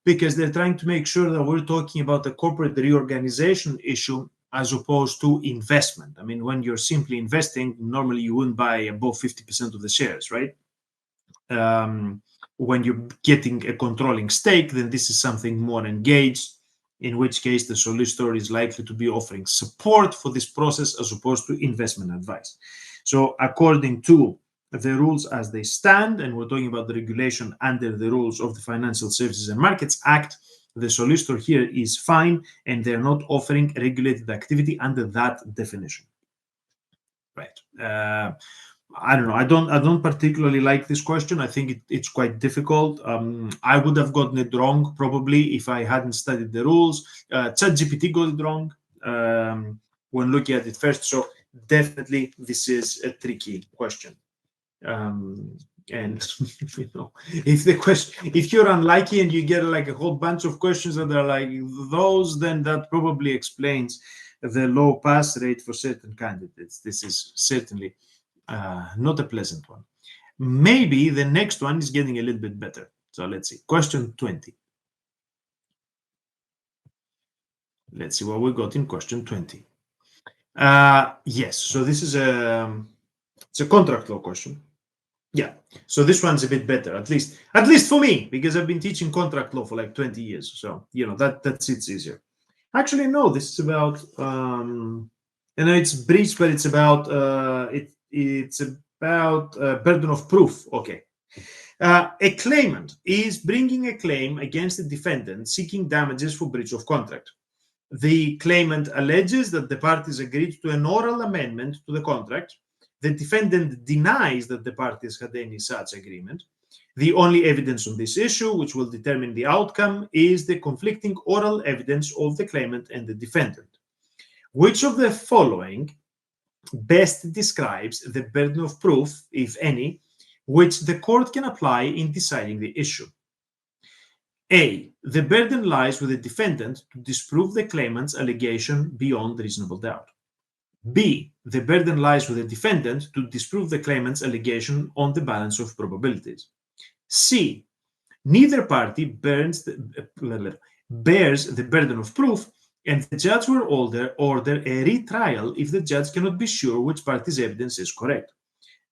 Because they're trying to make sure that we're talking about a corporate reorganization issue as opposed to investment. I mean, when you're simply investing, normally you wouldn't buy above 50% of the shares, right? When you're getting a controlling stake, then this is something more engaged, in which case the solicitor is likely to be offering support for this process as opposed to investment advice. So according to the rules as they stand, and we're talking about the regulation under the rules of the Financial Services and Markets Act, the solicitor here is fine, and they're not offering regulated activity under that definition. Right. I don't know. I don't particularly like this question. I think it's quite difficult. I would have gotten it wrong probably if I hadn't studied the rules. ChatGPT got it wrong when looking at it first. So definitely this is a tricky question. And you know, if you're unlucky and you get like a whole bunch of questions that are like those, then that probably explains the low pass rate for certain candidates. This is certainly not a pleasant one. Maybe the next one is getting a little bit better. So let's see. Question 20. Let's see what we got in question 20. Yes, so this is it's a contract law question. Yeah, so this one's a bit better, at least for me, because I've been teaching contract law for like 20 years. So, you know, that sits easier. Actually, no, this is about, it's breach, but it's about, it's about burden of proof. Okay. A claimant is bringing a claim against the defendant seeking damages for breach of contract. The claimant alleges that the parties agreed to an oral amendment to the contract. The defendant denies that the parties had any such agreement. The only evidence on this issue, which will determine the outcome, is the conflicting oral evidence of the claimant and the defendant. Which of the following best describes the burden of proof, if any, which the court can apply in deciding the issue? A. The burden lies with the defendant to disprove the claimant's allegation beyond reasonable doubt. B. The burden lies with the defendant to disprove the claimant's allegation on the balance of probabilities. C. Neither party bears the burden of proof, and the judge will order a retrial if the judge cannot be sure which party's evidence is correct.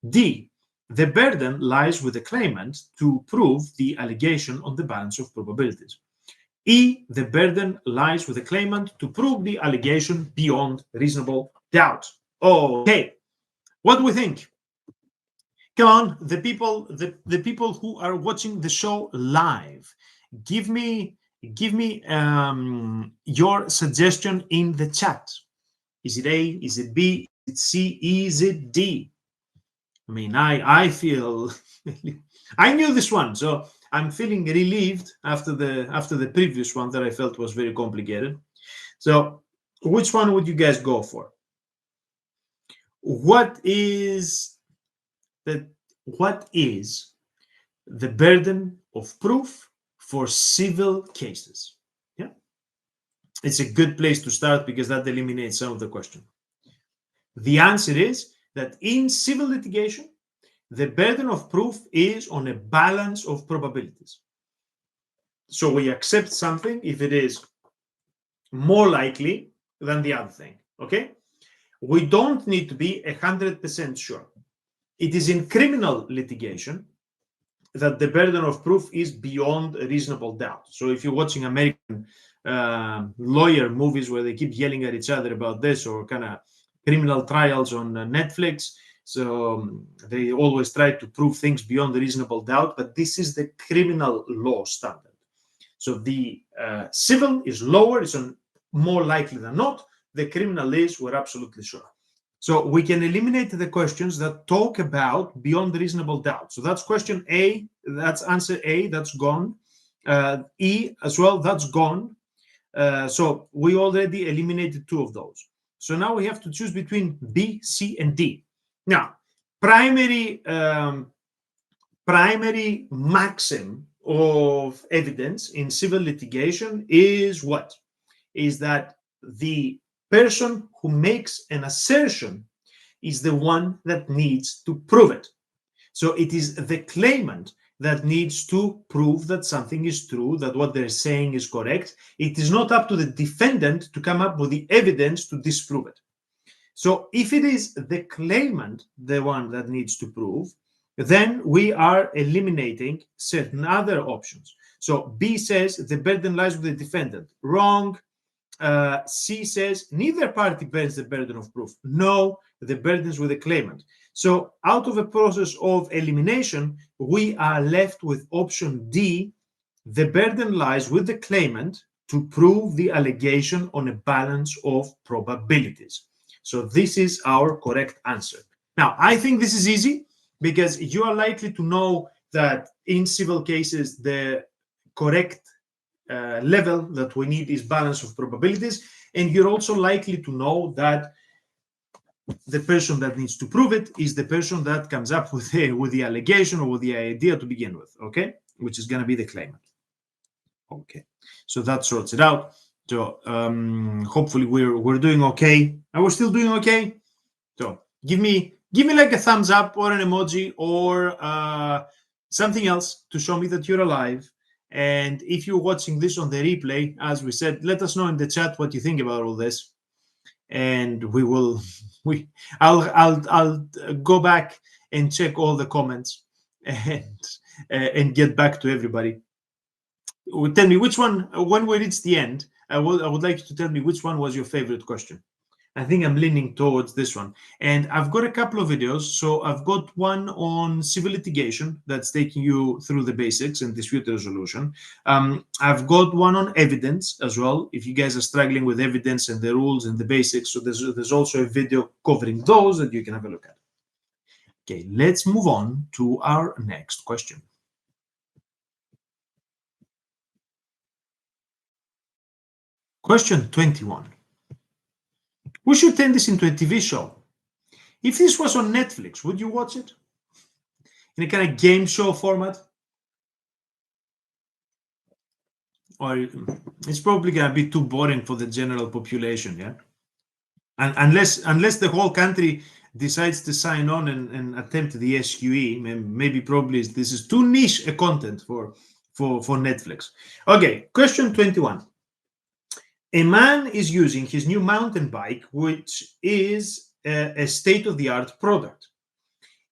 D. The burden lies with the claimant to prove the allegation on the balance of probabilities. E. The burden lies with the claimant to prove the allegation beyond reasonable doubt. Okay, what do we think? Come on, the people who are watching the show live, give me your suggestion in the chat. Is it A? Is it B? Is it C? Is it D? I mean, I feel I knew this one, so I'm feeling relieved after the previous one that I felt was very complicated. So, which one would you guys go for? What is the burden of proof for civil cases? Yeah, it's a good place to start because that eliminates some of the question. The answer is that in civil litigation, the burden of proof is on a balance of probabilities. So we accept something if it is more likely than the other thing. Okay, we don't need to be 100% sure. It is in criminal litigation that the burden of proof is beyond a reasonable doubt. So if you're watching American lawyer movies where they keep yelling at each other about this, or kind of criminal trials on Netflix, so they always try to prove things beyond a reasonable doubt, but this is the criminal law standard. So the civil is lower, it's on more likely than not. The criminal is, we're absolutely sure. So we can eliminate the questions that talk about beyond reasonable doubt. So that's question A, that's answer A, that's gone. E as well, that's gone. So we already eliminated two of those. So now we have to choose between B, C, and D. Now, primary maxim of evidence in civil litigation is what? Is that the person who makes an assertion is the one that needs to prove it. So it is the claimant that needs to prove that something is true, that what they're saying is correct. It is not up to the defendant to come up with the evidence to disprove it. So if it is the claimant, the one that needs to prove, then we are eliminating certain other options. So B says the burden lies with the defendant. Wrong. C says neither party bears the burden of proof. No, the burden is with the claimant. So out of a process of elimination, we are left with option D. The burden lies with the claimant to prove the allegation on a balance of probabilities. So this is our correct answer. Now, I think this is easy because you are likely to know that in civil cases, the correct level that we need is balance of probabilities. And you're also likely to know that the person that needs to prove it is the person that comes up with the allegation or with the idea to begin with, okay? Which is going to be the claimant. Okay, so that sorts it out. So hopefully we're doing okay. And we're still doing okay. So give me like a thumbs up or an emoji or something else to show me that you're alive. And if you're watching this on the replay, as we said, let us know in the chat what you think about all this. And I'll go back and check all the comments and get back to everybody. Tell me which one, when we reach the end, I would like you to tell me which one was your favorite question. I think I'm leaning towards this one. And I've got a couple of videos. So I've got one on civil litigation that's taking you through the basics and dispute resolution. I've got one on evidence as well, if you guys are struggling with evidence and the rules and the basics. So there's also a video covering those that you can have a look at. Okay, let's move on to our next question. Question 21. We should turn this into a TV show. If this was on Netflix, would you watch it? In a kind of game show format? Or it's probably going to be too boring for the general population, yeah? And unless the whole country decides to sign on and attempt the SQE, maybe probably this is too niche a content for Netflix. Okay, question 21. A man is using his new mountain bike, which is a state-of-the-art product.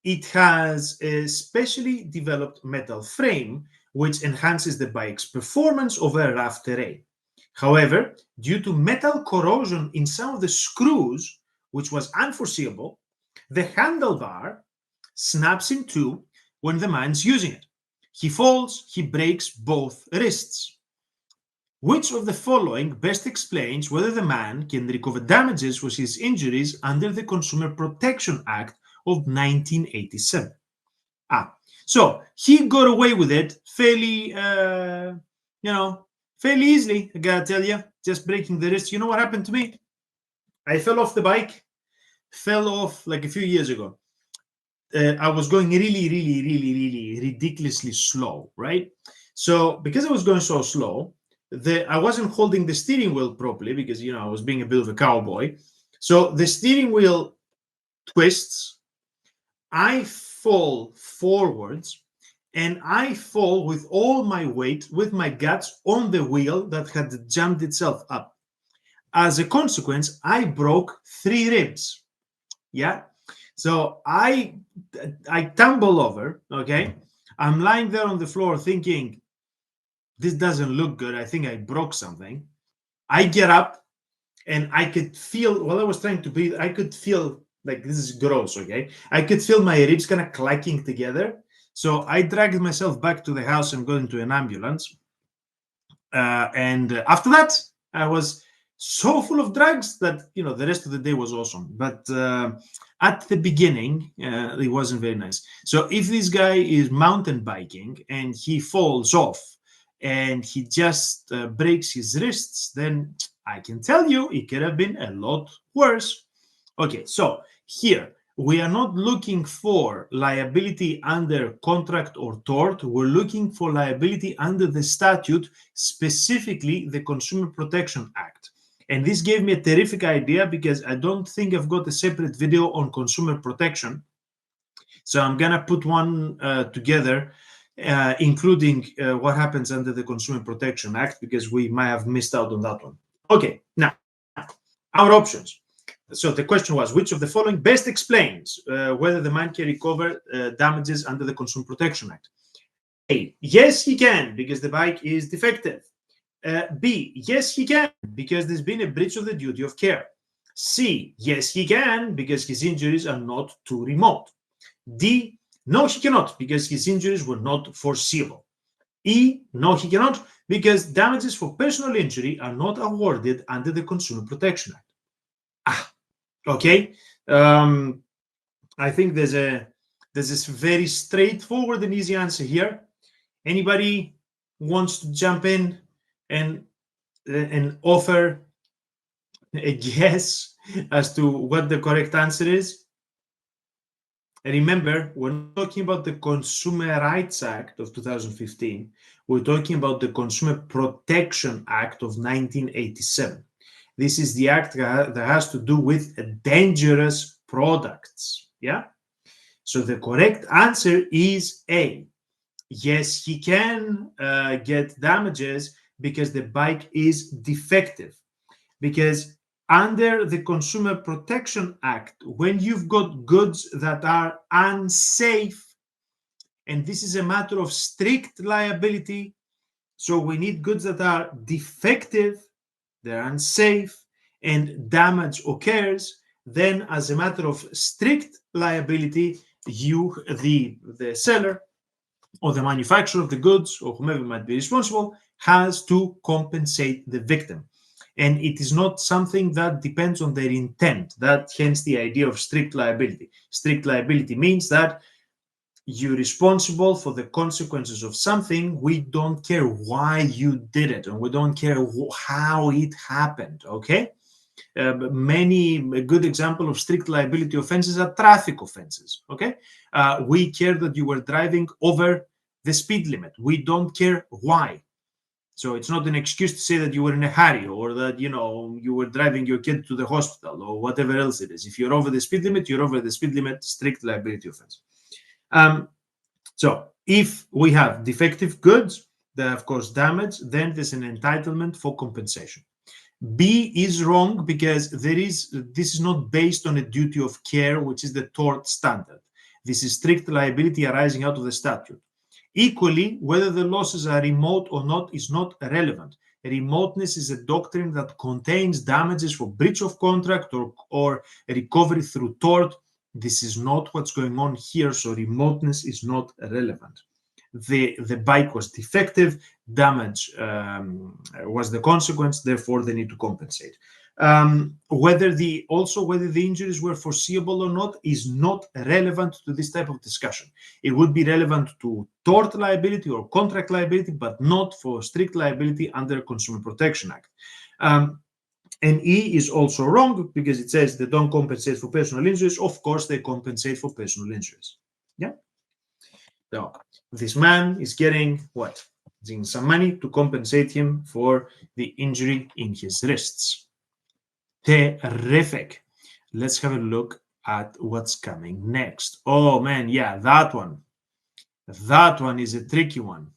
It has a specially developed metal frame, which enhances the bike's performance over rough terrain. However, due to metal corrosion in some of the screws, which was unforeseeable, the handlebar snaps in two when the man's using it. He falls, he breaks both wrists. Which of the following best explains whether the man can recover damages for his injuries under the Consumer Protection Act of 1987? So he got away with it fairly, fairly easily, I gotta tell you, just breaking the wrist. You know what happened to me? I fell off the bike, fell off like a few years ago. I was going really ridiculously slow, right? So because I was going so slow, I wasn't holding the steering wheel properly because, I was being a bit of a cowboy. So the steering wheel twists. I fall forwards and I fall with all my weight, with my guts on the wheel that had jammed itself up. As a consequence, I broke 3 ribs. Yeah. So I tumble over. Okay. I'm lying there on the floor thinking, this doesn't look good. I think I broke something. I get up and I could feel, while I was trying to breathe, I could feel like this is gross, okay? I could feel my ribs kind of clacking together. So I dragged myself back to the house and got into an ambulance. And after that, I was so full of drugs that, the rest of the day was awesome. But at the beginning, it wasn't very nice. So if this guy is mountain biking and he falls off, and he just breaks his wrists, then I can tell you it could have been a lot worse. Okay, so here, we are not looking for liability under contract or tort. We're looking for liability under the statute, specifically the Consumer Protection Act. And this gave me a terrific idea because I don't think I've got a separate video on consumer protection. So I'm going to put one together including what happens under the Consumer Protection Act, because we might have missed out on that one. Okay, now, our options. So the question was, which of the following best explains whether the man can recover damages under the Consumer Protection Act? A, yes, he can, because the bike is defective. B, yes, he can, because there's been a breach of the duty of care. C, yes, he can, because his injuries are not too remote. D, no, he cannot, because his injuries were not foreseeable. E, no, he cannot, because damages for personal injury are not awarded under the Consumer Protection Act. Okay. I think there's this very straightforward and easy answer here. Anybody wants to jump in and offer a guess as to what the correct answer is? And remember, we're not talking about the Consumer Rights Act of 2015. We're talking about the Consumer Protection Act of 1987. This is the act that has to do with dangerous products. Yeah? So the correct answer is A. Yes, he can get damages because the bike is defective. Because under the Consumer Protection Act, when you've got goods that are unsafe, and this is a matter of strict liability, so we need goods that are defective, they're unsafe, and damage occurs, then as a matter of strict liability, you, the seller, or the manufacturer of the goods, or whomever might be responsible, has to compensate the victim. And it is not something that depends on their intent. That hence the idea of strict liability. Strict liability means that you're responsible for the consequences of something. We don't care why you did it, and we don't care how it happened. Okay. A good example of strict liability offenses are traffic offenses. Okay, we care that you were driving over the speed limit. We don't care why. So it's not an excuse to say that you were in a hurry, or that you were driving your kid to the hospital, or whatever else it is. If you're over the speed limit, you're over the speed limit. Strict liability offense. So if we have defective goods that have caused damage, then there's an entitlement for compensation. B is wrong because this is not based on a duty of care, which is the tort standard. This is strict liability arising out of the statute. Equally, whether the losses are remote or not is not relevant. Remoteness is a doctrine that contains damages for breach of contract or recovery through tort. This is not what's going on here, so remoteness is not relevant. The bike was defective, damage was the consequence, therefore they need to compensate. Whether the injuries were foreseeable or not is not relevant to this type of discussion. It would be relevant to tort liability or contract liability, but not for strict liability under Consumer Protection Act. And E is also wrong because it says they don't compensate for personal injuries. Of course, they compensate for personal injuries. Yeah. So this man is getting what? Getting some money to compensate him for the injury in his wrists. Terrific. Let's have a look at what's coming next. Oh man, yeah, that one. That one is a tricky one.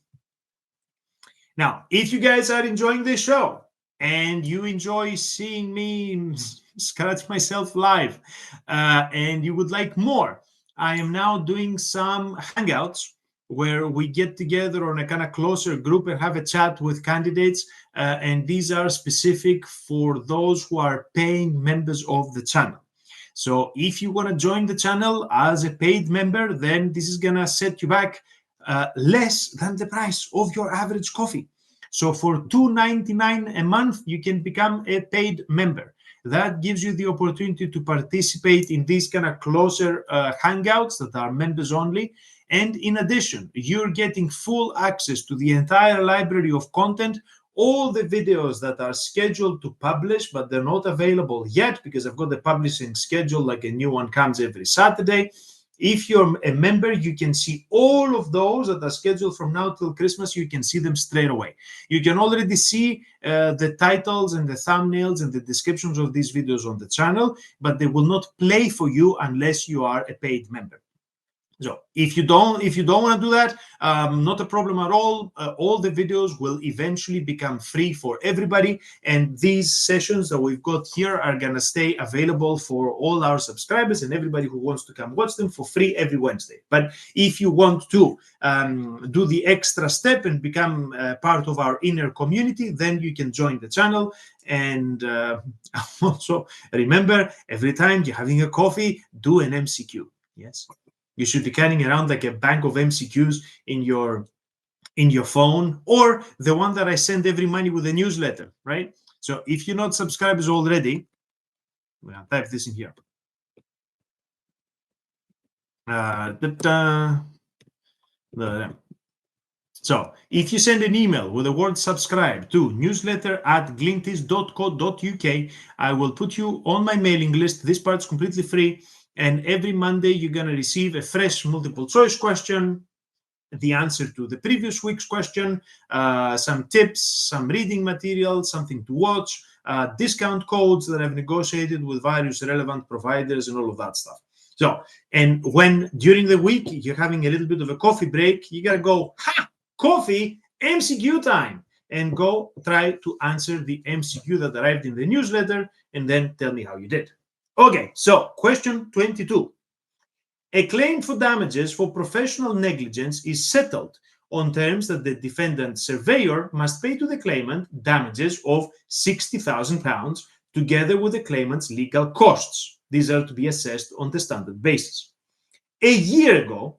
Now, if you guys are enjoying this show and you enjoy seeing me scratch myself live and you would like more, I am now doing some hangouts where we get together on a kind of closer group and have a chat with candidates. And these are specific for those who are paying members of the channel. So if you want to join the channel as a paid member, then this is going to set you back less than the price of your average coffee. So for $2.99 a month, you can become a paid member. That gives you the opportunity to participate in these kind of closer hangouts that are members only. And in addition, you're getting full access to the entire library of content, all the videos that are scheduled to publish, but they're not available yet because I've got the publishing schedule, like a new one comes every Saturday. If you're a member, you can see all of those that are scheduled from now till Christmas. You can see them straight away. You can already see the titles and the thumbnails and the descriptions of these videos on the channel, but they will not play for you unless you are a paid member. So if you don't want to do that, not a problem at all. All the videos will eventually become free for everybody, and these sessions that we've got here are gonna stay available for all our subscribers and everybody who wants to come watch them for free every Wednesday. But if you want to do the extra step and become part of our inner community, then you can join the channel. And also remember, every time you're having a coffee, do an MCQ. Yes. You should be carrying around like a bank of MCQs in your phone, or the one that I send every Monday with a newsletter, right? So if you're not subscribers already, well, type this in here. So if you send an email with the word subscribe to newsletter@glintis.co.uk, I will put you on my mailing list. This part's completely free. And every Monday, you're going to receive a fresh multiple choice question, the answer to the previous week's question, some tips, some reading material, something to watch, discount codes that I've negotiated with various relevant providers and all of that stuff. So, and when during the week you're having a little bit of a coffee break, you got to go, coffee, MCQ time, and go try to answer the MCQ that arrived in the newsletter, and then tell me how you did. Okay, so question 22. A claim for damages for professional negligence is settled on terms that the defendant surveyor must pay to the claimant damages of £60,000 together with the claimant's legal costs. These are to be assessed on the standard basis. A year ago,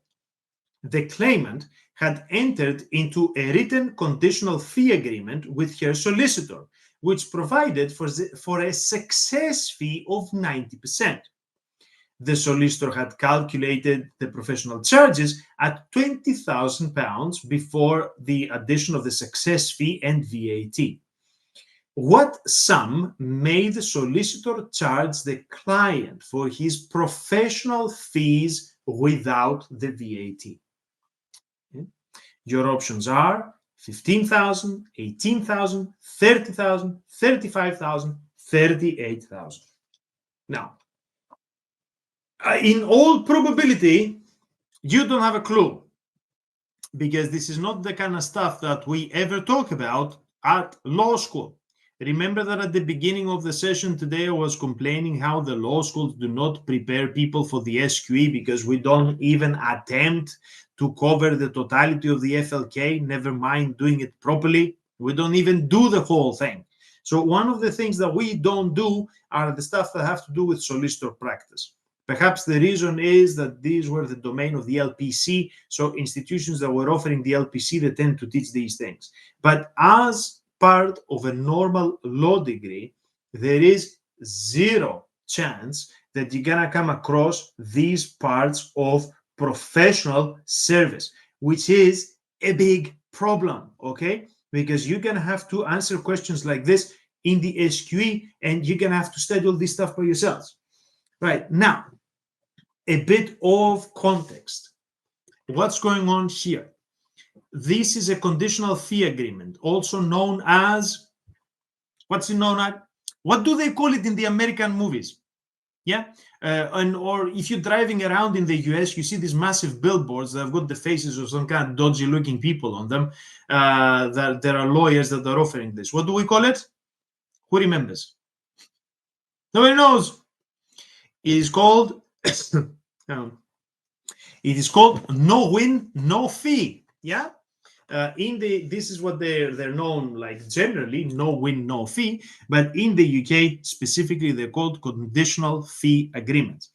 the claimant had entered into a written conditional fee agreement with her solicitor, which provided for a success fee of 90%. The solicitor had calculated the professional charges at £20,000 before the addition of the success fee and VAT. What sum may the solicitor charge the client for his professional fees without the VAT? Your options are 15,000, 18,000, 30,000, 35,000, 38,000. Now, in all probability, you don't have a clue, because this is not the kind of stuff that we ever talk about at law school. Remember that at the beginning of the session today, I was complaining how the law schools do not prepare people for the SQE because we don't even attempt to cover the totality of the FLK, never mind doing it properly. We don't even do the whole thing. So one of the things that we don't do are the stuff that have to do with solicitor practice. Perhaps the reason is that these were the domain of the LPC, so institutions that were offering the LPC, they tend to teach these things. But as part of a normal law degree, there is zero chance that you're gonna come across these parts of professional service, which is a big problem, okay? Because you're gonna have to answer questions like this in the SQE, and you're gonna have to study all this stuff by yourselves. Right, now, a bit of context. What's going on here? This is a conditional fee agreement, also known as, what's it known as? What do they call it in the American movies? Yeah, or if you're driving around in the US, you see these massive billboards that have got the faces of some kind of dodgy looking people on them. That there are lawyers that are offering this. What do we call it? Who remembers? Nobody knows. It is called no win, no fee. Yeah. This is what they're known like generally, no win, no fee. But in the UK specifically, they're called conditional fee agreements.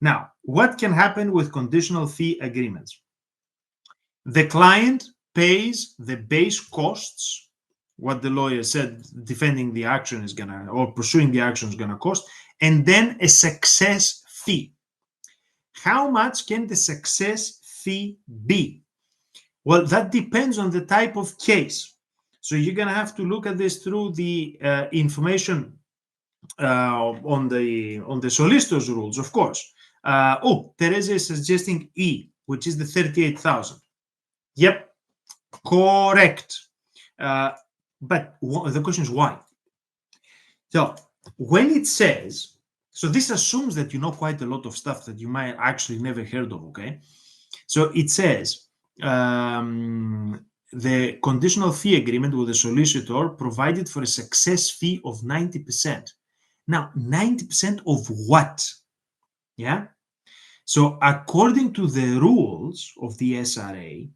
Now, what can happen with conditional fee agreements? The client pays the base costs, what the lawyer said defending the action is gonna, or pursuing the action is gonna cost, and then a success fee. How much can the success fee be? Well, that depends on the type of case. So you're going to have to look at this through the information on the solicitor's rules, of course. Teresa is suggesting E, which is the 38,000. Yep, correct. But the question is why? So when it says, so this assumes that you know quite a lot of stuff that you might actually never heard of, okay? So it says the conditional fee agreement with the solicitor provided for a success fee of 90%. Now, 90% of what? Yeah. So according to the rules of the SRA,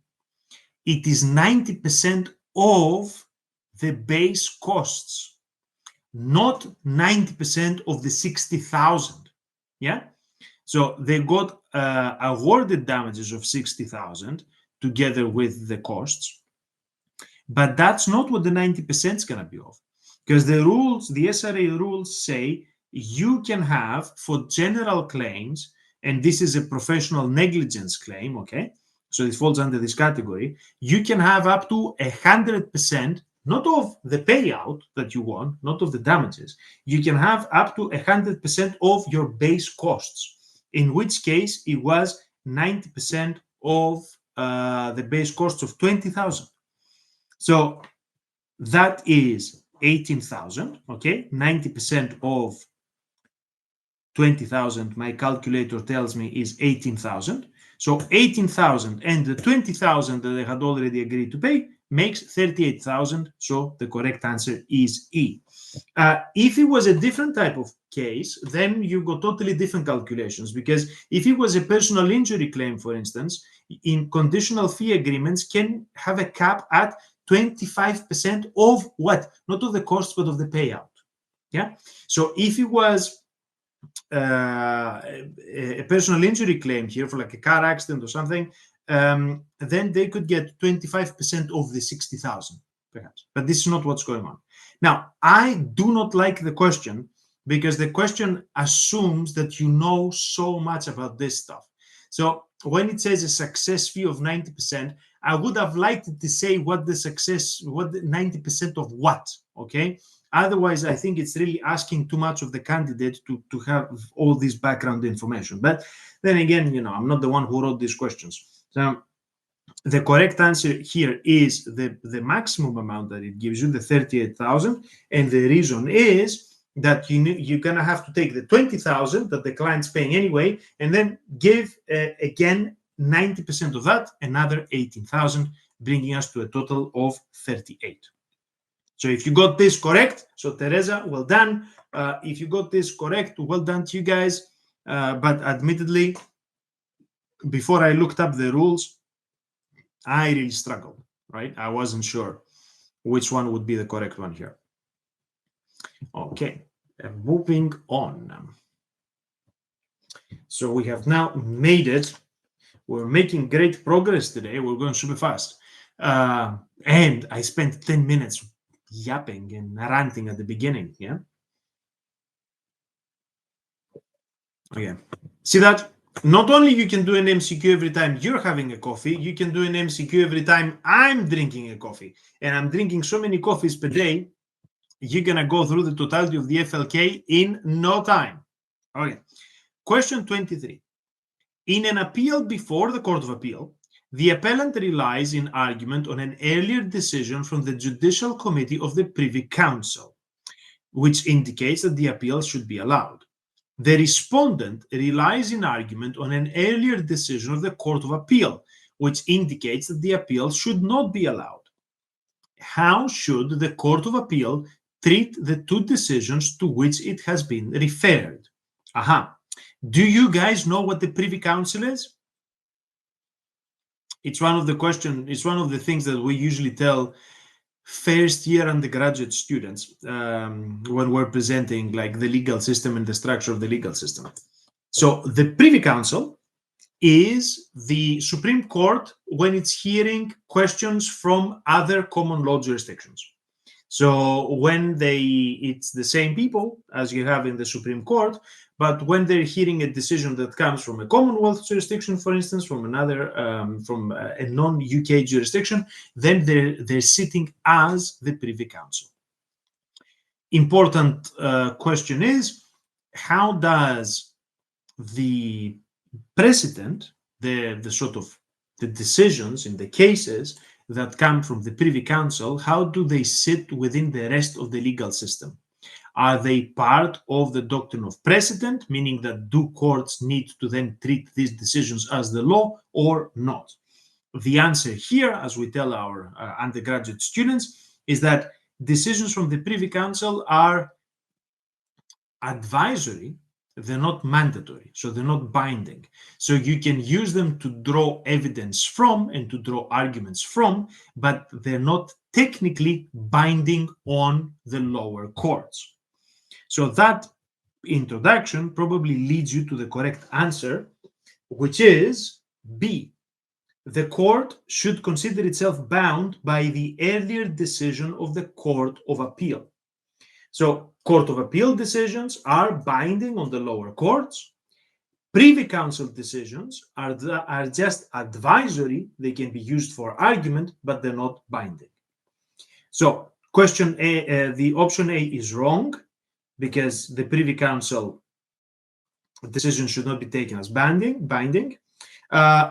it is 90% of the base costs, not 90% of the 60,000. Yeah. So they got awarded damages of 60,000 together with the costs, but that's not what the 90% is going to be of, because the rules, the SRA rules say you can have for general claims, and this is a professional negligence claim, okay? So it falls under this category. You can have up to 100%, not of the payout that you want, not of the damages. You can have up to 100% of your base costs, in which case it was 90% of the base costs of 20,000. So that is 18,000, okay? 90% of 20,000, my calculator tells me, is 18,000. So 18,000 and the 20,000 that they had already agreed to pay makes 38,000. So the correct answer is E. If it was a different type of case, then you got totally different calculations, because if it was a personal injury claim, for instance, in conditional fee agreements can have a cap at 25% of what? Not of the cost, but of the payout. Yeah. So if it was a personal injury claim here for like a car accident or something, then they could get 25% of the 60,000 perhaps. But this is not what's going on. Now, I do not like the question, because the question assumes that you know so much about this stuff. So when it says a success fee of 90%, I would have liked it to say what the 90% of what, okay? Otherwise, I think it's really asking too much of the candidate to have all this background information. But then again, you know, I'm not the one who wrote these questions. So the correct answer here is the maximum amount that it gives you, the 38,000. And the reason is that you're going to have to take the 20,000 that the client's paying anyway, and then give, again, 90% of that, another 18,000, bringing us to a total of 38. So if you got this correct, so Teresa, well done. If you got this correct, well done to you guys. But admittedly, before I looked up the rules, I really struggled, right? I wasn't sure which one would be the correct one here. Okay, moving on. So we have now made it. We're making great progress today. We're going super fast. And I spent 10 minutes yapping and ranting at the beginning, yeah? Okay. See that? Not only you can do an MCQ every time you're having a coffee, you can do an MCQ every time I'm drinking a coffee. And I'm drinking so many coffees per day, you're going to go through the totality of the FLK in no time. Okay. Question 23. In an appeal before the Court of Appeal, the appellant relies in argument on an earlier decision from the Judicial Committee of the Privy Council, which indicates that the appeal should be allowed. The respondent relies in argument on an earlier decision of the Court of Appeal, which indicates that the appeal should not be allowed. How should the Court of Appeal treat the two decisions to which it has been referred? Do you guys know what the Privy Council is? It's one of the questions, it's one of the things that we usually tell first year undergraduate students when we're presenting like the legal system and the structure of the legal system. So the Privy Council is the Supreme Court when it's hearing questions from other common law jurisdictions. So when it's the same people as you have in the Supreme Court, but when they're hearing a decision that comes from a Commonwealth jurisdiction, for instance, from another, from a non-UK jurisdiction, then they're sitting as the Privy Council. Important question is, how does the precedent, the sort of the decisions in the cases that come from the Privy Council, how do they sit within the rest of the legal system? Are they part of the doctrine of precedent, meaning that do courts need to then treat these decisions as the law or not? The answer here, as we tell our undergraduate students, is that decisions from the Privy Council are advisory. They're not mandatory, so they're not binding. So you can use them to draw evidence from and to draw arguments from, but they're not technically binding on the lower courts. So that introduction probably leads you to the correct answer, which is B. The court should consider itself bound by the earlier decision of the Court of Appeal. So Court of Appeal decisions are binding on the lower courts. Privy Council decisions are just advisory. They can be used for argument, but they're not binding. So question A, the option A is wrong, because the Privy Council decision should not be taken as binding.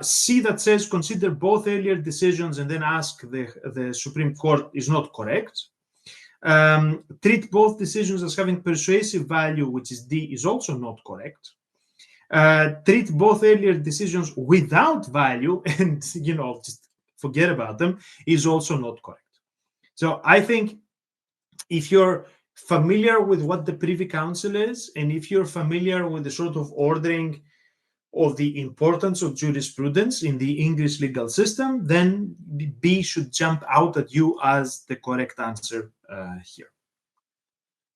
C that says consider both earlier decisions and then ask the Supreme Court is not correct. Treat both decisions as having persuasive value, which is D, is also not correct. Treat both earlier decisions without value and just forget about them is also not correct. So I think if you're familiar with what the Privy Council is, and if you're familiar with the sort of ordering of the importance of jurisprudence in the English legal system, then B should jump out at you as the correct answer here.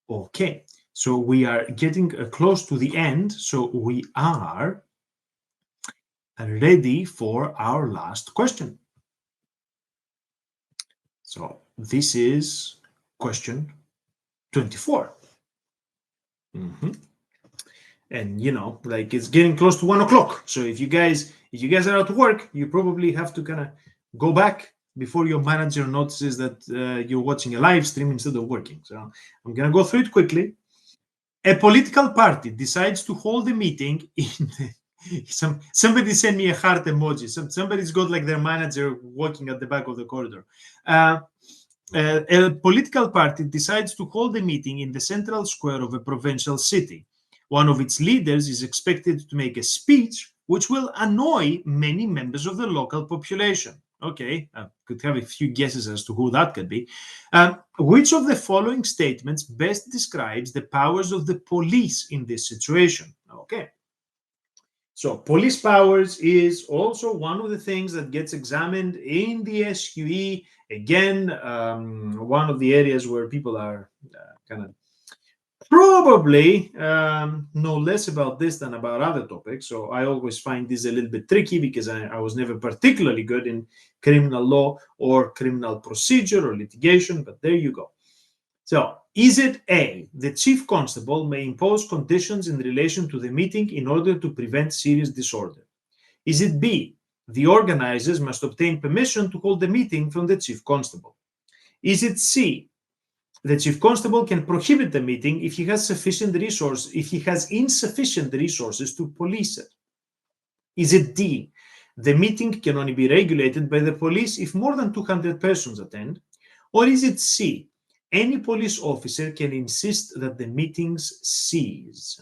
Okay, so we are getting close to the end, so we are ready for our last question. So this is question 24. And like it's getting close to 1 o'clock. So if you guys are at work, you probably have to kind of go back before your manager notices that you're watching a live stream instead of working. So I'm gonna go through it quickly. A political party decides to hold a meeting in somebody sent me a heart emoji. Somebody's got like their manager walking at the back of the corridor. A political party decides to hold a meeting in the central square of a provincial city. One of its leaders is expected to make a speech which will annoy many members of the local population. Okay, I could have a few guesses as to who that could be. Which of the following statements best describes the powers of the police in this situation? Okay. So police powers is also one of the things that gets examined in the SQE. Again, one of the areas where people are kind of probably know less about this than about other topics. So I always find this a little bit tricky because I was never particularly good in criminal law or criminal procedure or litigation, but there you go. So is it A, the chief constable may impose conditions in relation to the meeting in order to prevent serious disorder? Is it B, the organizers must obtain permission to hold the meeting from the chief constable? Is it C, the chief constable can prohibit the meeting if he has insufficient resources to police it? Is it D, the meeting can only be regulated by the police if more than 200 persons attend? Or is it C, any police officer can insist that the meetings cease?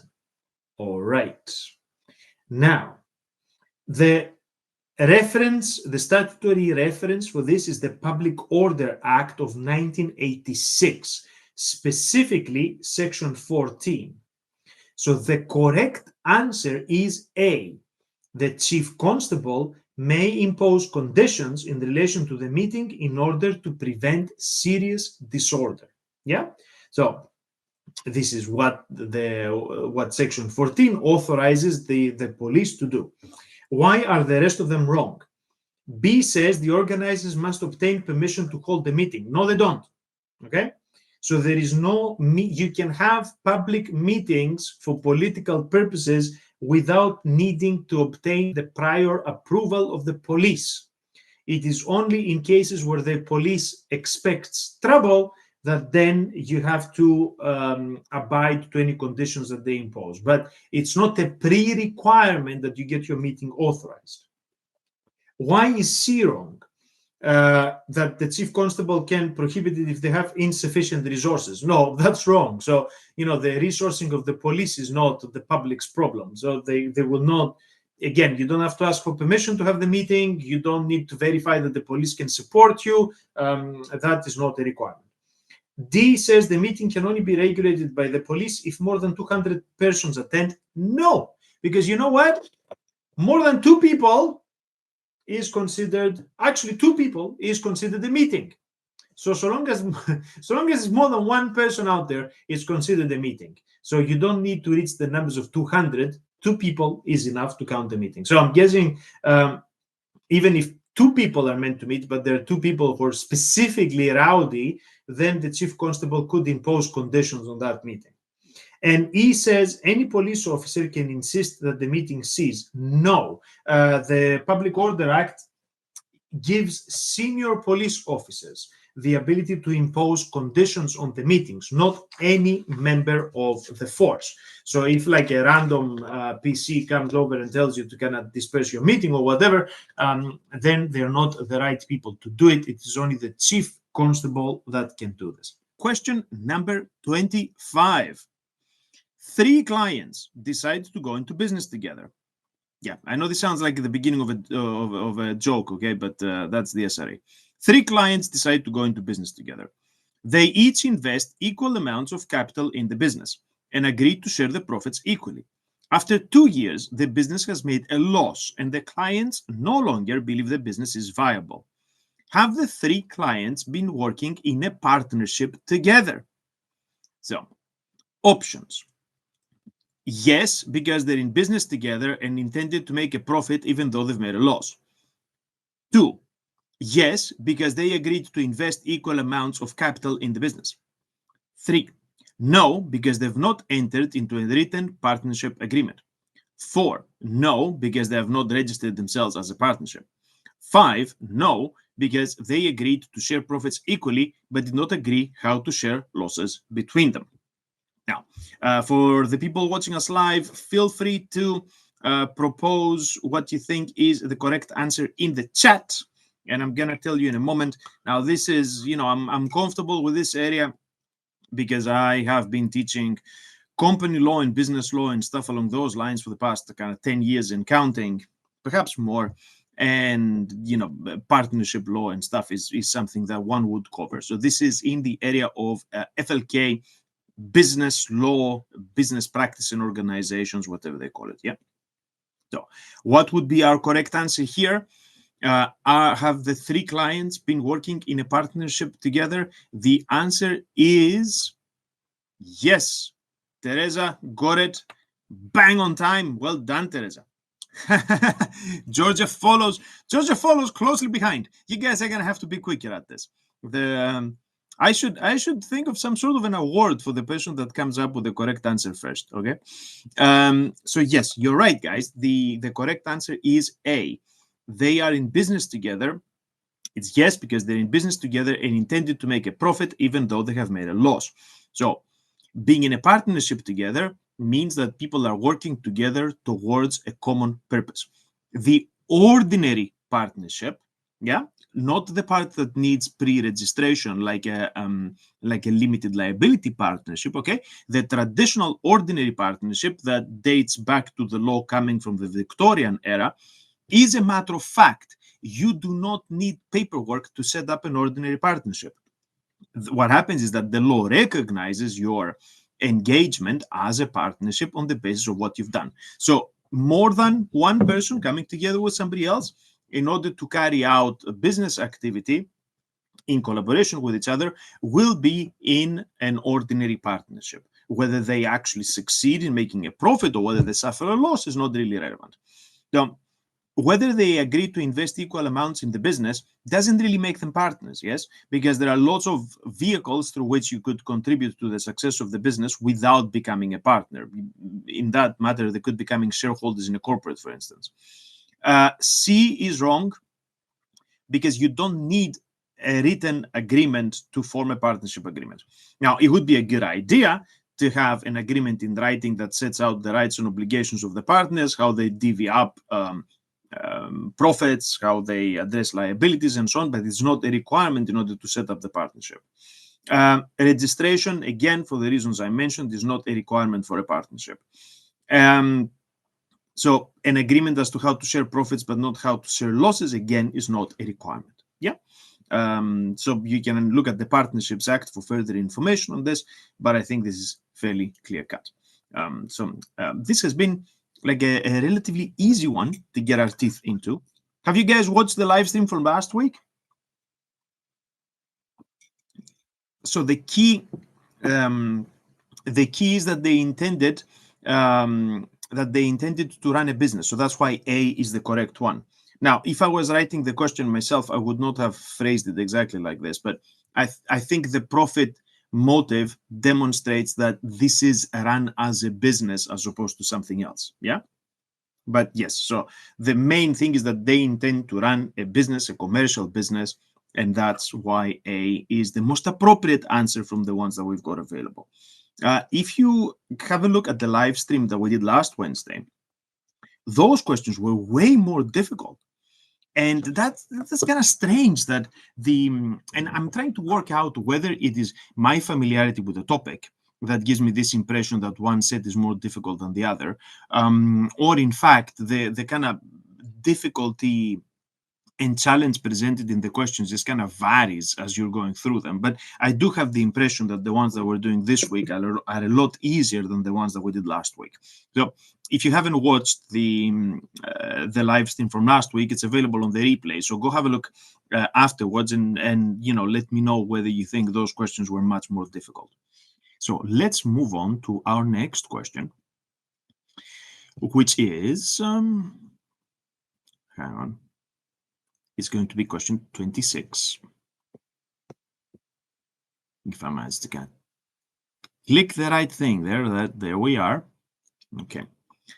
All right. Now, the statutory reference for this is the Public Order Act of 1986, specifically Section 14. So the correct answer is A. The chief constable may impose conditions in relation to the meeting in order to prevent serious disorder. Yeah. So this is what Section 14 authorizes the police to do. Why are the rest of them wrong? B says the organizers must obtain permission to hold the meeting. No, they don't. Okay? So there is you can have public meetings for political purposes without needing to obtain the prior approval of the police. It is only in cases where the police expects trouble that then you have to abide to any conditions that they impose. But it's not a pre-requirement that you get your meeting authorized. Why is C wrong? that the chief constable can prohibit it if they have insufficient resources. No, that's wrong. So, the resourcing of the police is not the public's problem. So they will not, again, you don't have to ask for permission to have the meeting. You don't need to verify that the police can support you. That is not a requirement. D says the meeting can only be regulated by the police if more than 200 persons attend. No, because you know what? More than two people is considered, actually 2 people is considered a meeting. So long as it's more than 1 person out there, it's considered a meeting. So you don't need to reach the numbers of 200. 2 people is enough to count a meeting. So I'm guessing even if 2 people are meant to meet, but there are 2 people who are specifically rowdy, then the chief constable could impose conditions on that meeting. And E says any police officer can insist that the meeting cease. No, the Public Order Act gives senior police officers the ability to impose conditions on the meetings, not any member of the force. So if like a random PC comes over and tells you to kind of disperse your meeting or whatever, then they're not the right people to do it. It is only the chief constable that can do this. Question number 25. 3 clients decide to go into business together. Yeah, I know this sounds like the beginning of a joke, okay, but that's the SRA. 3 clients decide to go into business together. They each invest equal amounts of capital in the business and agree to share the profits equally. After 2 years, the business has made a loss and the clients no longer believe the business is viable. Have the 3 clients been working in a partnership together? So, options. Yes, because they're in business together and intended to make a profit even though they've made a loss. 2, yes, because they agreed to invest equal amounts of capital in the business. 3, no, because they've not entered into a written partnership agreement. 4, no, because they have not registered themselves as a partnership. 5, no, because they agreed to share profits equally but did not agree how to share losses between them. Now, for the people watching us live, feel free to propose what you think is the correct answer in the chat, and I'm gonna tell you in a moment. Now, this is, I'm comfortable with this area because I have been teaching company law and business law and stuff along those lines for the past kind of 10 years and counting, perhaps more. And partnership law and stuff is something that one would cover. So this is in the area of FLK, business law, business practice and organizations, whatever they call it. Yeah. So what would be our correct answer here? Have the 3 clients been working in a partnership together? The answer is yes. Teresa got it bang on time. Well done, Teresa. Georgia follows closely behind. You guys are gonna have to be quicker at this. I should think of some sort of an award for the person that comes up with the correct answer first. Okay. So yes, you're right, guys. The correct answer is A. They are in business together. It's yes, because they're in business together and intended to make a profit even though they have made a loss. So being in a partnership together means that people are working together towards a common purpose. The ordinary partnership, yeah, not the part that needs pre-registration like a limited liability partnership, okay? The traditional ordinary partnership that dates back to the law coming from the Victorian era is a matter of fact. You do not need paperwork to set up an ordinary partnership. What happens is that the law recognizes your engagement as a partnership on the basis of what you've done. So more than one person coming together with somebody else in order to carry out a business activity in collaboration with each other will be in an ordinary partnership. Whether they actually succeed in making a profit or whether they suffer a loss is not really relevant. Now, whether they agree to invest equal amounts in the business doesn't really make them partners, yes? Because there are lots of vehicles through which you could contribute to the success of the business without becoming a partner. In that matter, they could be becoming shareholders in a corporate, for instance. C is wrong because you don't need a written agreement to form a partnership agreement. Now, it would be a good idea to have an agreement in writing that sets out the rights and obligations of the partners, how they divvy up profits, how they address liabilities, and so on, but it's not a requirement in order to set up the partnership. Registration, again, for the reasons I mentioned, is not a requirement for a partnership. So an agreement as to how to share profits but not how to share losses, again, is not a requirement. Yeah. So you can look at the Partnerships Act for further information on this, but I think this is fairly clear cut. This has been like a relatively easy one to get our teeth into. Have you guys watched the live stream from last week? So the key is that they intended to run a business. So that's why A is the correct one. Now, if I was writing the question myself, I would not have phrased it exactly like this, but I think the profit motive demonstrates that this is run as a business as opposed to something else. Yeah. But yes, so the main thing is that they intend to run a business, a commercial business, and that's why A is the most appropriate answer from the ones that we've got available. If you have a look at the live stream that we did last Wednesday, those questions were way more difficult. And that's kind of strange that and I'm trying to work out whether it is my familiarity with the topic that gives me this impression that one set is more difficult than the other, or in fact, the kind of difficulty and challenge presented in the questions just kind of varies as you're going through them. But I do have the impression that the ones that we're doing this week are a lot easier than the ones that we did last week. So if you haven't watched the live stream from last week, it's available on the replay. So go have a look afterwards and let me know whether you think those questions were much more difficult. So let's move on to our next question, which is hang on. It's going to be question 26. If I manage to click the right thing there we are. Okay.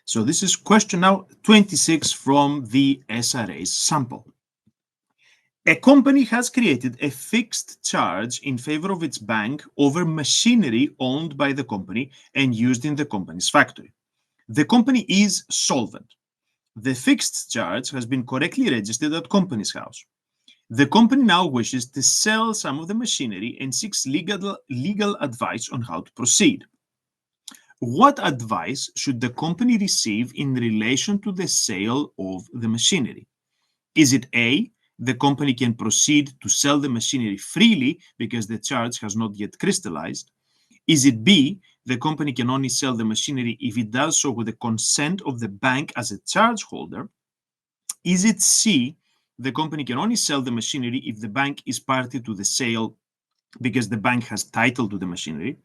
So this is question now 26 from the SRA's sample. A company has created a fixed charge in favor of its bank over machinery owned by the company and used in the company's factory. The company is solvent. The fixed charge has been correctly registered at Companies House. The company now wishes to sell some of the machinery and seeks legal advice on how to proceed. What advice should the company receive in relation to the sale of the machinery? Is it A, the company can proceed to sell the machinery freely because the charge has not yet crystallized? Is it B, the company can only sell the machinery if it does so with the consent of the bank as a charge holder? Is it C, the company can only sell the machinery if the bank is party to the sale because the bank has title to the machinery?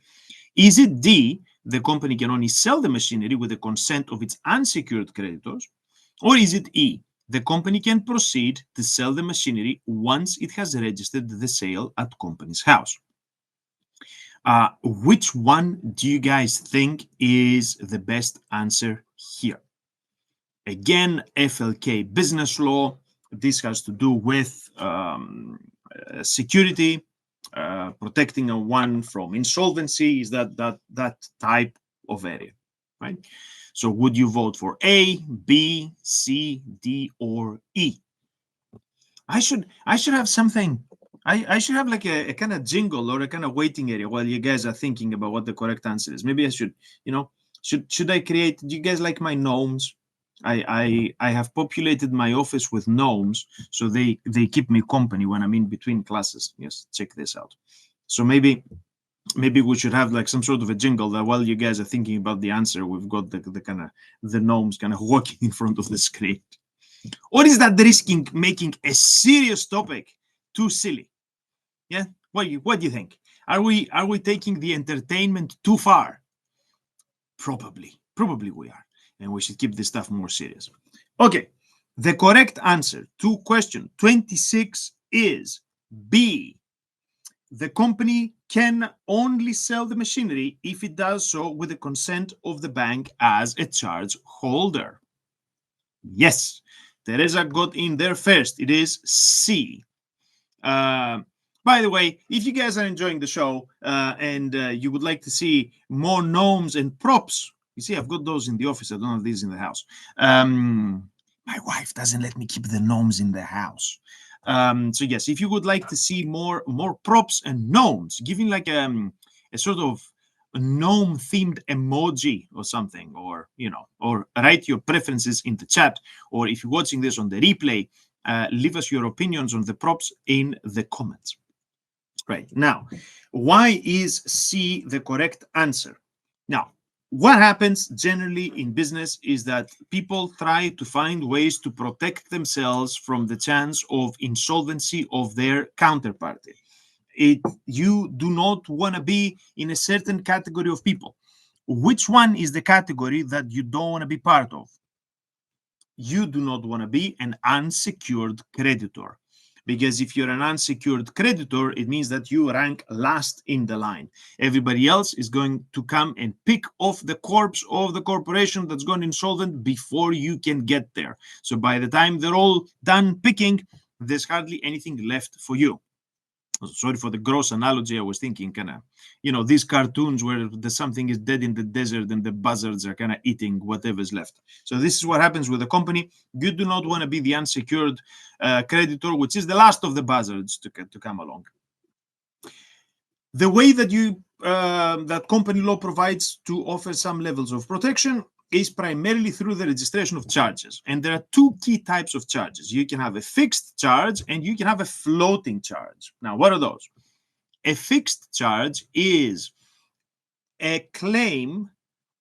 Is it D, the company can only sell the machinery with the consent of its unsecured creditors? Or is it E, the company can proceed to sell the machinery once it has registered the sale at Companies House? Which one do you guys think is the best answer here? Again, FLK business law. This has to do with security, protecting one from insolvency. Is that type of area, right? So would you vote for A, B, C, D, or E? I should have something. I should have like a kind of jingle or a kind of waiting area while you guys are thinking about what the correct answer is. Maybe I should, should I create? Do you guys like my gnomes? I have populated my office with gnomes, so they keep me company when I'm in between classes. Yes, check this out. So maybe we should have like some sort of a jingle that while you guys are thinking about the answer, we've got the kind of the gnomes kind of walking in front of the screen. Or is that risking making a serious topic too silly? Yeah, what do you think? Are we taking the entertainment too far? Probably we are, and we should keep this stuff more serious. Okay, the correct answer to question 26 is B. The company can only sell the machinery if it does so with the consent of the bank as a charge holder. Yes, Teresa got in there first. It is C. By the way, if you guys are enjoying the show and you would like to see more gnomes and props, you see, I've got those in the office. I don't have these in the house. My wife doesn't let me keep the gnomes in the house. So yes, if you would like to see more props and gnomes, giving like a sort of gnome themed emoji or something, or or write your preferences in the chat, or if you're watching this on the replay, leave us your opinions on the props in the comments. Right, now, why is C the correct answer? Now, what happens generally in business is that people try to find ways to protect themselves from the chance of insolvency of their counterparty. You do not want to be in a certain category of people. Which one is the category that you don't want to be part of? You do not want to be an unsecured creditor. Because if you're an unsecured creditor, it means that you rank last in the line. Everybody else is going to come and pick off the corpse of the corporation that's gone insolvent before you can get there. So by the time they're all done picking, there's hardly anything left for you. Sorry for the gross analogy. I was thinking kind of, these cartoons where something is dead in the desert and the buzzards are kind of eating whatever's left. So this is what happens with a company. You do not want to be the unsecured creditor, which is the last of the buzzards to come along. The way that that company law provides to offer some levels of protection is primarily through the registration of charges. And there are two key types of charges. You can have a fixed charge and you can have a floating charge. Now, what are those? A fixed charge is a claim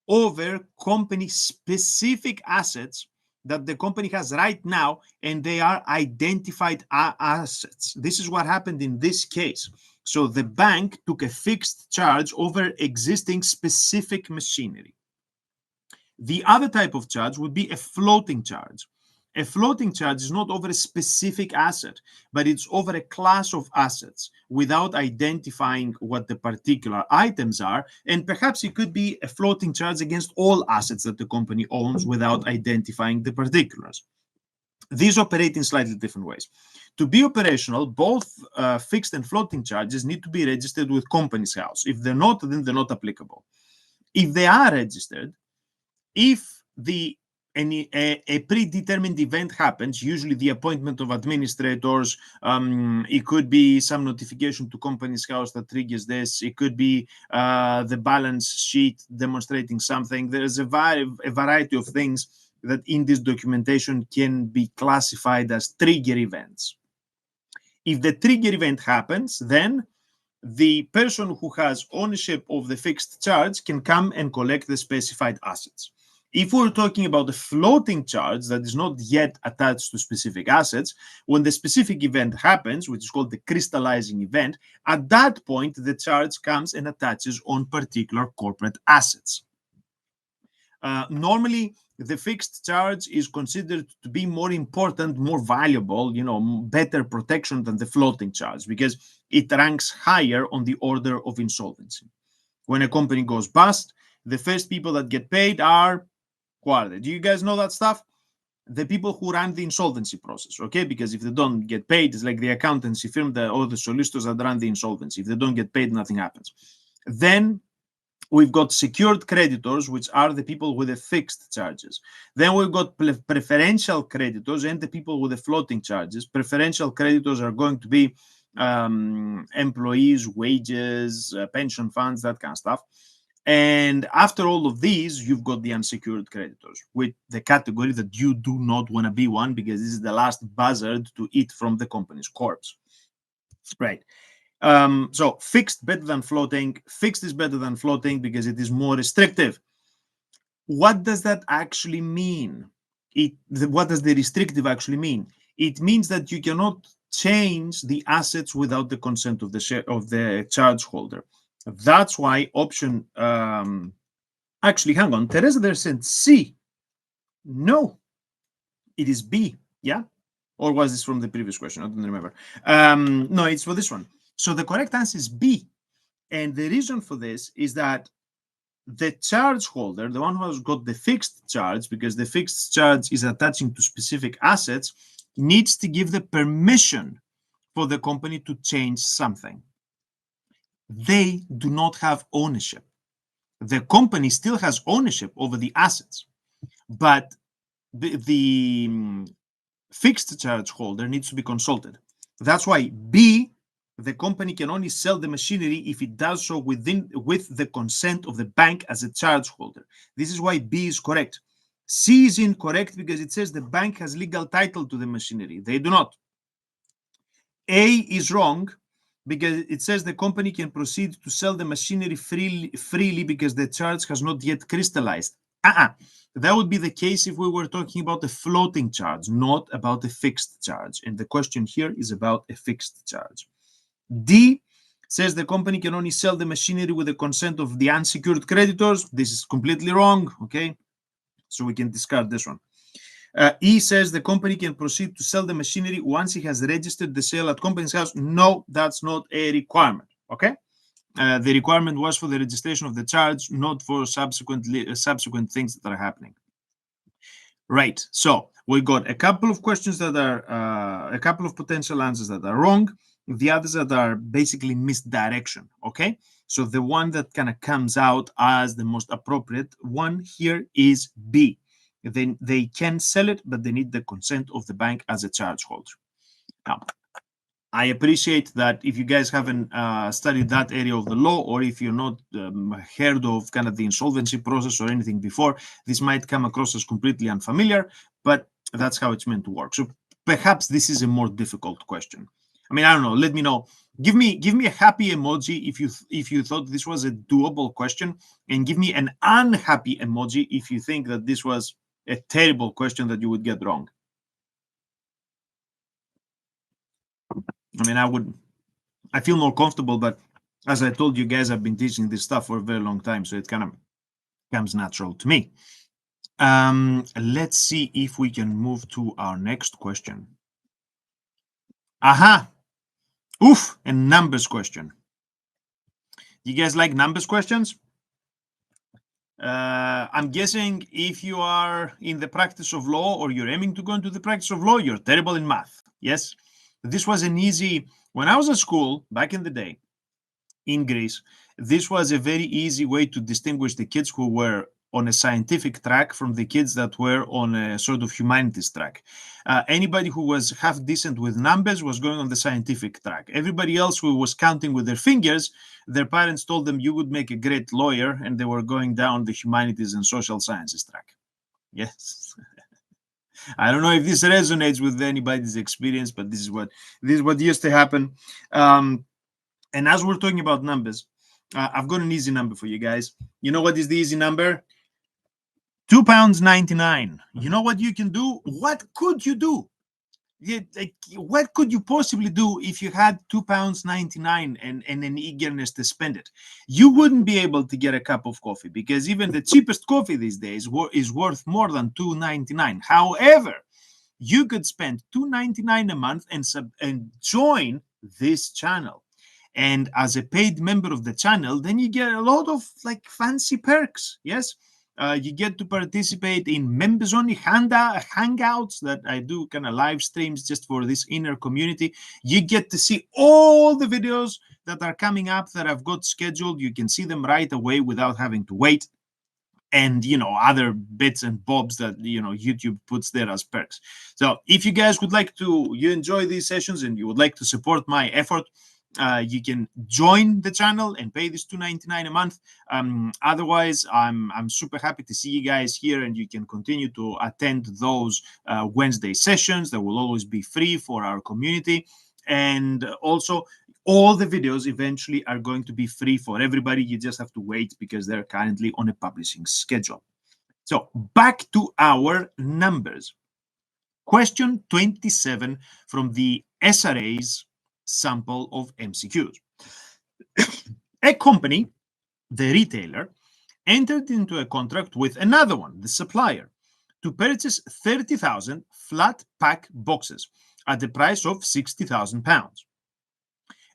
over company-specific assets that the company has right now, and they are identified assets. This is what happened in this case. So the bank took a fixed charge over existing specific machinery. The other type of charge would be a floating charge. A floating charge is not over a specific asset, but it's over a class of assets without identifying what the particular items are. And perhaps it could be a floating charge against all assets that the company owns without identifying the particulars. These operate in slightly different ways. To be operational, both fixed and floating charges need to be registered with Companies House. If they're not, then they're not applicable. If they are registered, if a predetermined event happens, usually the appointment of administrators, it could be some notification to Companies House that triggers this, it could be the balance sheet demonstrating something. There's a variety of things that in this documentation can be classified as trigger events. If the trigger event happens, then the person who has ownership of the fixed charge can come and collect the specified assets. If we're talking about a floating charge that is not yet attached to specific assets, when the specific event happens, which is called the crystallizing event, at that point, the charge comes and attaches on particular corporate assets. Normally, the fixed charge is considered to be more important, more valuable, better protection than the floating charge because it ranks higher on the order of insolvency. When a company goes bust, the first people that get paid are do you guys know that stuff? The people who run the insolvency process, okay? Because if they don't get paid, it's like the accountancy firm or the solicitors that run the insolvency. If they don't get paid, nothing happens. Then we've got secured creditors, which are the people with the fixed charges. Then we've got preferential creditors and the people with the floating charges. Preferential creditors are going to be employees, wages, pension funds, that kind of stuff. And after all of these, you've got the unsecured creditors, with the category that you do not want to be one because this is the last buzzard to eat from the company's corpse. Right. So fixed better than floating. Fixed is better than floating because it is more restrictive. What does that actually mean? What does the restrictive actually mean? It means that you cannot change the assets without the consent of the charge holder. That's why option, actually, hang on, Teresa there said C. No, it is B, yeah? Or was this from the previous question? I don't remember. No, it's for this one. So the correct answer is B. And the reason for this is that the charge holder, the one who has got the fixed charge, because the fixed charge is attaching to specific assets, needs to give the permission for the company to change something. They do not have ownership. The company still has ownership over the assets, but the fixed charge holder needs to be consulted. That's why B, the company can only sell the machinery if it does so with the consent of the bank as a charge holder. This is why B is correct. C is incorrect because it says the bank has legal title to the machinery. They do not. A is wrong because it says the company can proceed to sell the machinery freely because the charge has not yet crystallized. That would be the case if we were talking about a floating charge, not about a fixed charge. And the question here is about a fixed charge. D says the company can only sell the machinery with the consent of the unsecured creditors. This is completely wrong, okay? So we can discard this one. E says the company can proceed to sell the machinery once it has registered the sale at company's house. No, that's not a requirement, okay? The requirement was for the registration of the charge, not for subsequent things that are happening. Right, so we got a couple of questions that are, a couple of potential answers that are wrong, the others that are basically misdirection, okay? So the one that kind of comes out as the most appropriate one here is B. Then they can sell it, but they need the consent of the bank as a charge holder. Now, I appreciate that if you guys haven't studied that area of the law, or if you're not heard of kind of the insolvency process or anything before, this might come across as completely unfamiliar, but that's how it's meant to work. So perhaps this is a more difficult question. I mean, I don't know. Let me know. Give me a happy emoji if you thought this was a doable question, and give me an unhappy emoji if you think that this was a terrible question that you would get wrong. I mean, I feel more comfortable, but as I told you guys, I've been teaching this stuff for a very long time, so it kind of comes natural to me. Let's see if we can move to our next question. Aha! Oof! A numbers question. You guys like numbers questions? I'm guessing if you are in the practice of law or you're aiming to go into the practice of law, you're terrible in math. Yes? This was an easy, when I was at school back in the day in Greece, this was a very easy way to distinguish the kids who were on a scientific track from the kids that were on a sort of humanities track. Anybody who was half decent with numbers was going on the scientific track. Everybody else who was counting with their fingers, their parents told them you would make a great lawyer, and they were going down the humanities and social sciences track. Yes. I don't know if this resonates with anybody's experience, but this is what used to happen. And as we're talking about numbers, I've got an easy number for you guys. You know what is the easy number? £2.99. You know what you can do? What could you do? What could you possibly do if you had £2.99 and an eagerness to spend it? You wouldn't be able to get a cup of coffee because even the cheapest coffee these days is worth more than £2.99. However, you could spend £2.99 a month and join this channel. And as a paid member of the channel, then you get a lot of like fancy perks. Yes. You get to participate in members only hangouts that I do, kind of live streams just for this inner community. You get to see all the videos that are coming up that I've got scheduled. You can see them right away without having to wait. And, other bits and bobs that, YouTube puts there as perks. So if you guys would like to, you enjoy these sessions and you would like to support my effort, you can join the channel and pay this $2.99 a month. Otherwise, I'm super happy to see you guys here, and you can continue to attend those Wednesday sessions that will always be free for our community. And also, all the videos eventually are going to be free for everybody. You just have to wait because they're currently on a publishing schedule. So back to our numbers. Question 27 from the SRA's sample of MCQs. A company, the retailer, entered into a contract with another one, the supplier, to purchase 30,000 flat pack boxes at the price of £60,000.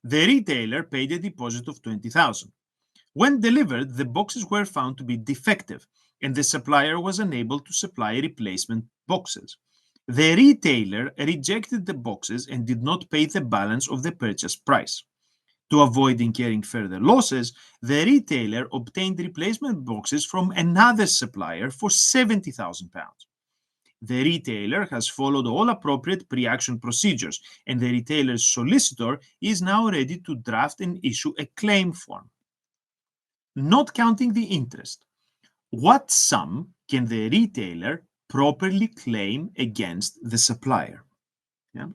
The retailer paid a deposit of £20,000. When delivered, the boxes were found to be defective, and the supplier was unable to supply replacement boxes. The retailer rejected the boxes and did not pay the balance of the purchase price. To avoid incurring further losses, the retailer obtained replacement boxes from another supplier for £70,000. The retailer has followed all appropriate pre-action procedures, and the retailer's solicitor is now ready to draft and issue a claim form. Not counting the interest, what sum can the retailer properly claim against the supplier? Yeah.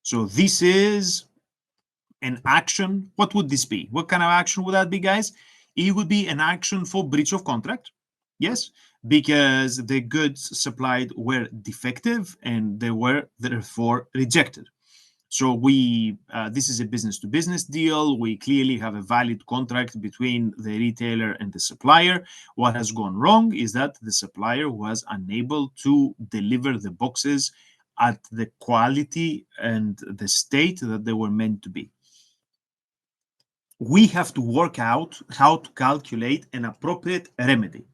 So this is an action. What would this be? What kind of action would that be, guys? It would be an action for breach of contract. Yes, because the goods supplied were defective and they were therefore rejected. So this is a business-to-business deal. We clearly have a valid contract between the retailer and the supplier. What has gone wrong is that the supplier was unable to deliver the boxes at the quality and the state that they were meant to be. We have to work out how to calculate an appropriate remedy.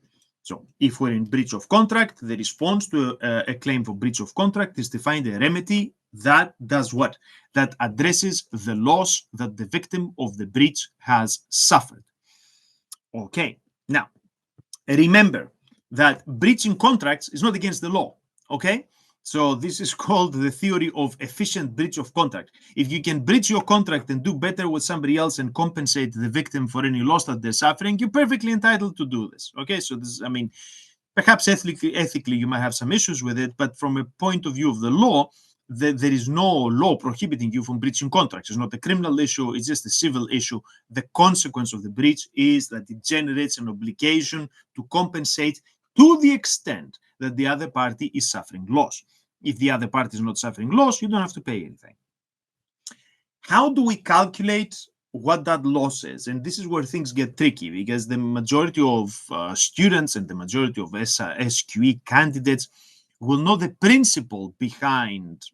So if we're in breach of contract, the response to a claim for breach of contract is to find a remedy that does what? That addresses the loss that the victim of the breach has suffered. Okay, now remember that breaching contracts is not against the law. Okay, so this is called the theory of efficient breach of contract. If you can breach your contract and do better with somebody else and compensate the victim for any loss that they're suffering, you're perfectly entitled to do this. Okay, so this, I mean, perhaps ethically you might have some issues with it, but from a point of view of the law, there is no law prohibiting you from breaching contracts. It's not a criminal issue, it's just a civil issue. The consequence of the breach is that it generates an obligation to compensate to the extent that the other party is suffering loss. If the other party is not suffering loss, you don't have to pay anything. How do we calculate what that loss is? And this is where things get tricky, because the majority of students and the majority of SQE candidates will know the principle behind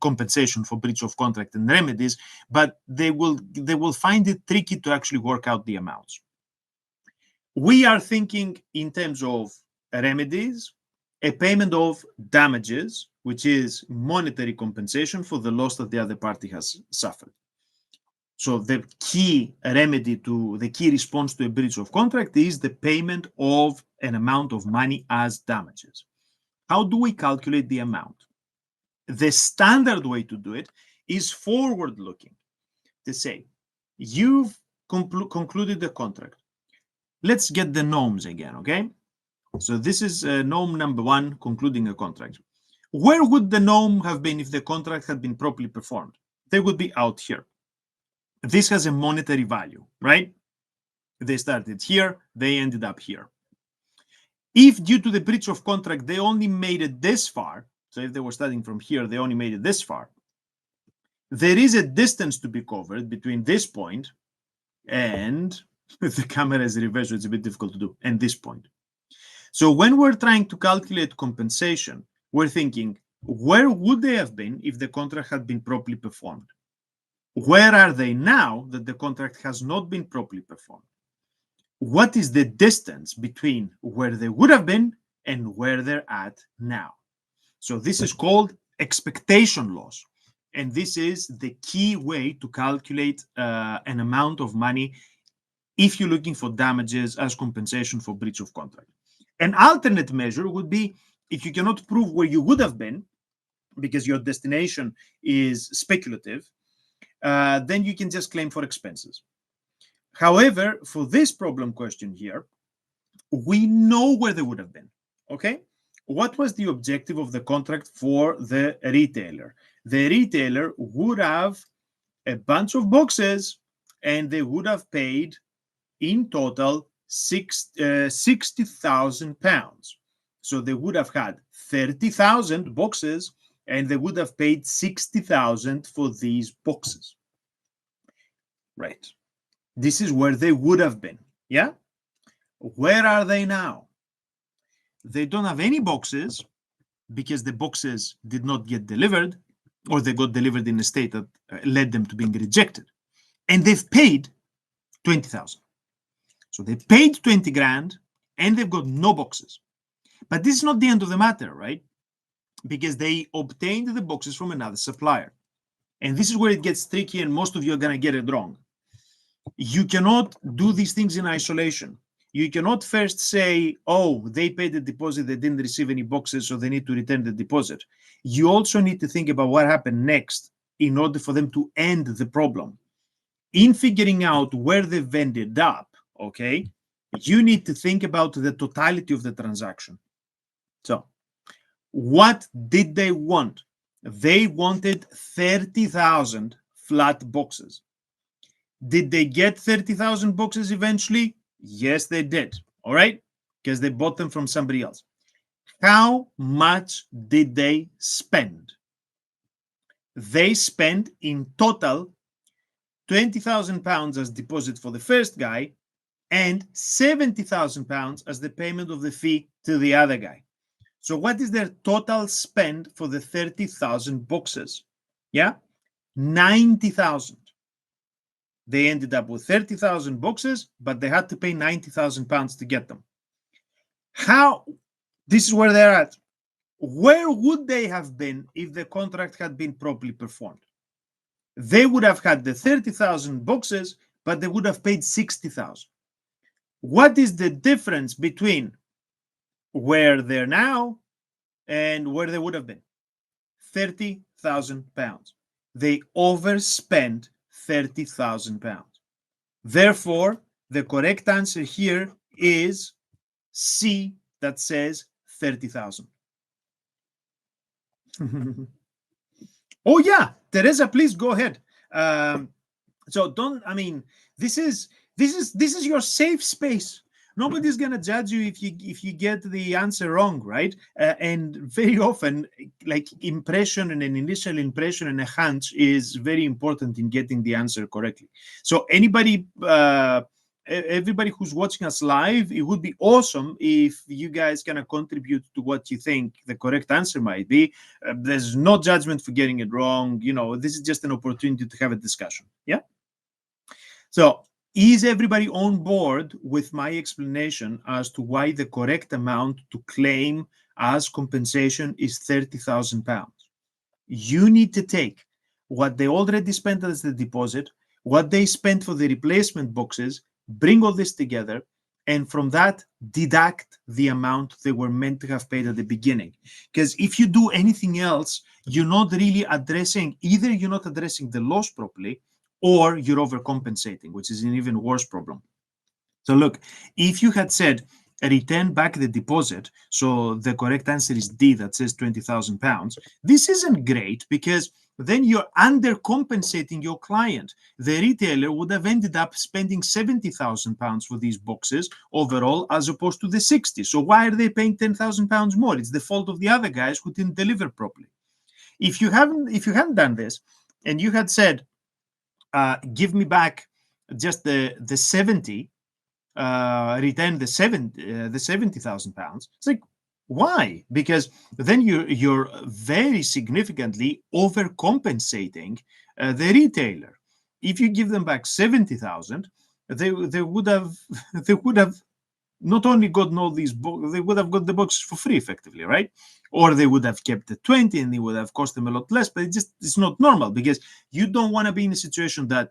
compensation for breach of contract and remedies, but they will find it tricky to actually work out the amounts. We are thinking in terms of remedies, a payment of damages, which is monetary compensation for the loss that the other party has suffered. So the key remedy to the key response to a breach of contract is the payment of an amount of money as damages. How do we calculate the amount? The standard way to do it is forward-looking, to say, you've concluded the contract. Let's get the norms again, okay? So this is norm number 1, concluding a contract. Where would the norm have been if the contract had been properly performed? They would be out here. This has a monetary value, right? They started here, they ended up here. If due to the breach of contract, they only made it this far, so if they were starting from here, they only made it this far, there is a distance to be covered between this point and the camera is reversed, so it's a bit difficult to do, and this point. So when we're trying to calculate compensation, we're thinking, where would they have been if the contract had been properly performed? Where are they now that the contract has not been properly performed? What is the distance between where they would have been and where they're at now? So this is called expectation loss. And this is the key way to calculate an amount of money if you're looking for damages as compensation for breach of contract. An alternate measure would be if you cannot prove where you would have been because your destination is speculative, then you can just claim for expenses. However, for this problem question here, we know where they would have been, okay? What was the objective of the contract for the retailer? The retailer would have a bunch of boxes and they would have paid in total 60,000 pounds. So they would have had 30,000 boxes and they would have paid 60,000 for these boxes. Right. This is where they would have been. Yeah. Where are they now? They don't have any boxes because the boxes did not get delivered, or they got delivered in a state that led them to being rejected. And they've paid 20,000. So they paid 20 grand and they've got no boxes. But this is not the end of the matter, right? Because they obtained the boxes from another supplier. And this is where it gets tricky and most of you are going to get it wrong. You cannot do these things in isolation. You cannot first say, oh, they paid the deposit, they didn't receive any boxes, so they need to return the deposit. You also need to think about what happened next in order for them to end the problem. In figuring out where they've ended up, okay, you need to think about the totality of the transaction. So, what did they want? They wanted 30,000 flat boxes. Did they get 30,000 boxes eventually? Yes, they did. All right, because they bought them from somebody else. How much did they spend? They spent in total 20,000 pounds as deposit for the first guy and 70,000 pounds as the payment of the fee to the other guy. So what is their total spend for the 30,000 boxes? Yeah, 90,000. They ended up with 30,000 boxes, but they had to pay 90,000 pounds to get them. How? This is where they're at. Where would they have been if the contract had been properly performed? They would have had the 30,000 boxes, but they would have paid 60,000. What is the difference between where they're now and where they would have been? 30,000 pounds. They overspent 30,000 pounds. Therefore, the correct answer here is C, that says 30,000. Oh yeah, Teresa, please go ahead. So don't. I mean, this is your safe space. Nobody's gonna judge you if you get the answer wrong, right? And very often, like impression and an initial impression and a hunch is very important in getting the answer correctly. So anybody, everybody who's watching us live, it would be awesome if you guys kind of contribute to what you think the correct answer might be. There's no judgment for getting it wrong. You know, this is just an opportunity to have a discussion. Yeah. So, is everybody on board with my explanation as to why the correct amount to claim as compensation is 30,000 pounds? You need to take what they already spent as the deposit, what they spent for the replacement boxes, bring all this together, and from that, deduct the amount they were meant to have paid at the beginning. Because if you do anything else, you're not really addressing, either you're not addressing the loss properly, or you're overcompensating, which is an even worse problem. So look, if you had said return back the deposit, so the correct answer is D, that says 20,000 pounds, this isn't great because then you're undercompensating your client. The retailer would have ended up spending 70,000 pounds for these boxes overall, as opposed to the 60. So why are they paying 10,000 pounds more? It's the fault of the other guys who didn't deliver properly. If you hadn't done this, and you had said, give me back just the 70, return the 70,000 pounds. It's like, why? Because then you're very significantly overcompensating the retailer. If you give them back 70,000, they would have not only gotten all these books, they would have got the books for free, effectively, right? Or they would have kept the 20 and it would have cost them a lot less. But it's not normal, because you don't want to be in a situation that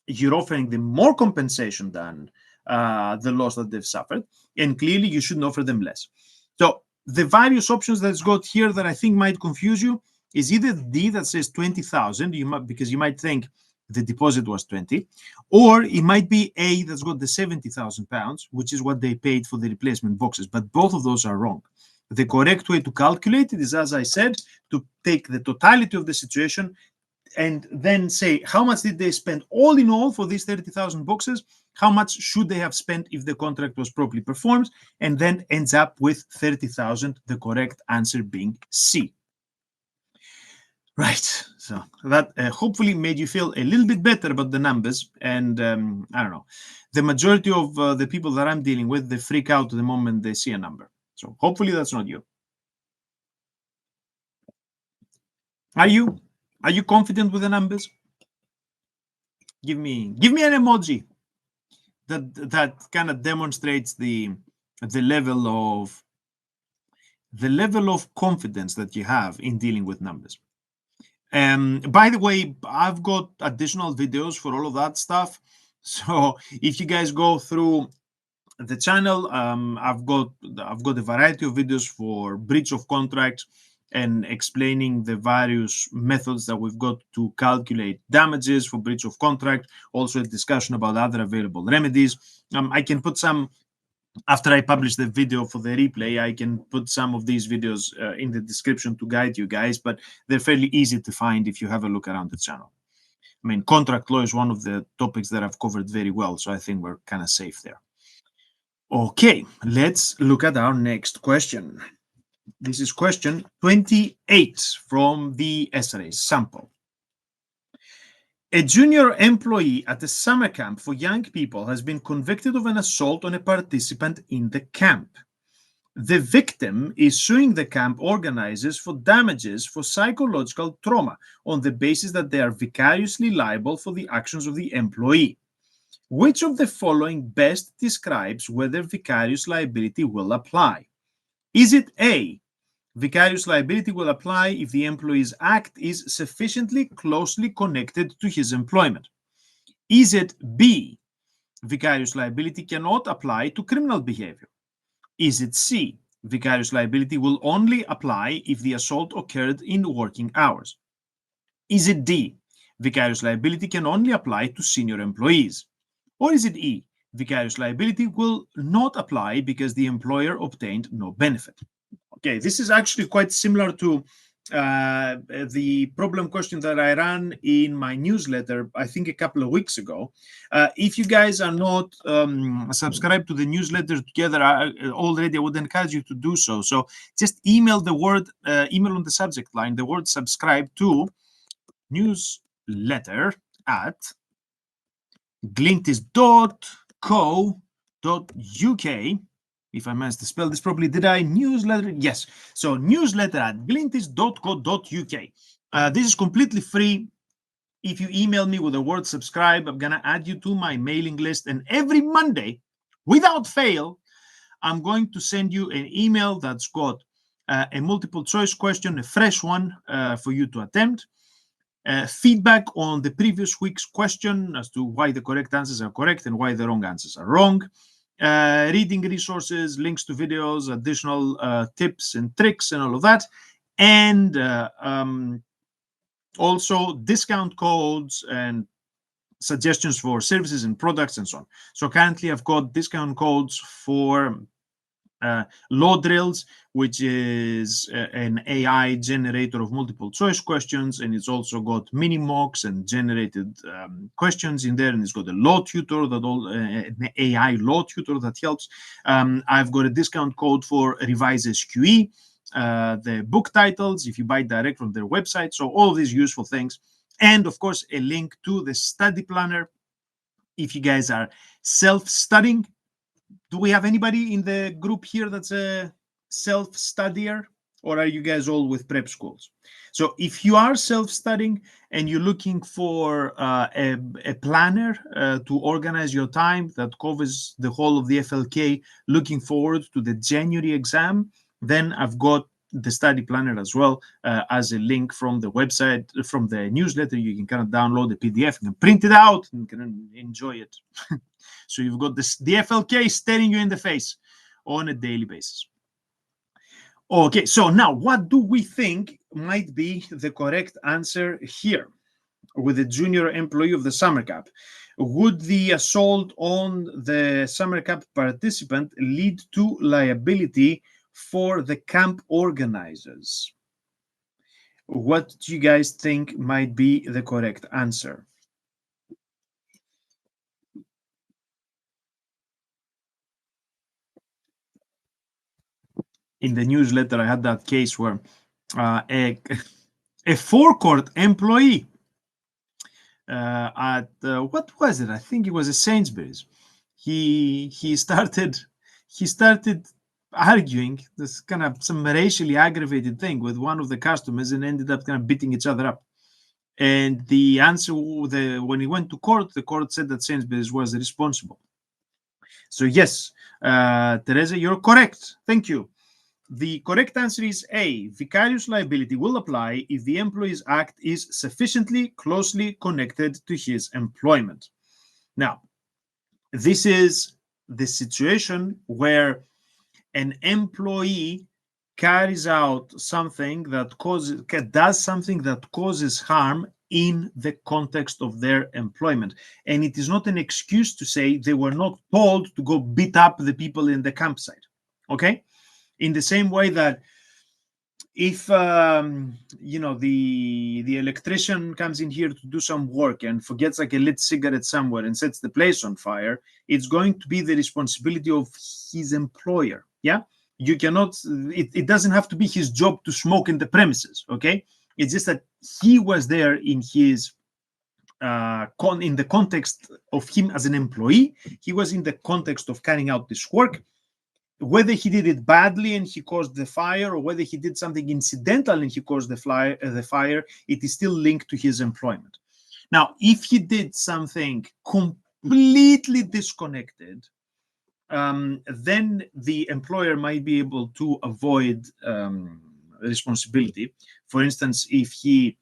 you're offering them more compensation than the loss that they've suffered, and clearly you shouldn't offer them less. So the various options that's got here that I think might confuse you is either D, that says 20,000, because you might think the deposit was 20, or it might be A, that's got the 70,000 pounds, which is what they paid for the replacement boxes. But both of those are wrong. The correct way to calculate it is, as I said, to take the totality of the situation and then say, how much did they spend all in all for these 30,000 boxes? How much should they have spent if the contract was properly performed? And then ends up with 30,000, the correct answer being C. Right, so that hopefully made you feel a little bit better about the numbers. And I don't know, the majority of the people that I'm dealing with, they freak out the moment they see a number. So hopefully that's not you. Are you confident with the numbers? Give me an emoji that kind of demonstrates the level of confidence that you have in dealing with numbers. By the way, I've got additional videos for all of that stuff. So if you guys go through the channel. I've got a variety of videos for breach of contract and explaining the various methods that we've got to calculate damages for breach of contract. Also a discussion about other available remedies. I can put some, after I publish the video for the replay, I can put some of these videos in the description to guide you guys, but they're fairly easy to find if you have a look around the channel. I mean, contract law is one of the topics that I've covered very well, so I think we're kind of safe there. Okay, let's look at our next question. This is question 28 from the SRA sample. A junior employee at a summer camp for young people has been convicted of an assault on a participant in the camp. The victim is suing the camp organizers for damages for psychological trauma on the basis that they are vicariously liable for the actions of the employee. Which of the following best describes whether vicarious liability will apply? Is it A, vicarious liability will apply if the employee's act is sufficiently closely connected to his employment? Is it B, vicarious liability cannot apply to criminal behavior? Is it C, vicarious liability will only apply if the assault occurred in working hours? Is it D, vicarious liability can only apply to senior employees? Or is it E, vicarious liability will not apply because the employer obtained no benefit? Okay, this is actually quite similar to the problem question that I ran in my newsletter, I think a couple of weeks ago. If you guys are not subscribed to the newsletter together already, I would encourage you to do so. So just email the word, email on the subject line, the word subscribe to newsletter at glintis.co.uk. If I managed to spell this properly, did I? Newsletter, yes. So newsletter at glintis.co.uk. This is completely free. If you email me with the word subscribe, I'm going to add you to my mailing list. And every Monday, without fail, I'm going to send you an email that's got a multiple choice question, a fresh one for you to attempt. Feedback on the previous week's question as to why the correct answers are correct and why the wrong answers are wrong. Reading resources, links to videos, additional tips and tricks and all of that. And also discount codes and suggestions for services and products and so on. So currently I've got discount codes for Law Drills, which is an AI generator of multiple choice questions, and it's also got mini mocks and generated questions in there, and it's got a law tutor that an AI law tutor that helps. I've got a discount code for Revise SQE, the book titles if you buy direct from their website. So all of these useful things, and of course a link to the study planner if you guys are self-studying. Do we have anybody in the group here that's a self-studier, or are you guys all with prep schools? So if you are self-studying and you're looking for a planner to organize your time that covers the whole of the FLK, looking forward to the January exam, then I've got the study planner as well as a link from the website, from the newsletter. You can kind of download the PDF and print it out and can enjoy it. So you've got the FLK staring you in the face on a daily basis. Okay, so now what do we think might be the correct answer here with a junior employee of the summer camp? Would the assault on the summer camp participant lead to liability for the camp organizers? What do you guys think might be the correct answer? In the newsletter, I had that case where a forecourt employee at what was it? I think it was a Sainsbury's. He started arguing this kind of some racially aggravated thing with one of the customers and ended up kind of beating each other up. And the answer, when he went to court, the court said that Sainsbury's was responsible. So yes, Teresa, you're correct. Thank you. The correct answer is A. Vicarious liability will apply if the employee's act is sufficiently closely connected to his employment. Now, this is the situation where an employee carries out something that does something that causes harm in the context of their employment. And it is not an excuse to say they were not told to go beat up the people in the campsite. Okay? In the same way that if you know, the electrician comes in here to do some work and forgets like a lit cigarette somewhere and sets the place on fire, it's going to be the responsibility of his employer. Yeah, you cannot, it doesn't have to be his job to smoke in the premises. Okay, it's just that he was there in his in the context of him as an employee. He was in the context of carrying out this work. Whether he did it badly and he caused the fire, or whether he did something incidental and he caused the fire, it is still linked to his employment. Now, if he did something completely disconnected, then the employer might be able to avoid responsibility. For instance, if he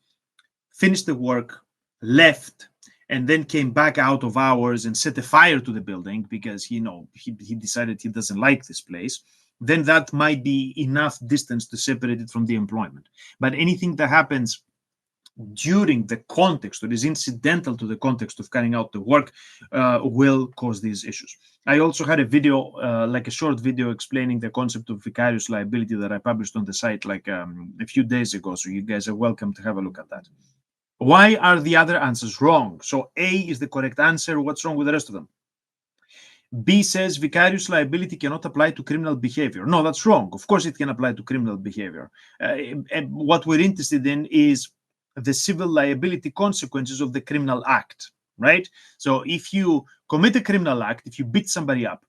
finished the work, left, and then came back out of hours and set a fire to the building because, you know, he decided he doesn't like this place, then that might be enough distance to separate it from the employment. But anything that happens during the context or is incidental to the context of carrying out the work will cause these issues. I also had a video, like a short video explaining the concept of vicarious liability that I published on the site like a few days ago. So you guys are welcome to have a look at that. Why are the other answers wrong? So A is the correct answer. What's wrong with the rest of them? B says vicarious liability cannot apply to criminal behavior. No, that's wrong. Of course it can apply to criminal behavior. And what we're interested in is the civil liability consequences of the criminal act, right? So if you commit a criminal act, if you beat somebody up,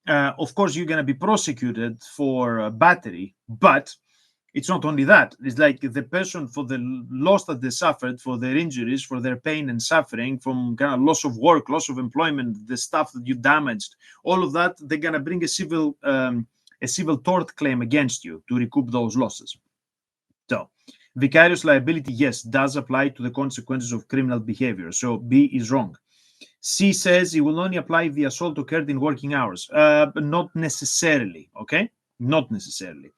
of course you're going to be prosecuted for battery, but it's not only that. It's like the person, for the loss that they suffered, for their injuries, for their pain and suffering, from kind of loss of work, loss of employment, the stuff that you damaged, all of that, they're gonna bring a civil tort claim against you to recoup those losses. So, vicarious liability, yes, does apply to the consequences of criminal behavior. So B is wrong. C says it will only apply if the assault occurred in working hours. But not necessarily. Okay, not necessarily.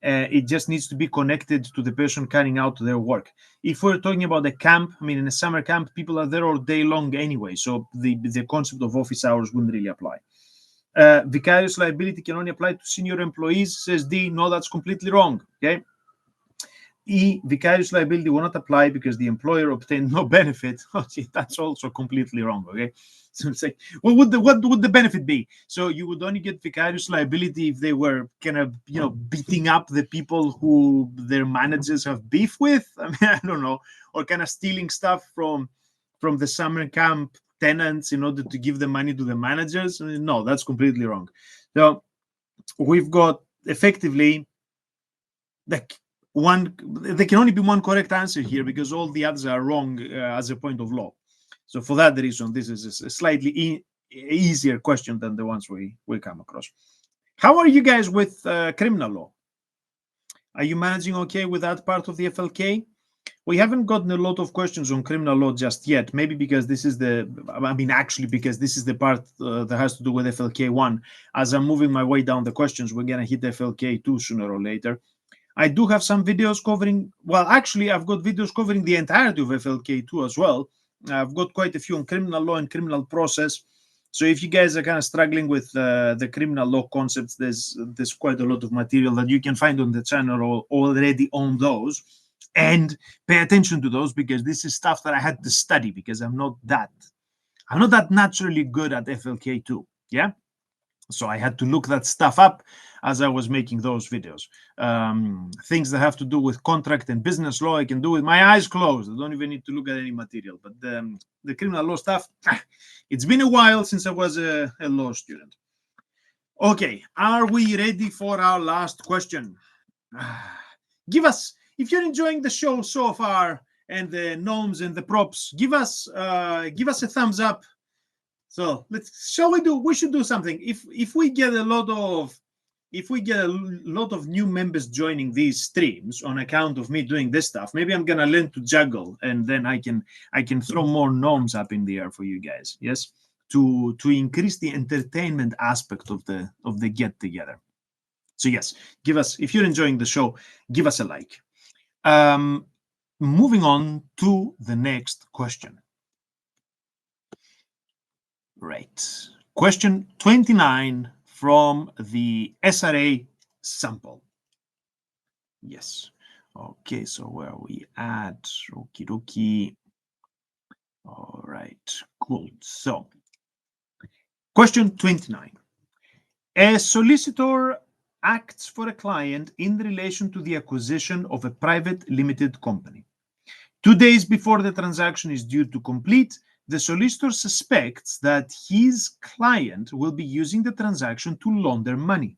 It just needs to be connected to the person carrying out their work. If we're talking about a camp, I mean, in a summer camp, people are there all day long anyway, so the concept of office hours wouldn't really apply. Vicarious liability can only apply to senior employees, says D. No, that's completely wrong. Okay. E, vicarious liability will not apply because the employer obtained no benefit. Oh, gee, that's also completely wrong. Okay, so it's like, what would the benefit be? So you would only get vicarious liability if they were kind of, you know, beating up the people who their managers have beef with. I mean, I don't know, or kind of stealing stuff from the summer camp tenants in order to give the money to the managers. I mean, no, that's completely wrong. So we've got effectively like there can only be one correct answer here because all the others are wrong as a point of law. So for that reason, this is a slightly easier question than the ones we come across. How are you guys with criminal law? Are you managing okay with that part of the FLK? We haven't gotten a lot of questions on criminal law just yet, maybe because this is because this is the part that has to do with FLK1. As I'm moving my way down the questions, we're going to hit FLK2 sooner or later. I do have some videos covering, well, actually, I've got videos covering the entirety of FLK2 as well. I've got quite a few on criminal law and criminal process. So if you guys are kind of struggling with the criminal law concepts, there's quite a lot of material that you can find on the channel already on those. And pay attention to those because this is stuff that I had to study because I'm not that naturally good at FLK2. Yeah. So I had to look that stuff up as I was making those videos. Things that have to do with contract and business law, I can do with my eyes closed. I don't even need to look at any material. But the criminal law stuff, it's been a while since I was a law student. Okay, are we ready for our last question? Give us, if you're enjoying the show so far and the gnomes and the props, give us a thumbs up. So we should do something. If we get a lot of new members joining these streams on account of me doing this stuff, maybe I'm gonna learn to juggle and then I can throw more gnomes up in the air for you guys. Yes. to increase the entertainment aspect of the get together. So yes, give us, if you're enjoying the show, give us a like. Moving on to the next question. Right. Question 29 from the SRA sample. Yes. Okay, so where are we at? Okie dokie. All right, cool. So, question 29. A solicitor acts for a client in relation to the acquisition of a private limited company. 2 days before the transaction is due to complete, the solicitor suspects that his client will be using the transaction to launder money.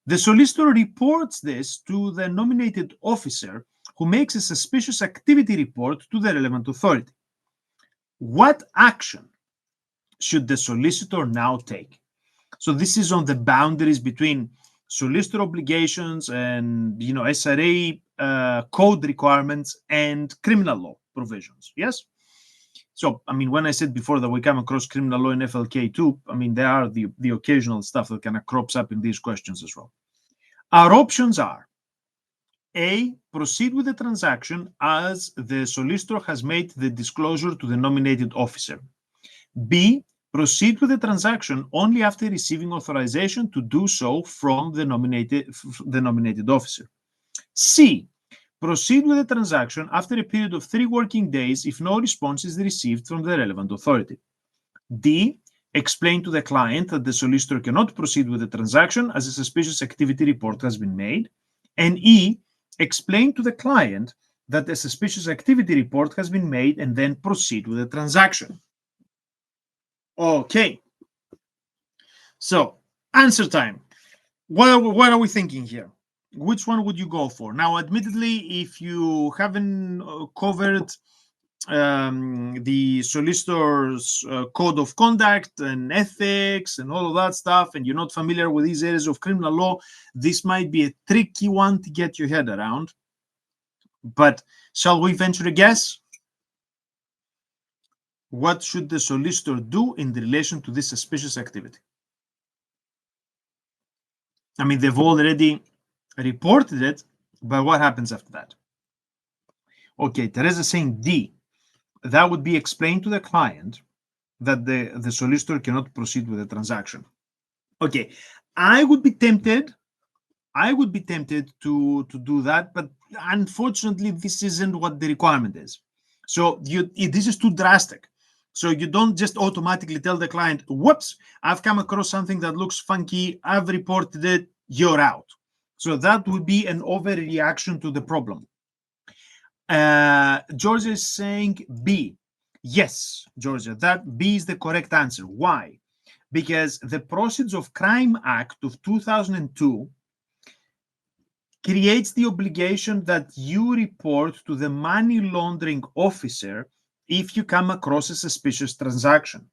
The solicitor reports this to the nominated officer, who makes a suspicious activity report to the relevant authority. What action should the solicitor now take? So this is on the boundaries between solicitor obligations and SRA code requirements and criminal law provisions. Yes. So I mean, when I said before that we come across criminal law in FLK2, I mean there are the occasional stuff that kind of crops up in these questions as well. Our options are: A, proceed with the transaction as the solicitor has made the disclosure to the nominated officer. B, proceed with the transaction only after receiving authorization to do so from the nominated officer. C, proceed with the transaction after a period of 3 working days if no response is received from the relevant authority. D, explain to the client that the solicitor cannot proceed with the transaction as a suspicious activity report has been made. And E, explain to the client that a suspicious activity report has been made and then proceed with the transaction. Okay. So, answer time. What are we thinking here? Which one would you go for? Now, admittedly, if you haven't covered the solicitor's code of conduct and ethics and all of that stuff, and you're not familiar with these areas of criminal law, this might be a tricky one to get your head around. But shall we venture a guess? What should the solicitor do in relation to this suspicious activity? I mean, they've already reported it, but what happens after that? Okay, Teresa saying D. That would be explained to the client that the solicitor cannot proceed with the transaction. Okay, I would be tempted to do that, but unfortunately, this isn't what the requirement is. So this is too drastic. So you don't just automatically tell the client, whoops, I've come across something that looks funky, I've reported it, you're out. So that would be an overreaction to the problem. Georgia is saying B. Yes, Georgia, that B is the correct answer. Why? Because the Proceeds of Crime Act of 2002 creates the obligation that you report to the money laundering officer if you come across a suspicious transaction.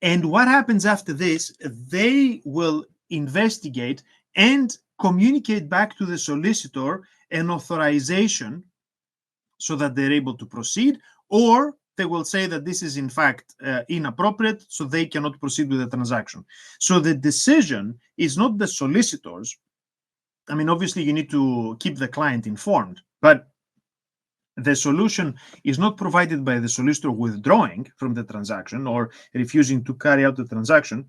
And what happens after this, they will investigate and communicate back to the solicitor an authorization so that they're able to proceed, or they will say that this is in fact inappropriate, so they cannot proceed with the transaction. So the decision is not the solicitor's. I mean, obviously you need to keep the client informed, but the solution is not provided by the solicitor withdrawing from the transaction or refusing to carry out the transaction.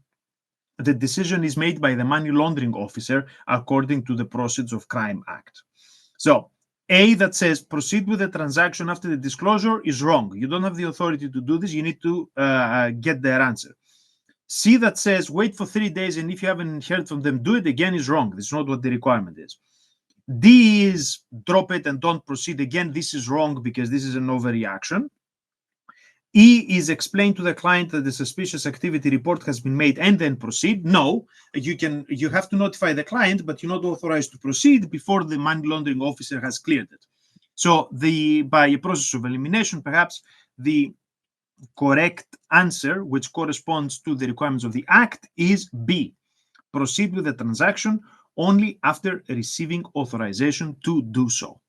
The decision is made by the money laundering officer according to the Proceeds of Crime Act. So A, that says proceed with the transaction after the disclosure, is wrong. You don't have the authority to do this. You need to get their answer. C, that says wait for 3 days, and if you haven't heard from them, do it again, is wrong. This is not what the requirement is. D is drop it and don't proceed again. This is wrong because this is an overreaction. E is explain to the client that the suspicious activity report has been made and then proceed. No, you have to notify the client, but you're not authorized to proceed before the money laundering officer has cleared it. So by a process of elimination, perhaps the correct answer, which corresponds to the requirements of the Act, is B. Proceed with the transaction only after receiving authorization to do so.